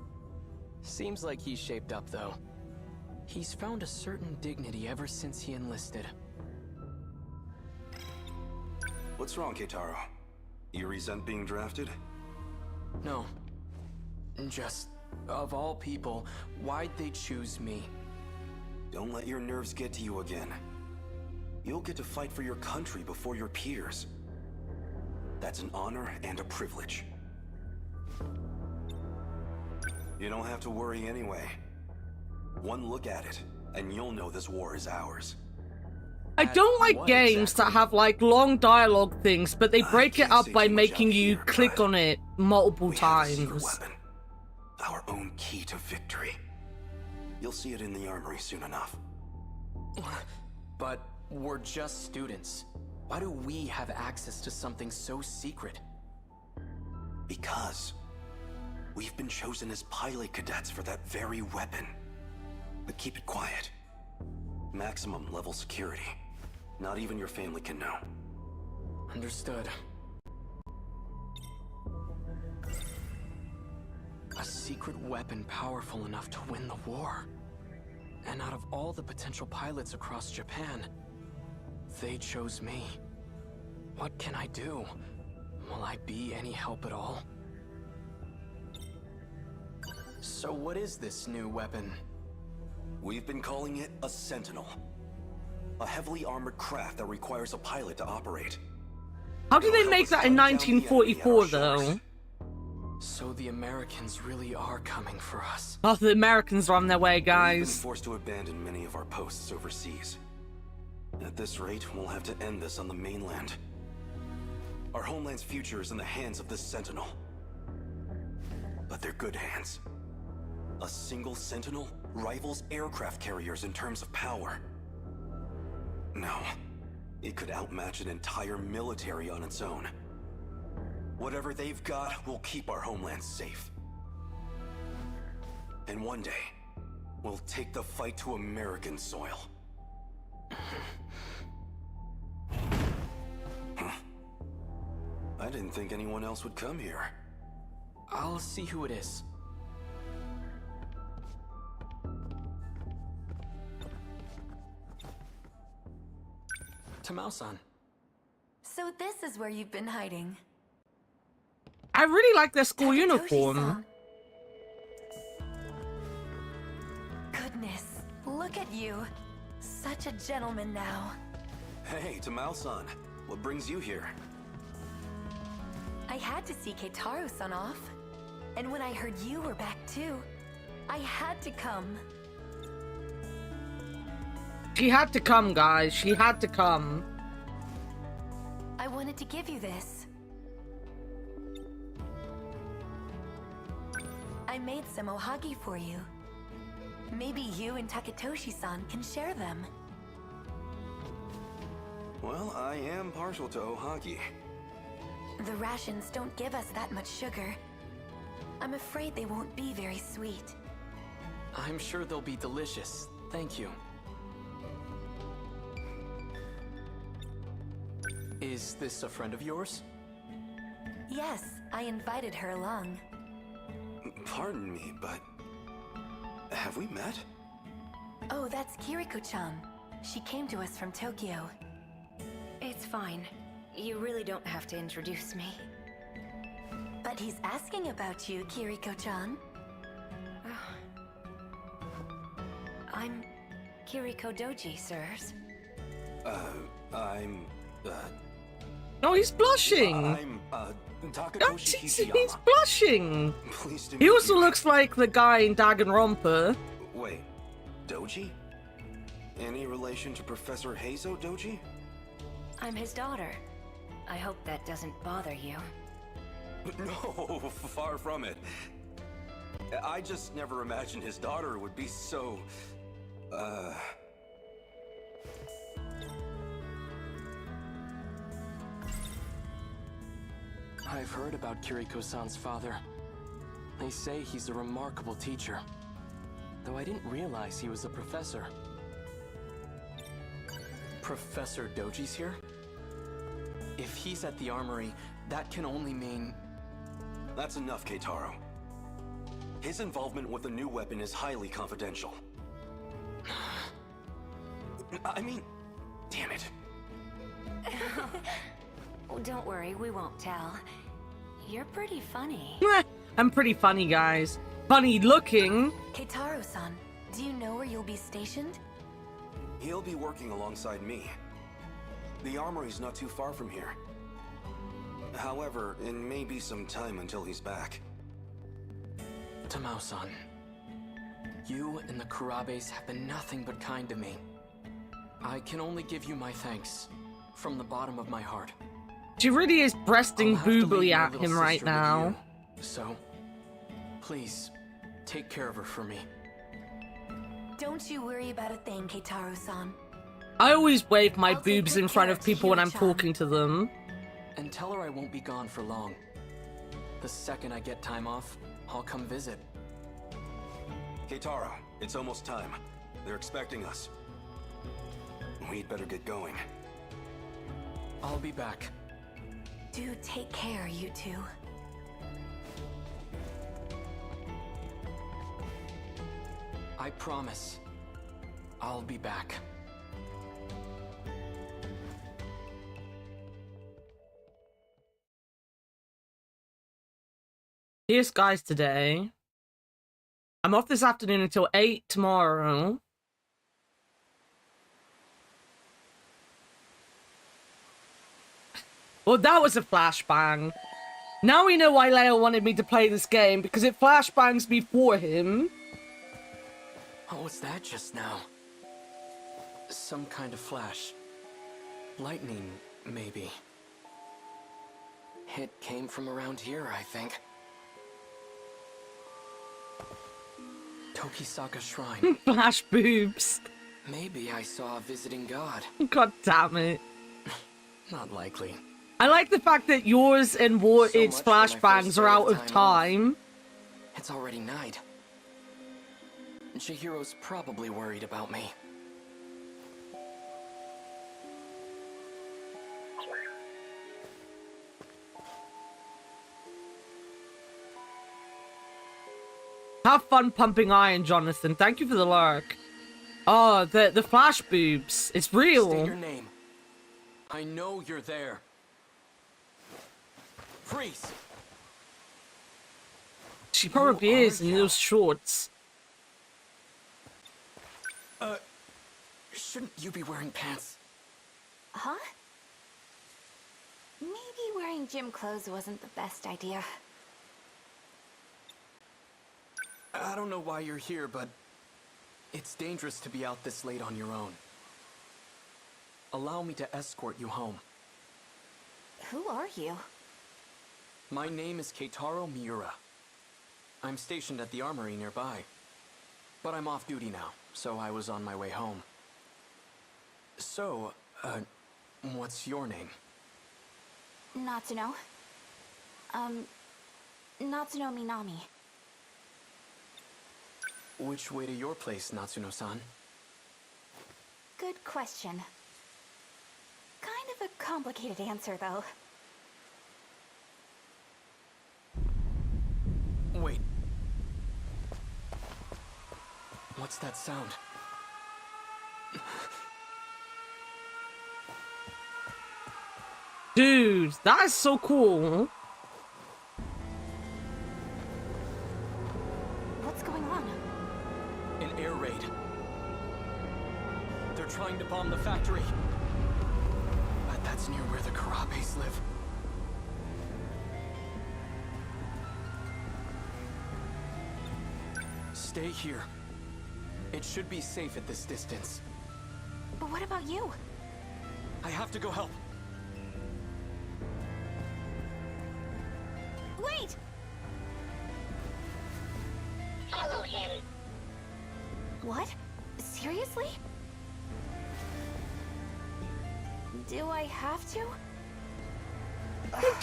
Seems like he's shaped up, though. He's found a certain dignity ever since he enlisted. What's wrong, Keitaro? You resent being drafted? No. Just, of all people, why'd they choose me? Don't let your nerves get to you again. You'll get to fight for your country before your peers. That's an honor and a privilege. You don't have to worry anyway. One look at it, and you'll know this war is ours. I don't like games that have like long dialogue things, but they break it up by making you click on it multiple times. Our own key to victory. You'll see it in the armory soon enough. But we're just students. Why do we have access to something so secret? Because we've been chosen as pilot cadets for that very weapon. But keep it quiet. Maximum level security. Not even your family can know. Understood. A secret weapon powerful enough to win the war. And out of all the potential pilots across Japan, they chose me. What can I do? Will I be any help at all? So what is this new weapon? We've been calling it a Sentinel. A heavily armored craft that requires a pilot to operate. How did they make that in 1944, though? So the Americans really are coming for us. Oh, the Americans are on their way, We've been guys. forced to abandon many of our posts overseas. At this rate, we'll have to end this on the mainland. Our homeland's future is in the hands of this Sentinel. But they're good hands. A single Sentinel rivals aircraft carriers in terms of power. No, it could outmatch an entire military on its own. Whatever they've got will keep our homeland safe. And one day, we'll take the fight to American soil. I didn't think anyone else would come here. I'll see who it is. Tamao-san. So this is where you've been hiding. I really like their school uniform. Goodness, look at you. Such a gentleman now. Hey, Tamao-san. What brings you here? I had to see Keitaro-san off. And when I heard you were back too, I had to come. She had to come, guys. She had to come. I wanted to give you this. I made some ohagi for you. Maybe you and Taketoshi-san can share them. Well, I am partial to ohagi. The rations don't give us that much sugar. I'm afraid they won't be very sweet. I'm sure they'll be delicious. Thank you. Is this a friend of yours? Yes, I invited her along. Pardon me, but... have we met? Oh, that's Kiriko-chan. She came to us from Tokyo. It's fine. You really don't have to introduce me. But he's asking about you, Kiriko-chan. I'm Kiriko Doji, sirs. Oh, he's blushing. Taketoshi He's blushing. Pleased to He meet also you. looks like the guy in Danganronpa. Wait, Doji? Any relation to Professor Heizo Doji? I'm his daughter. I hope that doesn't bother you. No, far from it. I just never imagined his daughter would be so... I've heard about Kiriko-san's father. They say he's a remarkable teacher. Though I didn't realize he was a professor. Professor Doji's here? If he's at the armory, that can only mean... That's enough, Keitaro. His involvement with the new weapon is highly confidential. I mean, damn it. Oh, don't worry, we won't tell. You're pretty funny. I'm pretty funny, guys. Funny looking. Keitaro-san, do you know where you'll be stationed? He'll be working alongside me. The armory's not too far from here. However, it may be some time until he's back. Tamao-san, you and the Kurabes have been nothing but kind to me. I can only give you my thanks, from the bottom of my heart. She really is breasting I'll have to leave boobily my at little him right sister with now. you. So, please, take care of her for me. Don't you worry about a thing, Keitaro-san. I always wave my I'll take boobs good in front care of of people when I'm Chihiro-chan. talking to them. And tell her I won't be gone for long. The second I get time off, I'll come visit. Keitaro, it's almost time. They're expecting us. We'd better get going. I'll be back. Do take care, you two. I promise. I'll be back. Here's guys today. I'm off this afternoon until 8 tomorrow. Well, that was a flashbang. Now we know why Leo wanted me to play this game, because it flashbangs me for him. What was that just now? Some kind of flash. Lightning, maybe. It came from around here, I think. Tokisaka Shrine. Flash boobs. Maybe I saw a visiting god. God damn it. Not likely. I like the fact that yours and its flashbangs are out of time. It's already night. Chihiro's probably worried about me. Have fun pumping iron, Jonathan. Thank you for the lurk. Oh, the flash boobs. It's real. State your name. I know you're there. Freeze. She probably is in those shorts. Shouldn't you be wearing pants? Huh? Maybe wearing gym clothes wasn't the best idea. I don't know why you're here, but it's dangerous to be out this late on your own. Allow me to escort you home. Who are you? My name is Keitaro Miura. I'm stationed at the armory nearby. But I'm off duty now, so I was on my way home. So, what's your name? Natsuno. Natsuno Minami. Which way to your place, Natsuno-san? Good question. Kind of a complicated answer, though. Wait. What's that sound? Dude, that is so cool. What's going on? An air raid. They're trying to bomb the factory. But that's near where the Karabes live. Stay here. It should be safe at this distance. But what about you? I have to go help. Wait! Follow him. What? Seriously? Do I have to?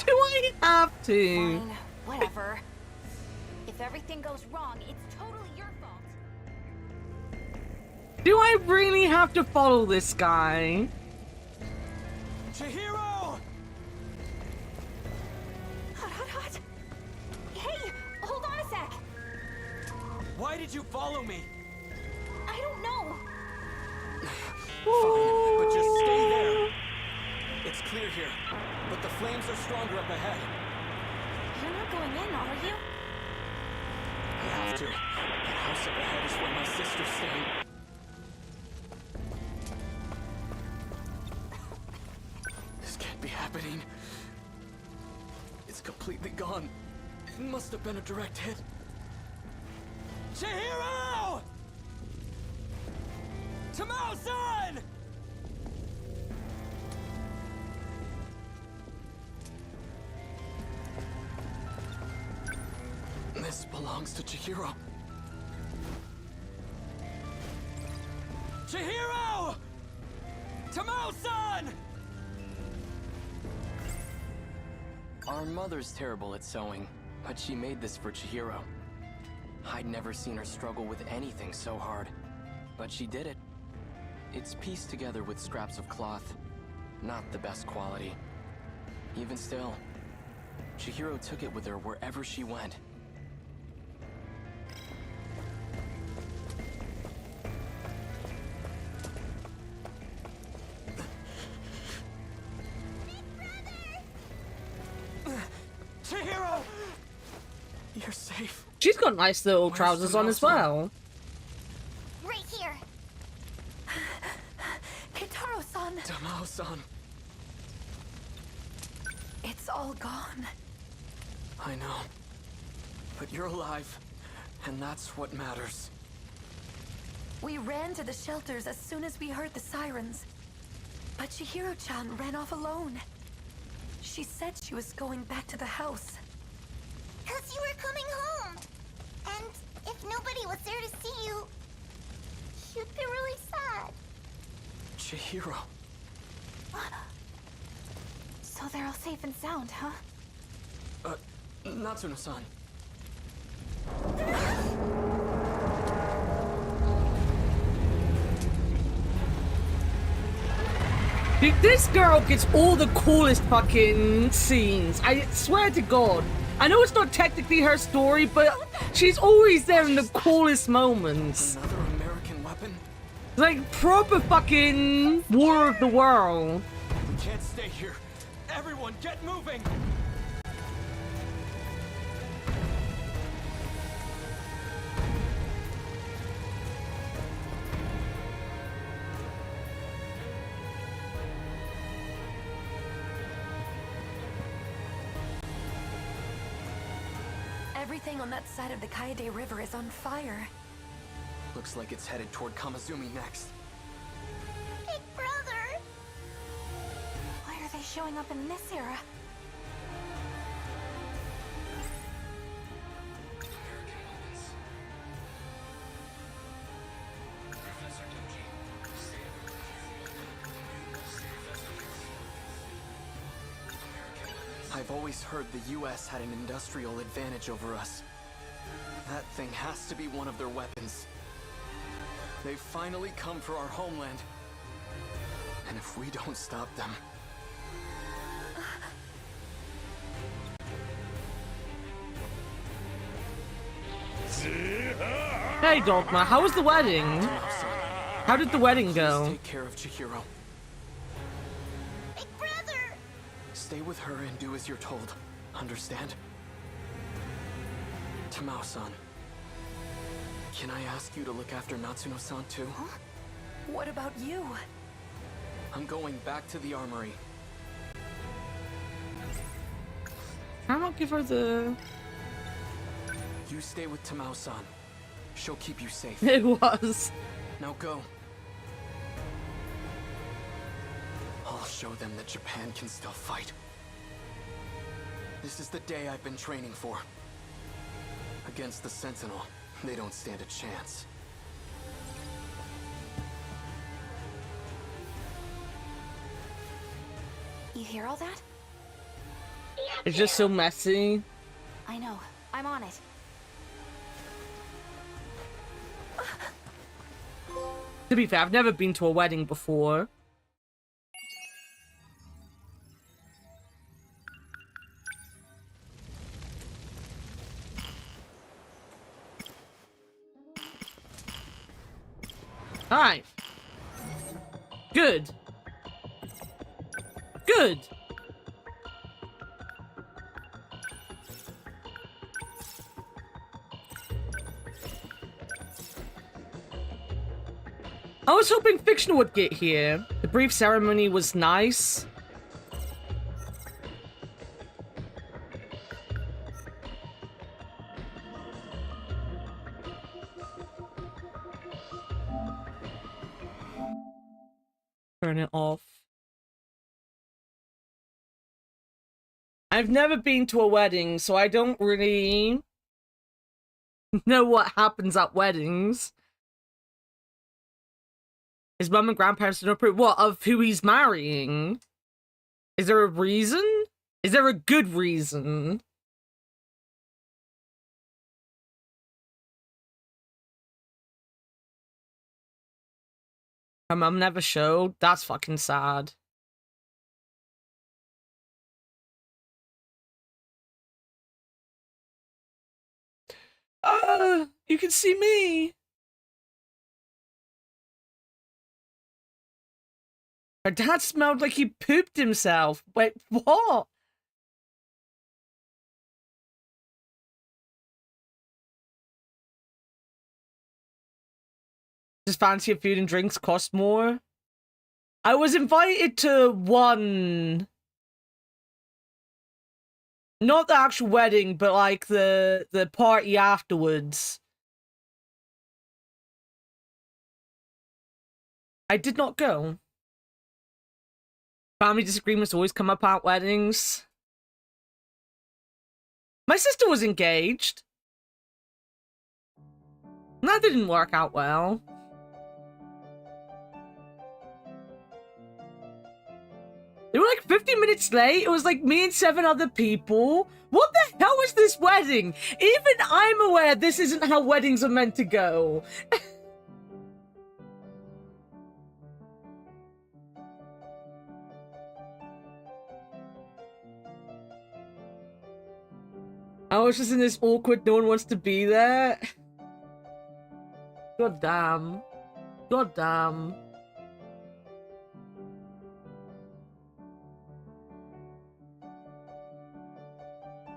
Do I have to? Fine, whatever. If everything goes wrong, it's totally your fault. Do I really have to follow this guy? Chihiro! Hot. Hey, hold on a sec. Why did you follow me? I don't know. Fine, but just stay there. It's clear here, but the flames are stronger up ahead. You're not going in, are you? I have to. That house up ahead is where my sister's staying. This can't be happening. It's completely gone. It must have been a direct hit. Chihiro! Tamao-san! This belongs to Chihiro. Chihiro! Tamao-san! Our mother's terrible at sewing. But she made this for Chihiro. I'd never seen her struggle with anything so hard. But she did it. It's pieced together with scraps of cloth. Not the best quality. Even still, Chihiro took it with her wherever she went. Chihiro! You're safe. She's got nice little trousers on as well. Right here. Kitaro-san. Tamao-san. It's all gone. I know. But you're alive, and that's what matters. We ran to the shelters as soon as we heard the sirens. But Chihiro-chan ran off alone. She said she was going back to the house. 'Cause you were coming home. And if nobody was there to see you, you'd be really sad. Chihiro. So they're all safe and sound, huh? Natsuno-san. Dude, this girl gets all the coolest fucking scenes. I swear to God. I know it's not technically her story, but she's always there in the coolest moments. Another American weapon? Like proper fucking War of the World. We can't stay here. Everyone, get moving! Everything on that side of the Kaide River is on fire. Looks like it's headed toward Kamazumi next. Big brother! Why are they showing up in this era? I've always heard the US had an industrial advantage over us. That thing has to be one of their weapons. They've finally come for our homeland. And if we don't stop them... Hey, Dogma, how was the wedding? How did the wedding go? Take care of Chihiro. Big brother! Stay with her and do as you're told. Understand? Tamao-san. Can I ask you to look after Natsuno-san too? Huh? What about you? I'm going back to the armory. I don't give her the... You stay with Tamao-san. She'll keep you safe. It was. Now go. I'll show them that Japan can still fight. This is the day I've been training for. Against the Sentinel, they don't stand a chance. You hear all that? It's just so messy. I know. I'm on it. To be fair, I've never been to a wedding before. Alright. Good. Good. I was hoping Fiction would get here. The brief ceremony was nice. Turn it off. I've never been to a wedding, so I don't really know what happens at weddings. His mum and grandparents don't approve. What, of who he's marrying? Is there a reason? Is there a good reason? Her mum never showed. That's fucking sad. You can see me. Her dad smelled like he pooped himself. Wait, what? Just fancier food and drinks cost more. I was invited to one. Not the actual wedding, but like the party afterwards. I did not go. Family disagreements always come up at weddings. My sister was engaged. And that didn't work out well. They were like 50 minutes late. It was like me and 7 other people. What the hell is this wedding? Even I'm aware this isn't how weddings are meant to go. I was just in this awkward, no one wants to be there. God damn. God damn.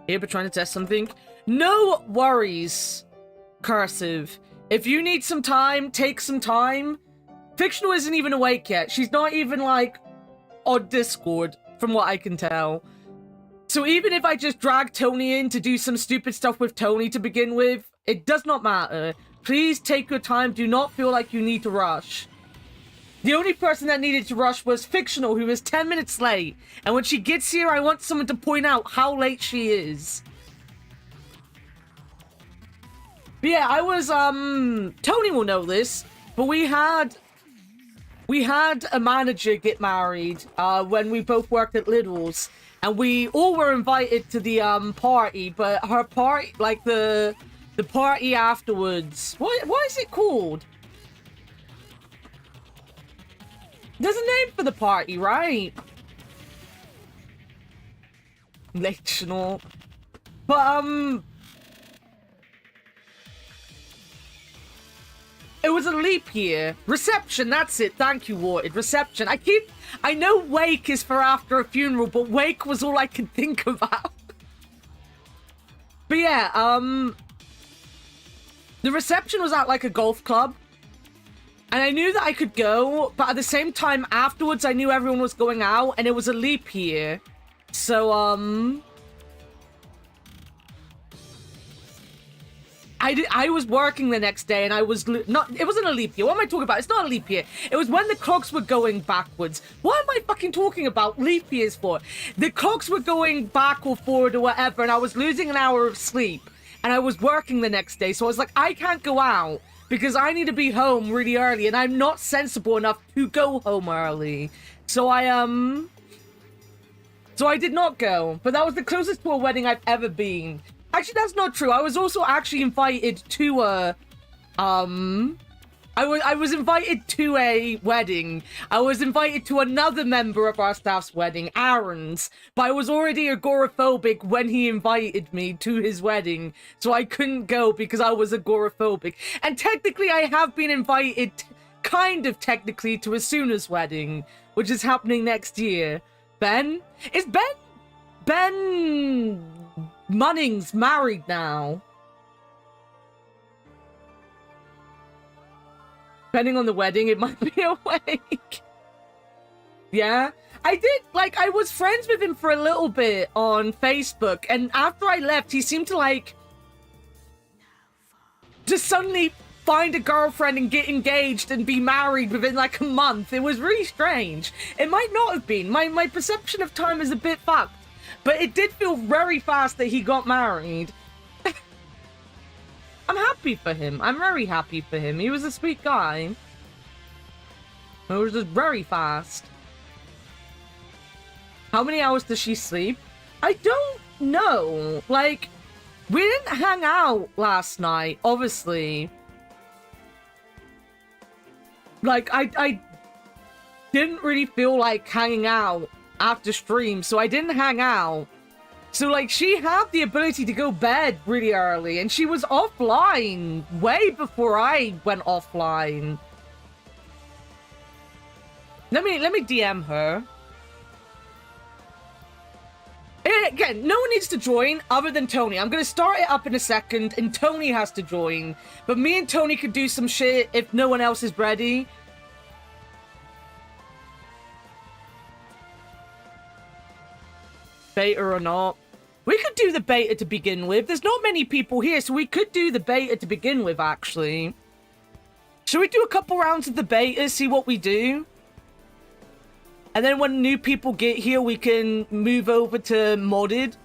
Here, but trying to test something. No worries, Cursive. If you need some time, take some time. Fictional isn't even awake yet. She's not even, like, on Discord, from what I can tell. So even if I just drag Tony in to do some stupid stuff with Tony to begin with, it does not matter. Please take your time. Do not feel like you need to rush. The only person that needed to rush was Fictional, who was 10 minutes late. And when she gets here, I want someone to point out how late she is. But yeah, I was, Tony will know this, but we had a manager get married, when we both worked at Lidl's. And we all were invited to the, party, but her party, like, the party afterwards. What is it called? There's a name for the party, right? Lectional. But, it was a leap year. Reception, that's it. Thank you, Warded. Reception. I know wake is for after a funeral, but wake was all I could think about. But yeah, the reception was at like a golf club. And I knew that I could go, but at the same time afterwards I knew everyone was going out and it was a leap year. So, I was working the next day and I was not, it wasn't a leap year. What am I talking about? It's not a leap year. It was when the clocks were going backwards. What am I fucking talking about leap years for? The clocks were going back or forward or whatever and I was losing an hour of sleep and I was working the next day. So I was like, I can't go out because I need to be home really early and I'm not sensible enough to go home early. So I did not go, but that was the closest to a wedding I've ever been. Actually, that's not true. I was also actually invited to I was invited to a wedding. I was invited to another member of our staff's wedding, Aaron's, but I was already agoraphobic when he invited me to his wedding, so I couldn't go because I was agoraphobic. And technically, I have been invited, kind of technically, to Asuna's wedding, which is happening next year. Ben? Is Ben Munnings married now? Depending on the wedding, it might be awake. Yeah? I did, like, I was friends with him for a little bit on Facebook, and after I left, he seemed to, like, just suddenly find a girlfriend and get engaged and be married within, like, a month. It was really strange. It might not have been. My perception of time is a bit fucked, but it did feel very fast that he got married. I'm happy for him. I'm very happy for him. He was a sweet guy. It was just very fast. How many hours does she sleep? I don't know. Like, we didn't hang out last night, obviously. Like, I didn't really feel like hanging out after stream, so I didn't hang out. So, like, she had the ability to go bed really early, and she was offline way before I went offline. Let me DM her. Again, no one needs to join other than Tony. I'm going to start it up in a second, and Tony has to join. But me and Tony could do some shit if no one else is ready. Beta or not. We could do the beta to begin with. There's not many people here, so we could do the beta to begin with, actually. Should we do a couple rounds of the beta, see what we do? And then when new people get here, we can move over to modded.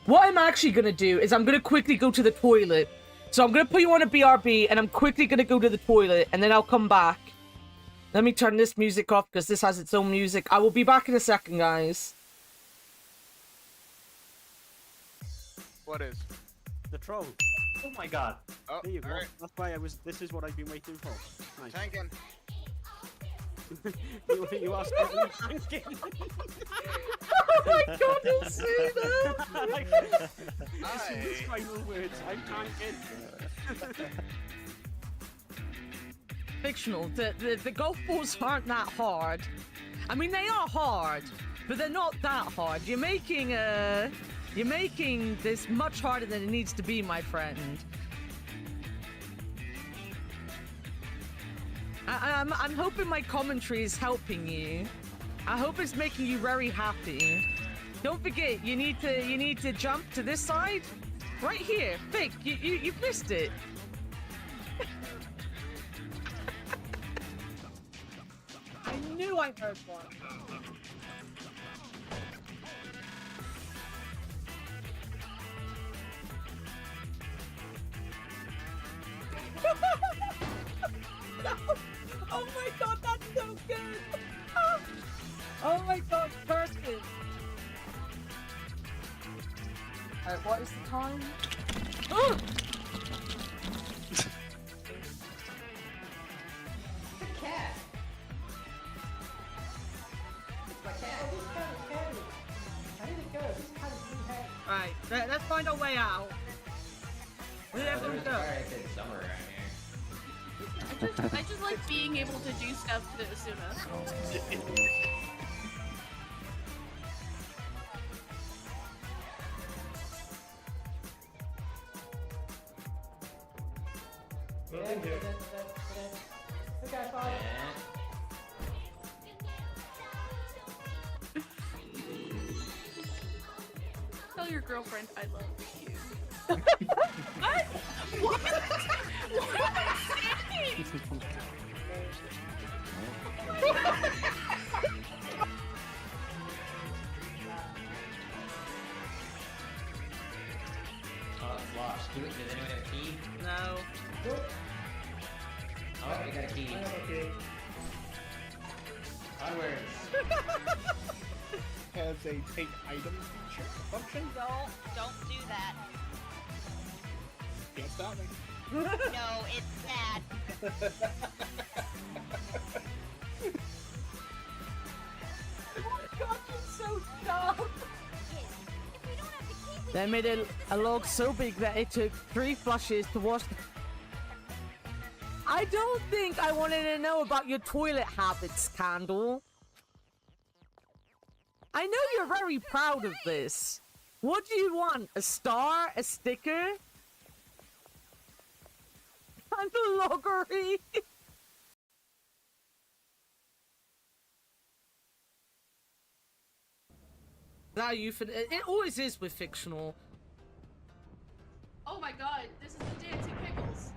What I'm actually going to do is I'm going to quickly go to the toilet. So I'm going to put you on a BRB, and I'm quickly going to go to the toilet, and then I'll come back. Let me turn this music off, because this has its own music. I will be back in a second, guys. What is? The troll. Oh my god. Oh, there you go. right. That's why this is what I've been waiting for. Nice. Tanking. you asked me tanking. Oh my god, you see that? Listen, these final words. I'm tanking. Fictional. The golf balls aren't that hard. I mean, they are hard, but they're not that hard. You're making this much harder than it needs to be, my friend. I'm hoping my commentary is helping you. I hope it's making you very happy. Don't forget, you need to jump to this side, right here. Vic, you've missed it. I knew I heard one. No. Oh my god, that's so good! Oh my god, perfect! Alright, what is the time? Oh! Cat. My cat. How did it go? This cat is really heavy. Alright, let's find our way out. Where did everyone go? Somewhere around here. I just like being able to do stuff to Asuna. Tell your girlfriend I love you. What? What? What am I saying? Oh, it's lost. Does anyone have a key? No. Oh, I got a key. Onwards. Has a take item feature function. Don't do that. Can't stop me. No, it's bad. Oh my god, you're so dumb! They made a log so big that it took 3 flushes to wash the... I don't think I wanted to know about your toilet habits, Candle. I know you're very proud of this. What do you want? A star? A sticker? Candle loggery? That you it always is with fictional. Oh my god, this is the dancing pickles.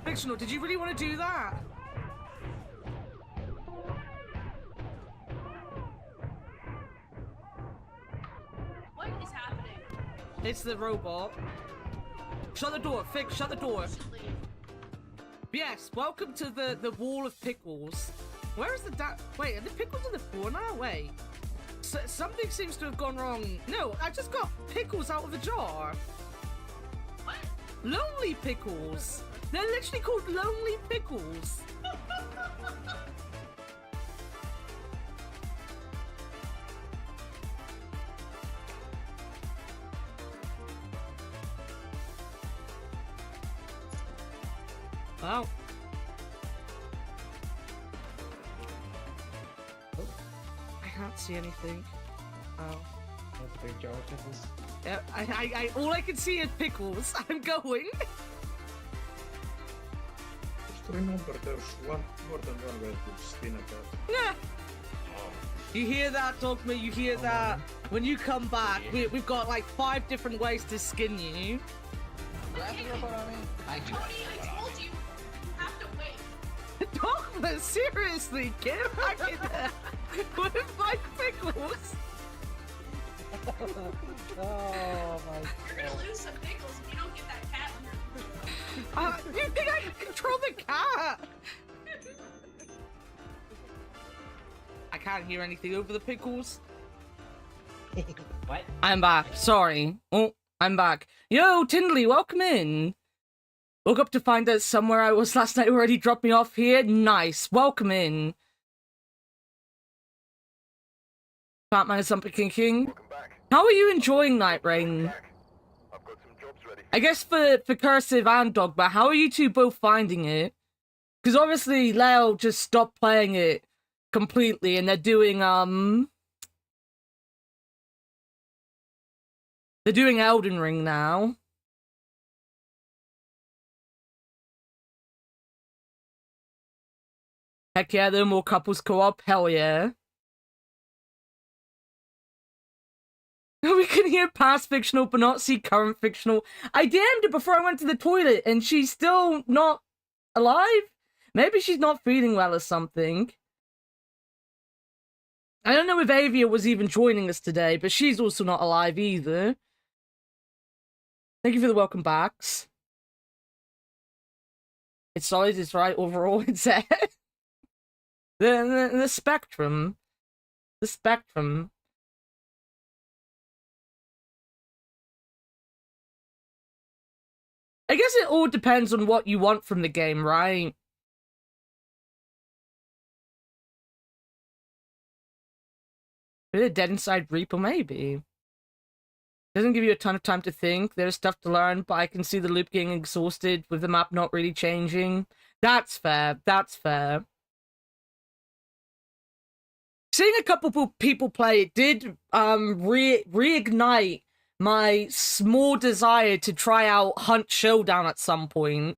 Fictional, did you really want to do that? What is happening? It's the robot. Shut the door, Fix, shut the door. Yes, welcome to the wall of pickles. Where is the wait, are the pickles on the floor now? Wait. Something seems to have gone wrong. No, I just got pickles out of the jar. Lonely pickles. They're literally called lonely pickles. Wow. I can't see anything. Oh. That's a big jar of pickles. Yeah, all I can see is pickles. I'm going. Just remember there's more than one way to spin a cat. Yeah. You hear that, Dogma? You hear that? When you come back, we've got like 5 different ways to skin you. Tony, I told you, you have to wait. Dogma, seriously, get back in there with my pickles. Oh my god. You're gonna lose some pickles if you don't get that cat under. You think I can control the cat? I can't hear anything over the pickles. What? I'm back. Sorry. Oh, I'm back. Yo, Tindley, welcome in. Woke up to find that somewhere I was last night already dropped me off here. Nice. Welcome in. Batman is something King. How are you enjoying Night Rain? I guess for Cursive and Dogma, how are you two both finding it? Because obviously Leo just stopped playing it completely and they're doing Elden Ring now. Heck yeah, there are more couples co-op, hell yeah. We can hear past fictional but not see current fictional. I DM'd her before I went to the toilet and she's still not alive? Maybe she's not feeling well or something. I don't know if Avia was even joining us today, but she's also not alive either. Thank you for the welcome backs. It's solid, it's right overall, it's the spectrum. The spectrum. I guess it all depends on what you want from the game, right? Bit of Dead Inside Reaper, maybe. Doesn't give you a ton of time to think. There's stuff to learn, but I can see the loop getting exhausted with the map not really changing. That's fair. That's fair. Seeing a couple people play it did reignite my small desire to try out Hunt Showdown at some point.